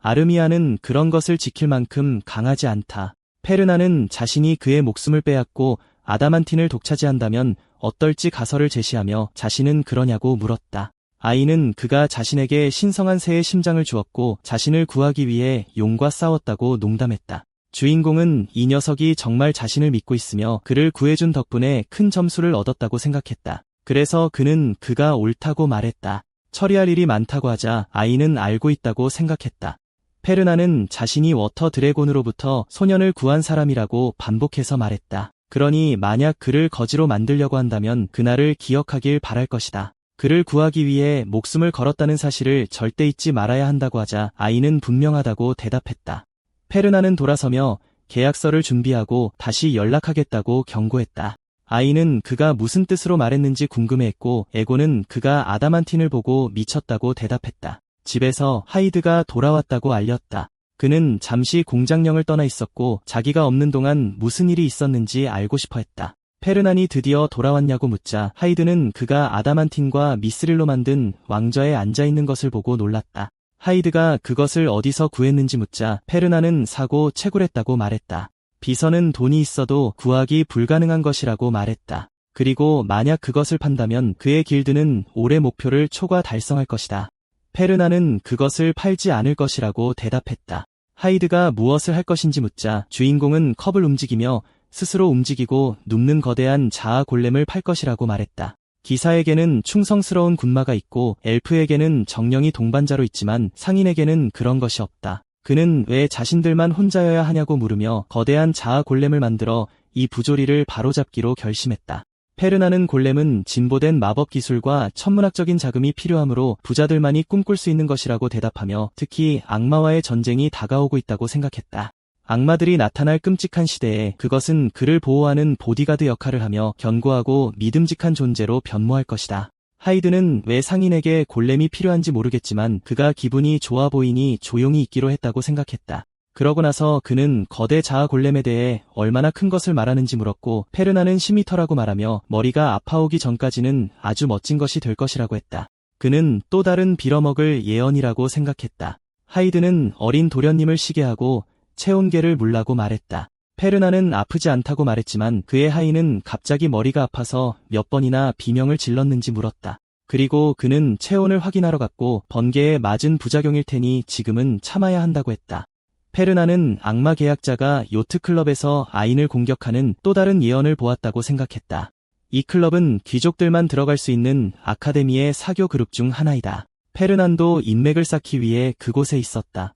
아르미아는 그런 것을 지킬 만큼 강하지 않다. 페르난은 자신이 그의 목숨을 빼앗고 아다만틴을 독차지한다면 어떨지 가설을 제시하며 자신은 그러냐고 물었다. 아인은 그가 자신에게 신성한 새의 심장을 주었고 자신을 구하기 위해 용과 싸웠다고 농담했다. 주인공은 이 녀석이 정말 자신을 믿고 있으며 그를 구해준 덕분에 큰 점수를 얻었다고 생각했다. 그래서 그는 그가 옳다고 말했다. 처리할 일이 많다고 하자 아인은 알고 있다고 생각했다. 페르난은 자신이 워터 드래곤으로부터 소년을 구한 사람이라고 반복해서 말했다. 그러니 만약 그를 거지로 만들려고 한다면 그날을 기억하길 바랄 것이다. 그를 구하기 위해 목숨을 걸었다는 사실을 절대 잊지 말아야 한다고 하자 아인은 분명하다고 대답했다. 페르난은 돌아서며 계약서를 준비하고 다시 연락하겠다고 경고했다. 아인은 그가 무슨 뜻으로 말했는지 궁금해했고 에고는 그가 아다만틴을 보고 미쳤다고 대답했다. 집에서 하이드가 돌아왔다고 알렸다. 그는 잠시 공장령을 떠나 있었고 자기가 없는 동안 무슨 일이 있었는지 알고 싶어 했다. 페르난이 드디어 돌아왔냐고 묻자 하이드는 그가 아다만틴과 미스릴로 만든 왕좌에 앉아있는 것을 보고 놀랐다. 하이드가 그것을 어디서 구했는지 묻자 페르난은 사고 채굴했다고 말했다. 비서는 돈이 있어도 구하기 불가능한 것이라고 말했다. 그리고 만약 그것을 판다면 그의 길드는 올해 목표를 초과 달성할 것이다. 페르난은 그것을 팔지 않을 것이라고 대답했다. 하이드가 무엇을 할 것인지 묻자 주인공은 컵을 움직이며 스스로 움직이고 눕는 거대한 자아 골렘을 팔 것이라고 말했다. 기사에게는 충성스러운 군마가 있고 엘프에게는 정령이 동반자로 있지만 상인에게는 그런 것이 없다. 그는 왜 자신들만 혼자여야 하냐고 물으며 거대한 자아 골렘을 만들어 이 부조리를 바로잡기로 결심했다. 페르나는 골렘은 진보된 마법 기술과 천문학적인 자금이 필요하므로 부자들만이 꿈꿀 수 있는 것이라고 대답하며 특히 악마와의 전쟁이 다가오고 있다고 생각했다. 악마들이 나타날 끔찍한 시대에 그것은 그를 보호하는 보디가드 역할을 하며 견고하고 믿음직한 존재로 변모할 것이다. 하이드는 왜 상인에게 골렘이 필요한지 모르겠지만 그가 기분이 좋아 보이니 조용히 있기로 했다고 생각했다. 그러고 나서 그는 거대 자아 골렘에 대해 얼마나 큰 것을 말하는지 물었고 페르나는 10m라고 말하며 머리가 아파오기 전까지는 아주 멋진 것이 될 것이라고 했다. 그는 또 다른 빌어먹을 예언이라고 생각했다. 하이드는 어린 도련님을 시게 하고 체온계를 물라고 말했다. 페르나는 아프지 않다고 말했지만 그의 하인은 갑자기 머리가 아파서 몇 번이나 비명을 질렀는지 물었다. 그리고 그는 체온을 확인하러 갔고 번개에 맞은 부작용일 테니 지금은 참아야 한다고 했다. 페르나는 악마 계약자가 요트클럽에서 아인을 공격하는 또 다른 예언을 보았다고 생각했다. 이 클럽은 귀족들만 들어갈 수 있는 아카데미의 사교 그룹 중 하나이다. 페르난도 인맥을 쌓기 위해 그곳에 있었다.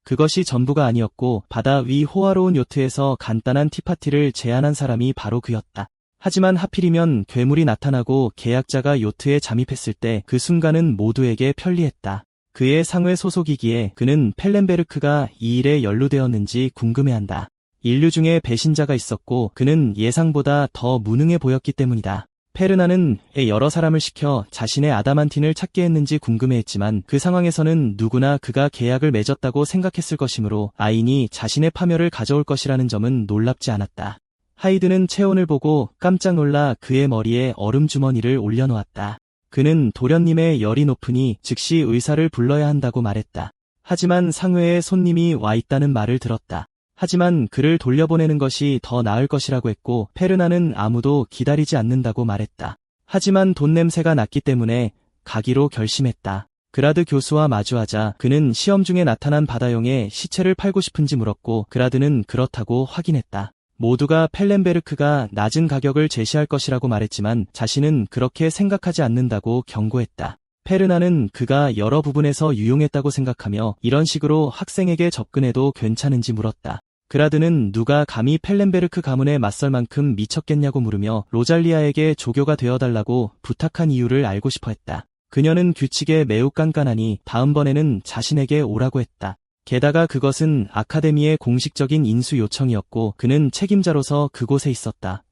그것이 전부가 아니었고 바다 위 호화로운 요트에서 간단한 티파티를 제안한 사람이 바로 그였다. 하지만 하필이면 괴물이 나타나고 계약자가 요트에 잠입했을 때 그 순간은 모두에게 편리했다. 그의 상회 소속이기에 그는 펠렌베르크가 이 일에 연루되었는지 궁금해한다. 인류 중에 배신자가 있었고 그는 예상보다 더 무능해 보였기 때문이다. 페르나는 왜 여러 사람을 시켜 자신의 아다만틴을 찾게 했는지 궁금해했지만 그 상황에서는 누구나 그가 계약을 맺었다고 생각했을 것이므로 아인이 자신의 파멸을 가져올 것이라는 점은 놀랍지 않았다. 하이드는 체온을 보고 깜짝 놀라 그의 머리에 얼음 주머니를 올려놓았다. 그는 도련님의 열이 높으니 즉시 의사를 불러야 한다고 말했다. 하지만 상회에 손님이 와 있다는 말을 들었다. 하지만 그를 돌려보내는 것이 더 나을 것이라고 했고 페르나는 아무도 기다리지 않는다고 말했다. 하지만 돈 냄새가 났기 때문에 가기로 결심했다. 그라드 교수와 마주하자 그는 시험 중에 나타난 바다용의 시체를 팔고 싶은지 물었고 그라드는 그렇다고 확인했다. 모두가 펠렌베르크가 낮은 가격을 제시할 것이라고 말했지만 자신은 그렇게 생각하지 않는다고 경고했다. 페르나는 그가 여러 부분에서 유용했다고 생각하며 이런 식으로 학생에게 접근해도 괜찮은지 물었다. 그라드는 누가 감히 펠렌베르크 가문에 맞설 만큼 미쳤겠냐고 물으며 로잘리아에게 조교가 되어달라고 부탁한 이유를 알고 싶어 했다. 그녀는 규칙에 매우 깐깐하니 다음번에는 자신에게 오라고 했다. 게다가 그것은 아카데미의 공식적인 인수 요청이었고 그는 책임자로서 그곳에 있었다.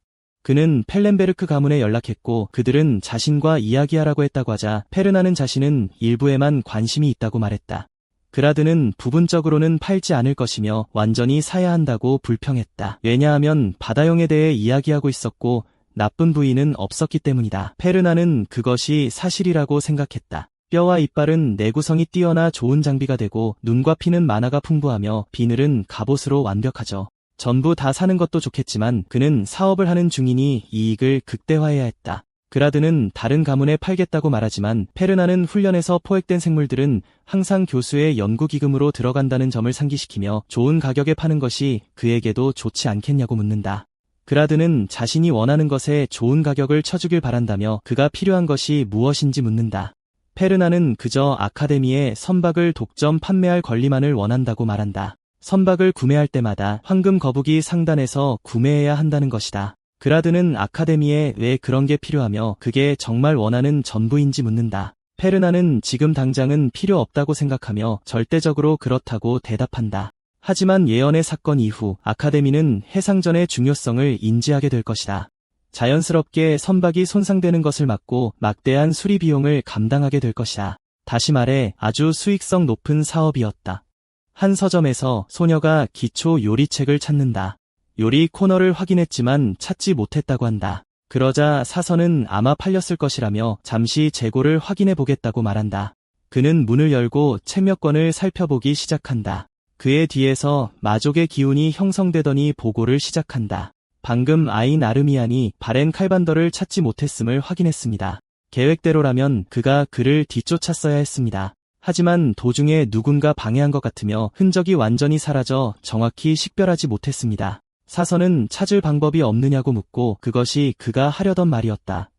그는 펠렌베르크 가문에 연락했고 그들은 자신과 이야기하라고 했다고 하자 페르나는 자신은 일부에만 관심이 있다고 말했다. 그라드는 부분적으로는 팔지 않을 것이며 완전히 사야 한다고 불평했다. 왜냐하면 바다용에 대해 이야기하고 있었고 나쁜 부인은 없었기 때문이다. 페르나는 그것이 사실이라고 생각했다. 뼈와 이빨은 내구성이 뛰어나 좋은 장비가 되고 눈과 피는 만화가 풍부하며 비늘은 갑옷으로 완벽하죠. 전부 다 사는 것도 좋겠지만 그는 사업을 하는 중이니 이익을 극대화해야 했다. 그라드는 다른 가문에 팔겠다고 말하지만 페르나는 훈련에서 포획된 생물들은 항상 교수의 연구기금으로 들어간다는 점을 상기시키며 좋은 가격에 파는 것이 그에게도 좋지 않겠냐고 묻는다. 그라드는 자신이 원하는 것에 좋은 가격을 쳐주길 바란다며 그가 필요한 것이 무엇인지 묻는다. 페르나는 그저 아카데미에 선박을 독점 판매할 권리만을 원한다고 말한다. 선박을 구매할 때마다 황금 거북이 상단에서 구매해야 한다는 것이다. 그라드는 아카데미에 왜 그런 게 필요하며 그게 정말 원하는 전부인지 묻는다. 페르나는 지금 당장은 필요 없다고 생각하며 절대적으로 그렇다고 대답한다. 하지만 예언의 사건 이후 아카데미는 해상전의 중요성을 인지하게 될 것이다. 자연스럽게 선박이 손상되는 것을 막고 막대한 수리 비용을 감당하게 될 것이다. 다시 말해 아주 수익성 높은 사업이었다. 한 서점에서 소녀가 기초 요리책을 찾는다. 요리 코너를 확인했지만 찾지 못했다고 한다. 그러자 사서는 아마 팔렸을 것이라며 잠시 재고를 확인해 보겠다고 말한다. 그는 문을 열고 책 몇 권을 살펴보기 시작한다. 그의 뒤에서 마족의 기운이 형성되더니 보고를 시작한다. 방금 아인 아르미안이 바렌 칼반더를 찾지 못했음을 확인했습니다. 계획대로라면 그가 그를 뒤쫓았어야 했습니다. 하지만 도중에 누군가 방해한 것 같으며 흔적이 완전히 사라져 정확히 식별하지 못했습니다. 사선은 찾을 방법이 없느냐고 묻고 그것이 그가 하려던 말이었다.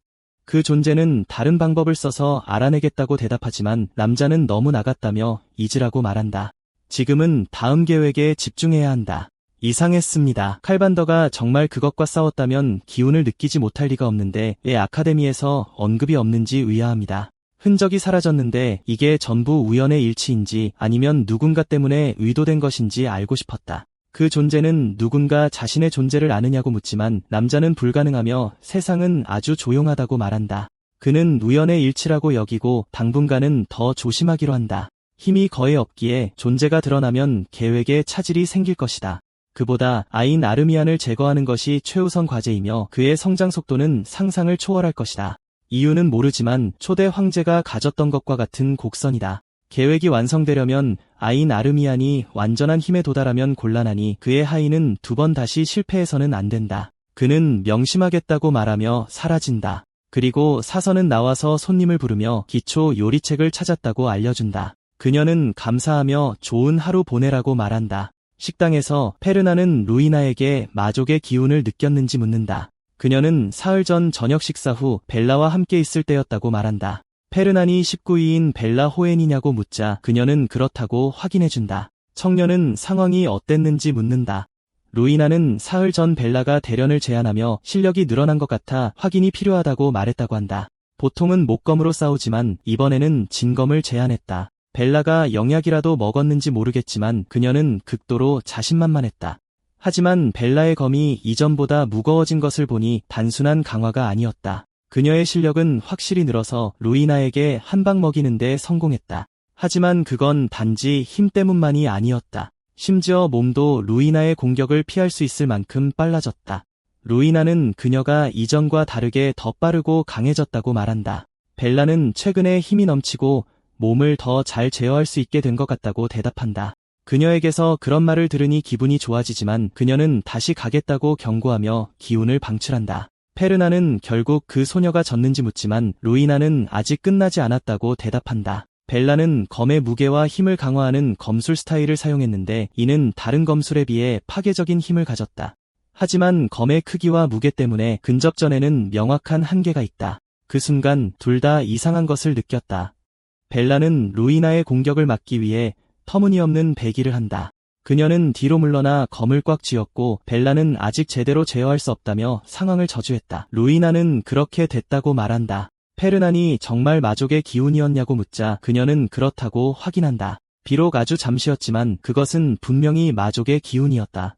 그 존재는 다른 방법을 써서 알아내겠다고 대답하지만 남자는 너무 나갔다며 잊으라고 말한다. 지금은 다음 계획에 집중해야 한다. 이상했습니다. 칼반더가 정말 그것과 싸웠다면 기운을 느끼지 못할 리가 없는데 왜 아카데미에서 언급이 없는지 의아합니다. 흔적이 사라졌는데 이게 전부 우연의 일치인지 아니면 누군가 때문에 의도된 것인지 알고 싶었다. 그 존재는 누군가 자신의 존재를 아느냐고 묻지만 남자는 불가능하며 세상은 아주 조용하다고 말한다. 그는 우연의 일치라고 여기고 당분간은 더 조심하기로 한다. 힘이 거의 없기에 존재가 드러나면 계획에 차질이 생길 것이다. 그보다 아인 아르미안을 제거하는 것이 최우선 과제이며 그의 성장 속도는 상상을 초월할 것이다. 이유는 모르지만 초대 황제가 가졌던 것과 같은 곡선이다. 계획이 완성되려면 아인 아르미안이 완전한 힘에 도달하면 곤란하니 그의 하인은 2번 다시 실패해서는 안 된다. 그는 명심하겠다고 말하며 사라진다. 그리고 사선은 나와서 손님을 부르며 기초 요리책을 찾았다고 알려준다. 그녀는 감사하며 좋은 하루 보내라고 말한다. 식당에서 페르나는 루이나에게 마족의 기운을 느꼈는지 묻는다. 그녀는 사흘 전 저녁 식사 후 벨라와 함께 있을 때였다고 말한다. 페르난이 19위인 벨라 호엔이냐고 묻자 그녀는 그렇다고 확인해준다. 청년은 상황이 어땠는지 묻는다. 루이나는 사흘 전 벨라가 대련을 제안하며 실력이 늘어난 것 같아 확인이 필요하다고 말했다고 한다. 보통은 목검으로 싸우지만 이번에는 진검을 제안했다. 벨라가 영약이라도 먹었는지 모르겠지만 그녀는 극도로 자신만만했다. 하지만 벨라의 검이 이전보다 무거워진 것을 보니 단순한 강화가 아니었다. 그녀의 실력은 확실히 늘어서 루이나에게 한 방 먹이는 데 성공했다. 하지만 그건 단지 힘 때문만이 아니었다. 심지어 몸도 루이나의 공격을 피할 수 있을 만큼 빨라졌다. 루이나는 그녀가 이전과 다르게 더 빠르고 강해졌다고 말한다. 벨라는 최근에 힘이 넘치고 몸을 더 잘 제어할 수 있게 된 것 같다고 대답한다. 그녀에게서 그런 말을 들으니 기분이 좋아지지만 그녀는 다시 가겠다고 경고하며 기운을 방출한다. 페르나는 결국 그 소녀가 졌는지 묻지만 루이나는 아직 끝나지 않았다고 대답한다. 벨라는 검의 무게와 힘을 강화하는 검술 스타일을 사용했는데 이는 다른 검술에 비해 파괴적인 힘을 가졌다. 하지만 검의 크기와 무게 때문에 근접전에는 명확한 한계가 있다. 그 순간 둘 다 이상한 것을 느꼈다. 벨라는 루이나의 공격을 막기 위해 터무니없는 배기를 한다. 그녀는 뒤로 물러나 검을 꽉 쥐었고 벨라는 아직 제대로 제어할 수 없다며 상황을 저주했다. 루이나는 그렇게 됐다고 말한다. 페르난이 정말 마족의 기운이었냐고 묻자 그녀는 그렇다고 확인한다. 비록 아주 잠시였지만 그것은 분명히 마족의 기운이었다.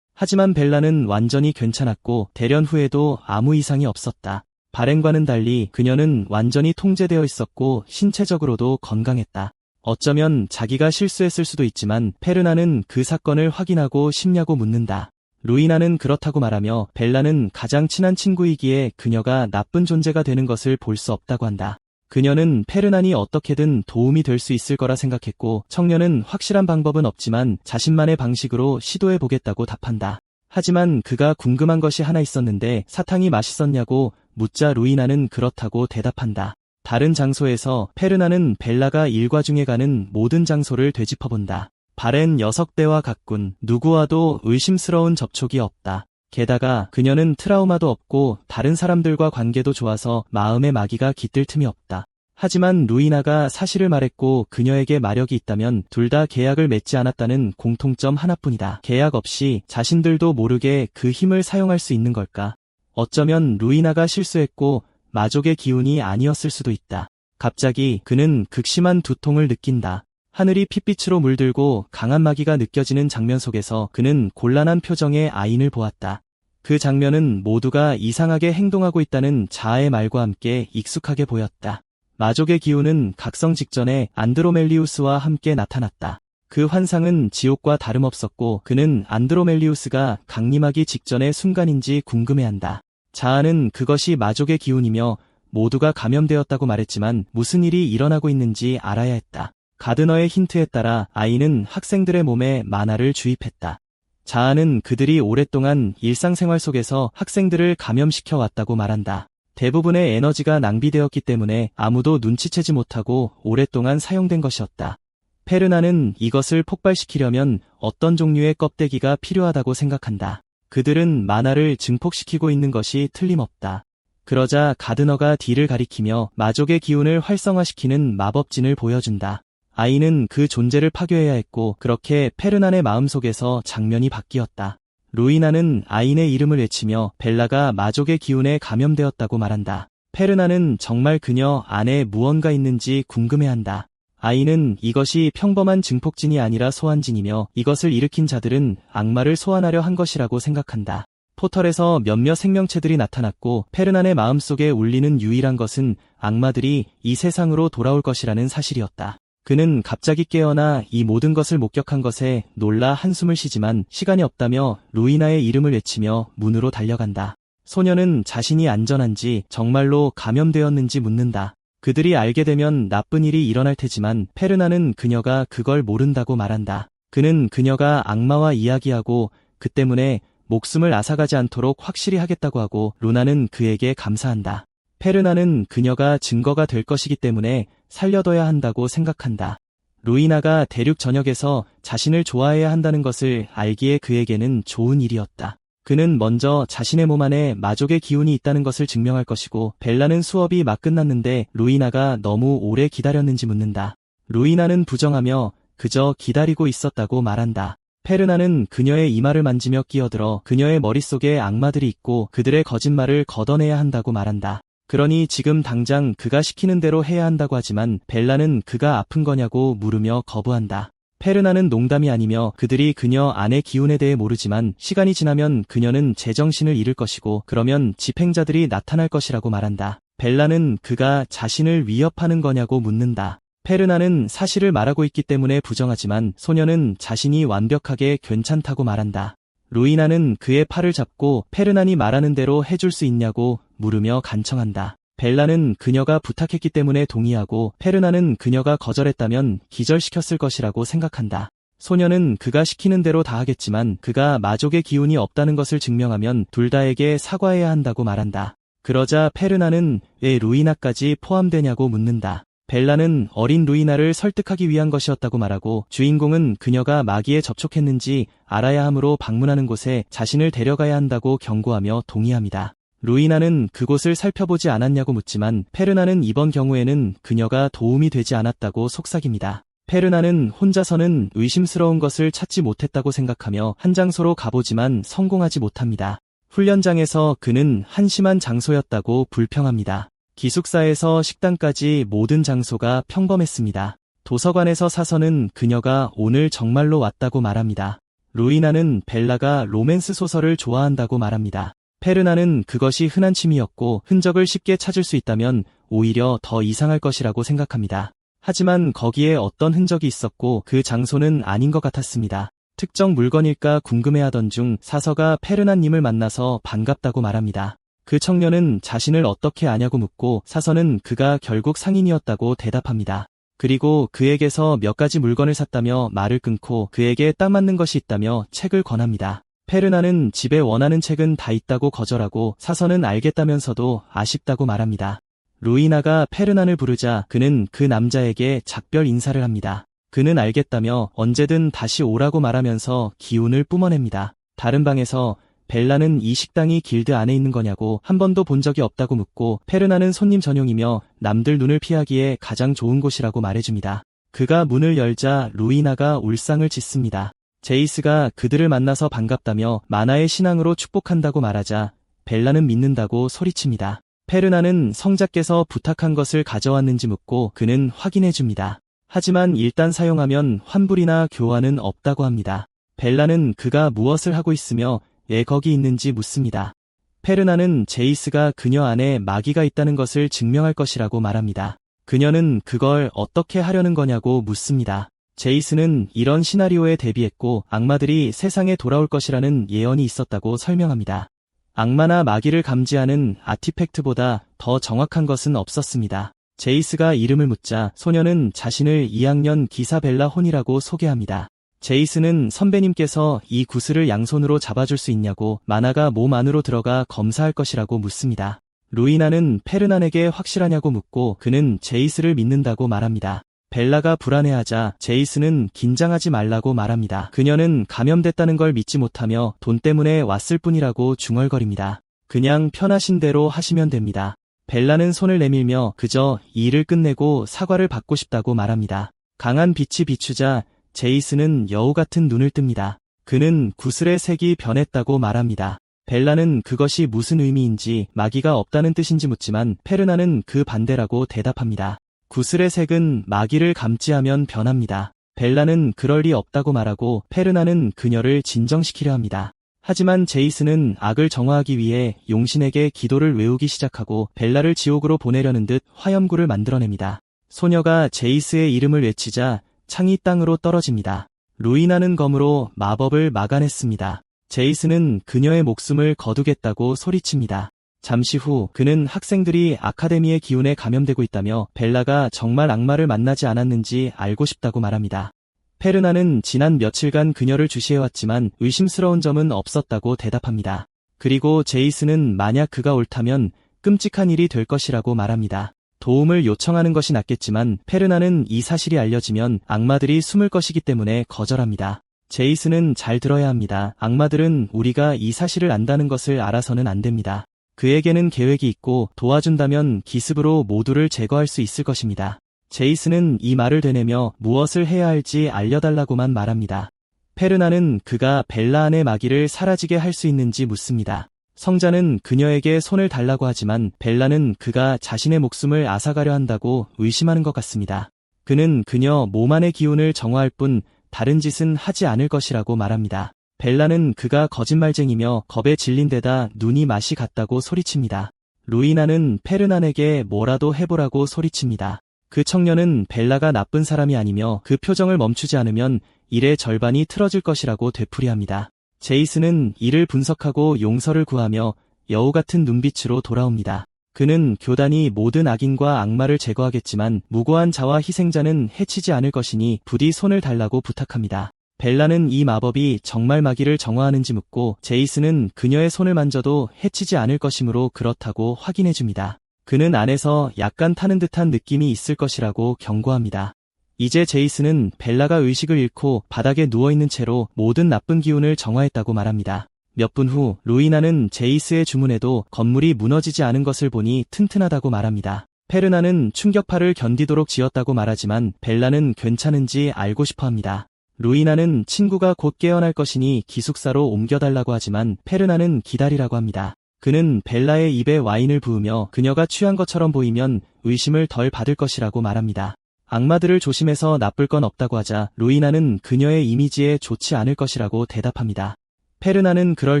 하지만 벨라는 완전히 괜찮았고 대련 후에도 아무 이상이 없었다. 발행과는 달리 그녀는 완전히 통제되어 있었고 신체적으로도 건강했다. 어쩌면 자기가 실수했을 수도 있지만 페르나는 그 사건을 확인하고 싶냐고 묻는다. 루이나는 그렇다고 말하며 벨라는 가장 친한 친구이기에 그녀가 나쁜 존재가 되는 것을 볼 수 없다고 한다. 그녀는 페르난이 어떻게든 도움이 될 수 있을 거라 생각했고 청년은 확실한 방법은 없지만 자신만의 방식으로 시도해보겠다고 답한다. 하지만 그가 궁금한 것이 하나 있었는데 사탕이 맛있었냐고 묻자 루이나는 그렇다고 대답한다. 다른 장소에서 페르나는 벨라가 일과 중에 가는 모든 장소를 되짚어본다. 바렌 녀석대와 같군. 누구와도 의심스러운 접촉이 없다. 게다가 그녀는 트라우마도 없고 다른 사람들과 관계도 좋아서 마음의 마귀가 깃들 틈이 없다. 하지만 루이나가 사실을 말했고 그녀에게 마력이 있다면 둘 다 계약을 맺지 않았다는 공통점 하나뿐이다. 계약 없이 자신들도 모르게 그 힘을 사용할 수 있는 걸까? 어쩌면 루이나가 실수했고 마족의 기운이 아니었을 수도 있다. 갑자기 그는 극심한 두통을 느낀다. 하늘이 핏빛으로 물들고 강한 마귀가 느껴지는 장면 속에서 그는 곤란한 표정의 아인을 보았다. 그 장면은 모두가 이상하게 행동하고 있다는 자아의 말과 함께 익숙하게 보였다. 마족의 기운은 각성 직전에 안드로멜리우스와 함께 나타났다. 그 환상은 지옥과 다름없었고 그는 안드로멜리우스가 강림하기 직전의 순간인지 궁금해한다. 자아는 그것이 마족의 기운이며 모두가 감염되었다고 말했지만 무슨 일이 일어나고 있는지 알아야 했다. 가드너의 힌트에 따라 아이는 학생들의 몸에 만화를 주입했다. 자아는 그들이 오랫동안 일상생활 속에서 학생들을 감염시켜 왔다고 말한다. 대부분의 에너지가 낭비되었기 때문에 아무도 눈치채지 못하고 오랫동안 사용된 것이었다. 페르나는 이것을 폭발시키려면 어떤 종류의 껍데기가 필요하다고 생각한다. 그들은 만화를 증폭시키고 있는 것이 틀림없다. 그러자 가드너가 뒤를 가리키며 마족의 기운을 활성화시키는 마법진을 보여준다. 아이는 그 존재를 파괴해야 했고 그렇게 페르난의 마음속에서 장면이 바뀌었다. 루이나는 아인의 이름을 외치며 벨라가 마족의 기운에 감염되었다고 말한다. 페르난은 정말 그녀 안에 무언가 있는지 궁금해한다. 아인은 이것이 평범한 증폭진이 아니라 소환진이며 이것을 일으킨 자들은 악마를 소환하려 한 것이라고 생각한다. 포털에서 몇몇 생명체들이 나타났고 페르난의 마음속에 울리는 유일한 것은 악마들이 이 세상으로 돌아올 것이라는 사실이었다. 그는 갑자기 깨어나 이 모든 것을 목격한 것에 놀라 한숨을 쉬지만 시간이 없다며 루이나의 이름을 외치며 문으로 달려간다. 소녀는 자신이 안전한지 정말로 감염되었는지 묻는다. 그들이 알게 되면 나쁜 일이 일어날 테지만 페르나는 그녀가 그걸 모른다고 말한다. 그는 그녀가 악마와 이야기하고 그 때문에 목숨을 앗아가지 않도록 확실히 하겠다고 하고 루나는 그에게 감사한다. 페르나는 그녀가 증거가 될 것이기 때문에 살려둬야 한다고 생각한다. 루이나가 대륙 전역에서 자신을 좋아해야 한다는 것을 알기에 그에게는 좋은 일이었다. 그는 먼저 자신의 몸 안에 마족의 기운이 있다는 것을 증명할 것이고 벨라는 수업이 막 끝났는데 루이나가 너무 오래 기다렸는지 묻는다. 루이나는 부정하며 그저 기다리고 있었다고 말한다. 페르나는 그녀의 이마를 만지며 끼어들어 그녀의 머릿속에 악마들이 있고 그들의 거짓말을 걷어내야 한다고 말한다. 그러니 지금 당장 그가 시키는 대로 해야 한다고 하지만 벨라는 그가 아픈 거냐고 물으며 거부한다. 페르나는 농담이 아니며 그들이 그녀 안의 기운에 대해 모르지만 시간이 지나면 그녀는 제정신을 잃을 것이고 그러면 집행자들이 나타날 것이라고 말한다. 벨라는 그가 자신을 위협하는 거냐고 묻는다. 페르나는 사실을 말하고 있기 때문에 부정하지만 소녀는 자신이 완벽하게 괜찮다고 말한다. 루이나는 그의 팔을 잡고 페르난이 말하는 대로 해줄 수 있냐고 물으며 간청한다. 벨라는 그녀가 부탁했기 때문에 동의하고 페르나는 그녀가 거절했다면 기절시켰을 것이라고 생각한다. 소녀는 그가 시키는 대로 다 하겠지만 그가 마족의 기운이 없다는 것을 증명하면 둘 다에게 사과해야 한다고 말한다. 그러자 페르나는 왜 루이나까지 포함되냐고 묻는다. 벨라는 어린 루이나를 설득하기 위한 것이었다고 말하고 주인공은 그녀가 마귀에 접촉했는지 알아야 하므로 방문하는 곳에 자신을 데려가야 한다고 경고하며 동의합니다. 루이나는 그곳을 살펴보지 않았냐고 묻지만 페르나는 이번 경우에는 그녀가 도움이 되지 않았다고 속삭입니다. 페르나는 혼자서는 의심스러운 것을 찾지 못했다고 생각하며 한 장소로 가보지만 성공하지 못합니다. 훈련장에서 그는 한심한 장소였다고 불평합니다. 기숙사에서 식당까지 모든 장소가 평범했습니다. 도서관에서 사서는 그녀가 오늘 정말로 왔다고 말합니다. 루이나는 벨라가 로맨스 소설을 좋아한다고 말합니다. 페르나는 그것이 흔한 취미였고 흔적을 쉽게 찾을 수 있다면 오히려 더 이상할 것이라고 생각합니다. 하지만 거기에 어떤 흔적이 있었고 그 장소는 아닌 것 같았습니다. 특정 물건일까 궁금해하던 중 사서가 페르나님을 만나서 반갑다고 말합니다. 그 청년은 자신을 어떻게 아냐고 묻고 사서는 그가 결국 상인이었다고 대답합니다. 그리고 그에게서 몇 가지 물건을 샀다며 말을 끊고 그에게 딱 맞는 것이 있다며 책을 권합니다. 페르나는 집에 원하는 책은 다 있다고 거절하고 사서는 알겠다면서도 아쉽다고 말합니다. 루이나가 페르난을 부르자 그는 그 남자에게 작별 인사를 합니다. 그는 알겠다며 언제든 다시 오라고 말하면서 기운을 뿜어냅니다. 다른 방에서 벨라는 이 식당이 길드 안에 있는 거냐고 한 번도 본 적이 없다고 묻고 페르나는 손님 전용이며 남들 눈을 피하기에 가장 좋은 곳이라고 말해줍니다. 그가 문을 열자 루이나가 울상을 짓습니다. 제이스가 그들을 만나서 반갑다며 만화의 신앙으로 축복한다고 말하자 벨라는 믿는다고 소리칩니다. 페르나는 성자께서 부탁한 것을 가져왔는지 묻고 그는 확인해줍니다. 하지만 일단 사용하면 환불이나 교환은 없다고 합니다. 벨라는 그가 무엇을 하고 있으며 왜 거기 있는지 묻습니다. 페르나는 제이스가 그녀 안에 마귀가 있다는 것을 증명할 것이라고 말합니다. 그녀는 그걸 어떻게 하려는 거냐고 묻습니다. 제이스는 이런 시나리오에 대비했고 악마들이 세상에 돌아올 것이라는 예언이 있었다고 설명합니다. 악마나 마귀를 감지하는 아티팩트보다 더 정확한 것은 없었습니다. 제이스가 이름을 묻자 소녀는 자신을 2학년 기사 벨라 혼이라고 소개합니다. 제이스는 선배님께서 이 구슬을 양손으로 잡아줄 수 있냐고 만화가 몸 안으로 들어가 검사할 것이라고 묻습니다. 루이나는 페르난에게 확실하냐고 묻고 그는 제이스를 믿는다고 말합니다. 벨라가 불안해하자 제이스는 긴장하지 말라고 말합니다. 그녀는 감염됐다는 걸 믿지 못하며 돈 때문에 왔을 뿐이라고 중얼거립니다. 그냥 편하신 대로 하시면 됩니다. 벨라는 손을 내밀며 그저 일을 끝내고 사과를 받고 싶다고 말합니다. 강한 빛이 비추자 제이스는 여우 같은 눈을 뜹니다. 그는 구슬의 색이 변했다고 말합니다. 벨라는 그것이 무슨 의미인지 마귀가 없다는 뜻인지 묻지만 페르나는 그 반대라고 대답합니다. 구슬의 색은 마귀를 감지하면 변합니다. 벨라는 그럴 리 없다고 말하고 페르나는 그녀를 진정시키려 합니다. 하지만 제이스는 악을 정화하기 위해 용신에게 기도를 외우기 시작하고 벨라를 지옥으로 보내려는 듯 화염구를 만들어냅니다. 소녀가 제이스의 이름을 외치자 창이 땅으로 떨어집니다. 루이나는 검으로 마법을 막아냈습니다. 제이스는 그녀의 목숨을 거두겠다고 소리칩니다. 잠시 후 그는 학생들이 아카데미의 기운에 감염되고 있다며 벨라가 정말 악마를 만나지 않았는지 알고 싶다고 말합니다. 페르나는 지난 며칠간 그녀를 주시해왔지만 의심스러운 점은 없었다고 대답합니다. 그리고 제이스는 만약 그가 옳다면 끔찍한 일이 될 것이라고 말합니다. 도움을 요청하는 것이 낫겠지만 페르나는 이 사실이 알려지면 악마들이 숨을 것이기 때문에 거절합니다. 제이스는 잘 들어야 합니다. 악마들은 우리가 이 사실을 안다는 것을 알아서는 안 됩니다. 그에게는 계획이 있고 도와준다면 기습으로 모두를 제거할 수 있을 것입니다. 제이스는 이 말을 되뇌며 무엇을 해야 할지 알려달라고만 말합니다. 페르나는 그가 벨라 안의 마귀를 사라지게 할 수 있는지 묻습니다. 성자는 그녀에게 손을 달라고 하지만 벨라는 그가 자신의 목숨을 앗아가려 한다고 의심하는 것 같습니다. 그는 그녀 몸 안의 기운을 정화할 뿐 다른 짓은 하지 않을 것이라고 말합니다. 벨라는 그가 거짓말쟁이며 겁에 질린 데다 눈이 맛이 갔다고 소리칩니다. 루이나는 페르난에게 뭐라도 해보라고 소리칩니다. 그 청년은 벨라가 나쁜 사람이 아니며 그 표정을 멈추지 않으면 일의 절반이 틀어질 것이라고 되풀이합니다. 제이스는 이를 분석하고 용서를 구하며 여우 같은 눈빛으로 돌아옵니다. 그는 교단이 모든 악인과 악마를 제거하겠지만 무고한 자와 희생자는 해치지 않을 것이니 부디 손을 달라고 부탁합니다. 벨라는 이 마법이 정말 마귀를 정화하는지 묻고 제이스는 그녀의 손을 만져도 해치지 않을 것이므로 그렇다고 확인해줍니다. 그는 안에서 약간 타는 듯한 느낌이 있을 것이라고 경고합니다. 이제 제이스는 벨라가 의식을 잃고 바닥에 누워있는 채로 모든 나쁜 기운을 정화했다고 말합니다. 몇 분 후 루이나는 제이스의 주문에도 건물이 무너지지 않은 것을 보니 튼튼하다고 말합니다. 페르나는 충격파를 견디도록 지었다고 말하지만 벨라는 괜찮은지 알고 싶어합니다. 루이나는 친구가 곧 깨어날 것이니 기숙사로 옮겨달라고 하지만 페르나는 기다리라고 합니다. 그는 벨라의 입에 와인을 부으며 그녀가 취한 것처럼 보이면 의심을 덜 받을 것이라고 말합니다. 악마들을 조심해서 나쁠 건 없다고 하자 루이나는 그녀의 이미지에 좋지 않을 것이라고 대답합니다. 페르나는 그럴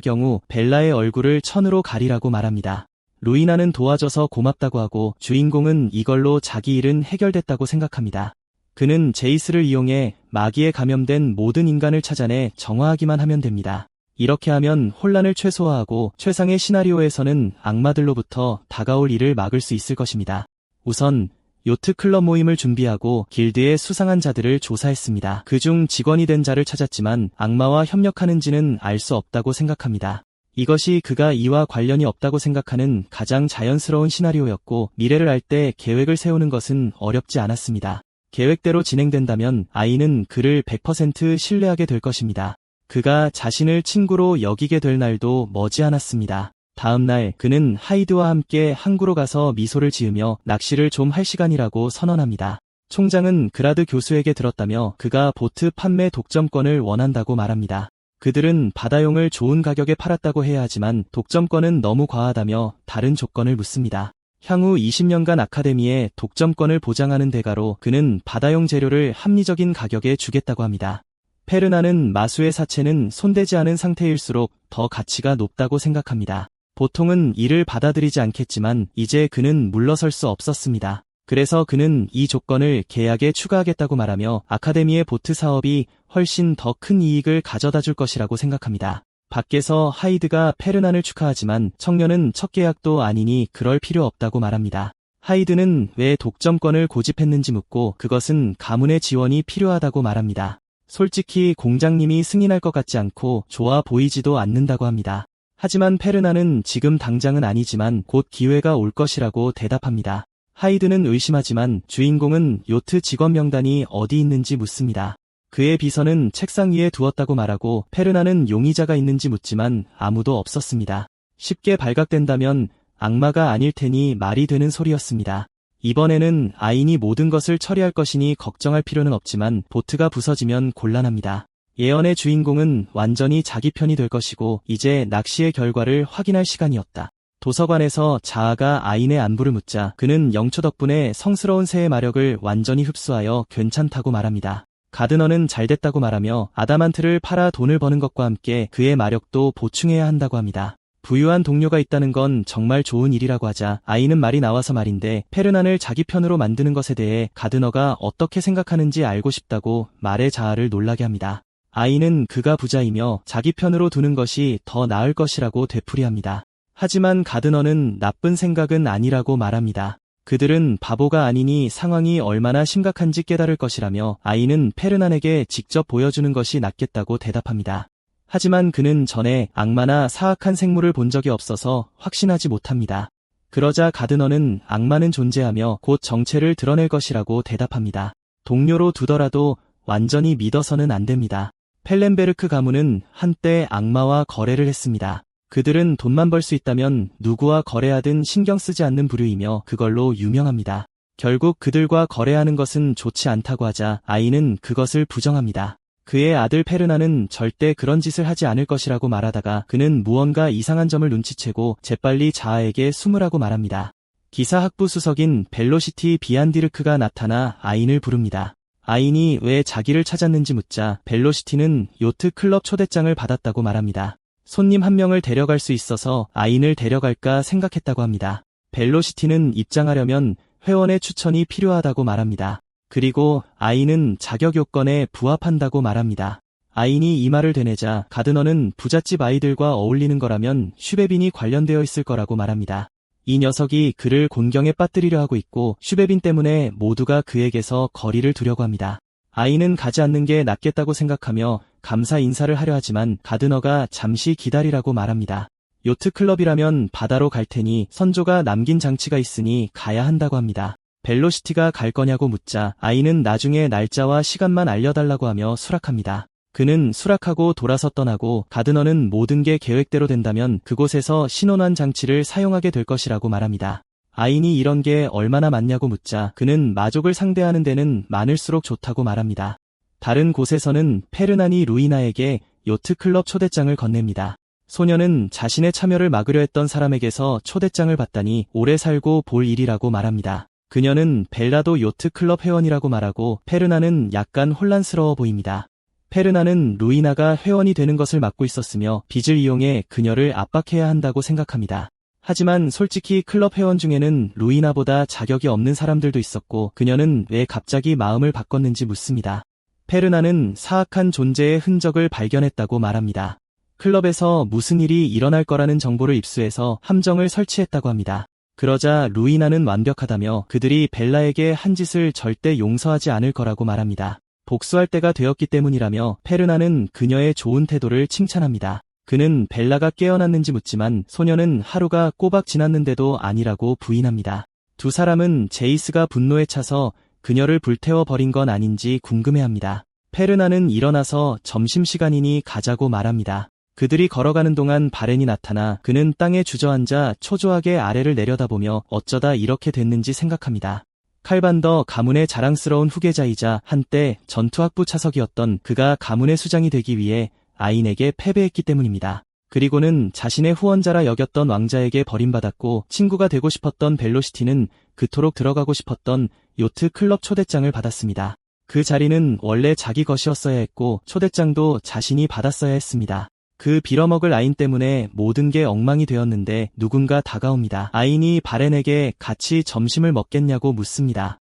경우 벨라의 얼굴을 천으로 가리라고 말합니다. 루이나는 도와줘서 고맙다고 하고 주인공은 이걸로 자기 일은 해결됐다고 생각합니다. 그는 제이스를 이용해 마귀에 감염된 모든 인간을 찾아내 정화하기만 하면 됩니다. 이렇게 하면 혼란을 최소화하고 최상의 시나리오에서는 악마들로부터 다가올 일을 막을 수 있을 것입니다. 우선 요트 클럽 모임을 준비하고 길드의 수상한 자들을 조사했습니다. 그중 직원이 된 자를 찾았지만 악마와 협력하는지는 알 수 없다고 생각합니다. 이것이 그가 이와 관련이 없다고 생각하는 가장 자연스러운 시나리오였고 미래를 알 때 계획을 세우는 것은 어렵지 않았습니다. 계획대로 진행된다면 아이는 그를 100% 신뢰하게 될 것입니다. 그가 자신을 친구로 여기게 될 날도 머지않았습니다. 다음 날 그는 하이드와 함께 항구로 가서 미소를 지으며 낚시를 좀 할 시간이라고 선언합니다. 총장은 그라드 교수에게 들었다며 그가 보트 판매 독점권을 원한다고 말합니다. 그들은 바다용을 좋은 가격에 팔았다고 해야 하지만 독점권은 너무 과하다며 다른 조건을 묻습니다. 향후 20년간 아카데미에 독점권을 보장하는 대가로 그는 바다용 재료를 합리적인 가격에 주겠다고 합니다. 페르나는 마수의 사체는 손대지 않은 상태일수록 더 가치가 높다고 생각합니다. 보통은 이를 받아들이지 않겠지만 이제 그는 물러설 수 없었습니다. 그래서 그는 이 조건을 계약에 추가하겠다고 말하며 아카데미의 보트 사업이 훨씬 더 큰 이익을 가져다 줄 것이라고 생각합니다. 밖에서 하이드가 페르난을 축하하지만 청년은 첫 계약도 아니니 그럴 필요 없다고 말합니다. 하이드는 왜 독점권을 고집했는지 묻고 그것은 가문의 지원이 필요하다고 말합니다. 솔직히 공장님이 승인할 것 같지 않고 좋아 보이지도 않는다고 합니다. 하지만 페르나는 지금 당장은 아니지만 곧 기회가 올 것이라고 대답합니다. 하이드는 의심하지만 주인공은 요트 직원 명단이 어디 있는지 묻습니다. 그의 비서는 책상 위에 두었다고 말하고 페르나는 용의자가 있는지 묻지만 아무도 없었습니다. 쉽게 발각된다면 악마가 아닐 테니 말이 되는 소리였습니다. 이번에는 아인이 모든 것을 처리할 것이니 걱정할 필요는 없지만 보트가 부서지면 곤란합니다. 예언의 주인공은 완전히 자기 편이 될 것이고 이제 낚시의 결과를 확인할 시간이었다. 도서관에서 자아가 아인의 안부를 묻자 그는 영초 덕분에 성스러운 새의 마력을 완전히 흡수하여 괜찮다고 말합니다. 가드너는 잘됐다고 말하며 아다만트를 팔아 돈을 버는 것과 함께 그의 마력도 보충해야 한다고 합니다. 부유한 동료가 있다는 건 정말 좋은 일이라고 하자 아인은 말이 나와서 말인데 페르난을 자기 편으로 만드는 것에 대해 가드너가 어떻게 생각하는지 알고 싶다고 말의 자아를 놀라게 합니다. 아인은 그가 부자이며 자기 편으로 두는 것이 더 나을 것이라고 되풀이합니다. 하지만 가드너는 나쁜 생각은 아니라고 말합니다. 그들은 바보가 아니니 상황이 얼마나 심각한지 깨달을 것이라며 아인은 페르난에게 직접 보여주는 것이 낫겠다고 대답합니다. 하지만 그는 전에 악마나 사악한 생물을 본 적이 없어서 확신하지 못합니다. 그러자 가드너는 악마는 존재하며 곧 정체를 드러낼 것이라고 대답합니다. 동료로 두더라도 완전히 믿어서는 안 됩니다. 펠렌베르크 가문은 한때 악마와 거래를 했습니다. 그들은 돈만 벌 수 있다면 누구와 거래하든 신경 쓰지 않는 부류이며 그걸로 유명합니다. 결국 그들과 거래하는 것은 좋지 않다고 하자 아인은 그것을 부정합니다. 그의 아들 페르나는 절대 그런 짓을 하지 않을 것이라고 말하다가 그는 무언가 이상한 점을 눈치채고 재빨리 자아에게 숨으라고 말합니다. 기사학부 수석인 벨로시티 비안디르크가 나타나 아인을 부릅니다. 아인이 왜 자기를 찾았는지 묻자 벨로시티는 요트 클럽 초대장을 받았다고 말합니다. 손님 한 명을 데려갈 수 있어서 아인을 데려갈까 생각했다고 합니다. 벨로시티는 입장하려면 회원의 추천이 필요하다고 말합니다. 그리고 아인은 자격 요건에 부합한다고 말합니다. 아인이 이 말을 되뇌자 가드너는 부잣집 아이들과 어울리는 거라면 슈베빈이 관련되어 있을 거라고 말합니다. 이 녀석이 그를 곤경에 빠뜨리려 하고 있고 슈베빈 때문에 모두가 그에게서 거리를 두려고 합니다. 아인은 가지 않는 게 낫겠다고 생각하며 감사 인사를 하려 하지만 가드너가 잠시 기다리라고 말합니다. 요트클럽이라면 바다로 갈 테니 선조가 남긴 장치가 있으니 가야 한다고 합니다. 벨로시티가 갈 거냐고 묻자 아인은 나중에 날짜와 시간만 알려달라고 하며 수락합니다. 그는 수락하고 돌아서 떠나고 가드너는 모든 게 계획대로 된다면 그곳에서 신원환 장치를 사용하게 될 것이라고 말합니다. 아인이 이런 게 얼마나 많냐고 묻자 그는 마족을 상대하는 데는 많을수록 좋다고 말합니다. 다른 곳에서는 페르난이 루이나에게 요트클럽 초대장을 건넵니다. 소녀는 자신의 참여를 막으려 했던 사람에게서 초대장을 받다니 오래 살고 볼 일이라고 말합니다. 그녀는 벨라도 요트클럽 회원이라고 말하고 페르난은 약간 혼란스러워 보입니다. 페르난은 루이나가 회원이 되는 것을 막고 있었으며 빚을 이용해 그녀를 압박해야 한다고 생각합니다. 하지만 솔직히 클럽 회원 중에는 루이나보다 자격이 없는 사람들도 있었고 그녀는 왜 갑자기 마음을 바꿨는지 묻습니다. 페르난은 사악한 존재의 흔적을 발견했다고 말합니다. 클럽에서 무슨 일이 일어날 거라는 정보를 입수해서 함정을 설치했다고 합니다. 그러자 루이나는 완벽하다며 그들이 벨라에게 한 짓을 절대 용서하지 않을 거라고 말합니다. 복수할 때가 되었기 때문이라며 페르난은 그녀의 좋은 태도를 칭찬합니다. 그는 벨라가 깨어났는지 묻지만 소녀는 하루가 꼬박 지났는데도 아니라고 부인합니다. 두 사람은 제이스가 분노에 차서 그녀를 불태워 버린 건 아닌지 궁금해합니다. 페르난은 일어나서 점심시간이니 가자고 말합니다. 그들이 걸어가는 동안 바렌이 나타나 그는 땅에 주저앉아 초조하게 아래를 내려다보며 어쩌다 이렇게 됐는지 생각합니다. 칼반더 가문의 자랑스러운 후계자이자 한때 전투학부 차석이었던 그가 가문의 수장이 되기 위해 아인에게 패배했기 때문입니다. 그리고는 자신의 후원자라 여겼던 왕자에게 버림받았고 친구가 되고 싶었던 벨로시티는 그토록 들어가고 싶었던 요트 클럽 초대장을 받았습니다. 그 자리는 원래 자기 것이었어야 했고 초대장도 자신이 받았어야 했습니다. 그 빌어먹을 아인 때문에 모든 게 엉망이 되었는데 누군가 다가옵니다. 아인이 바렌에게 같이 점심을 먹겠냐고 묻습니다.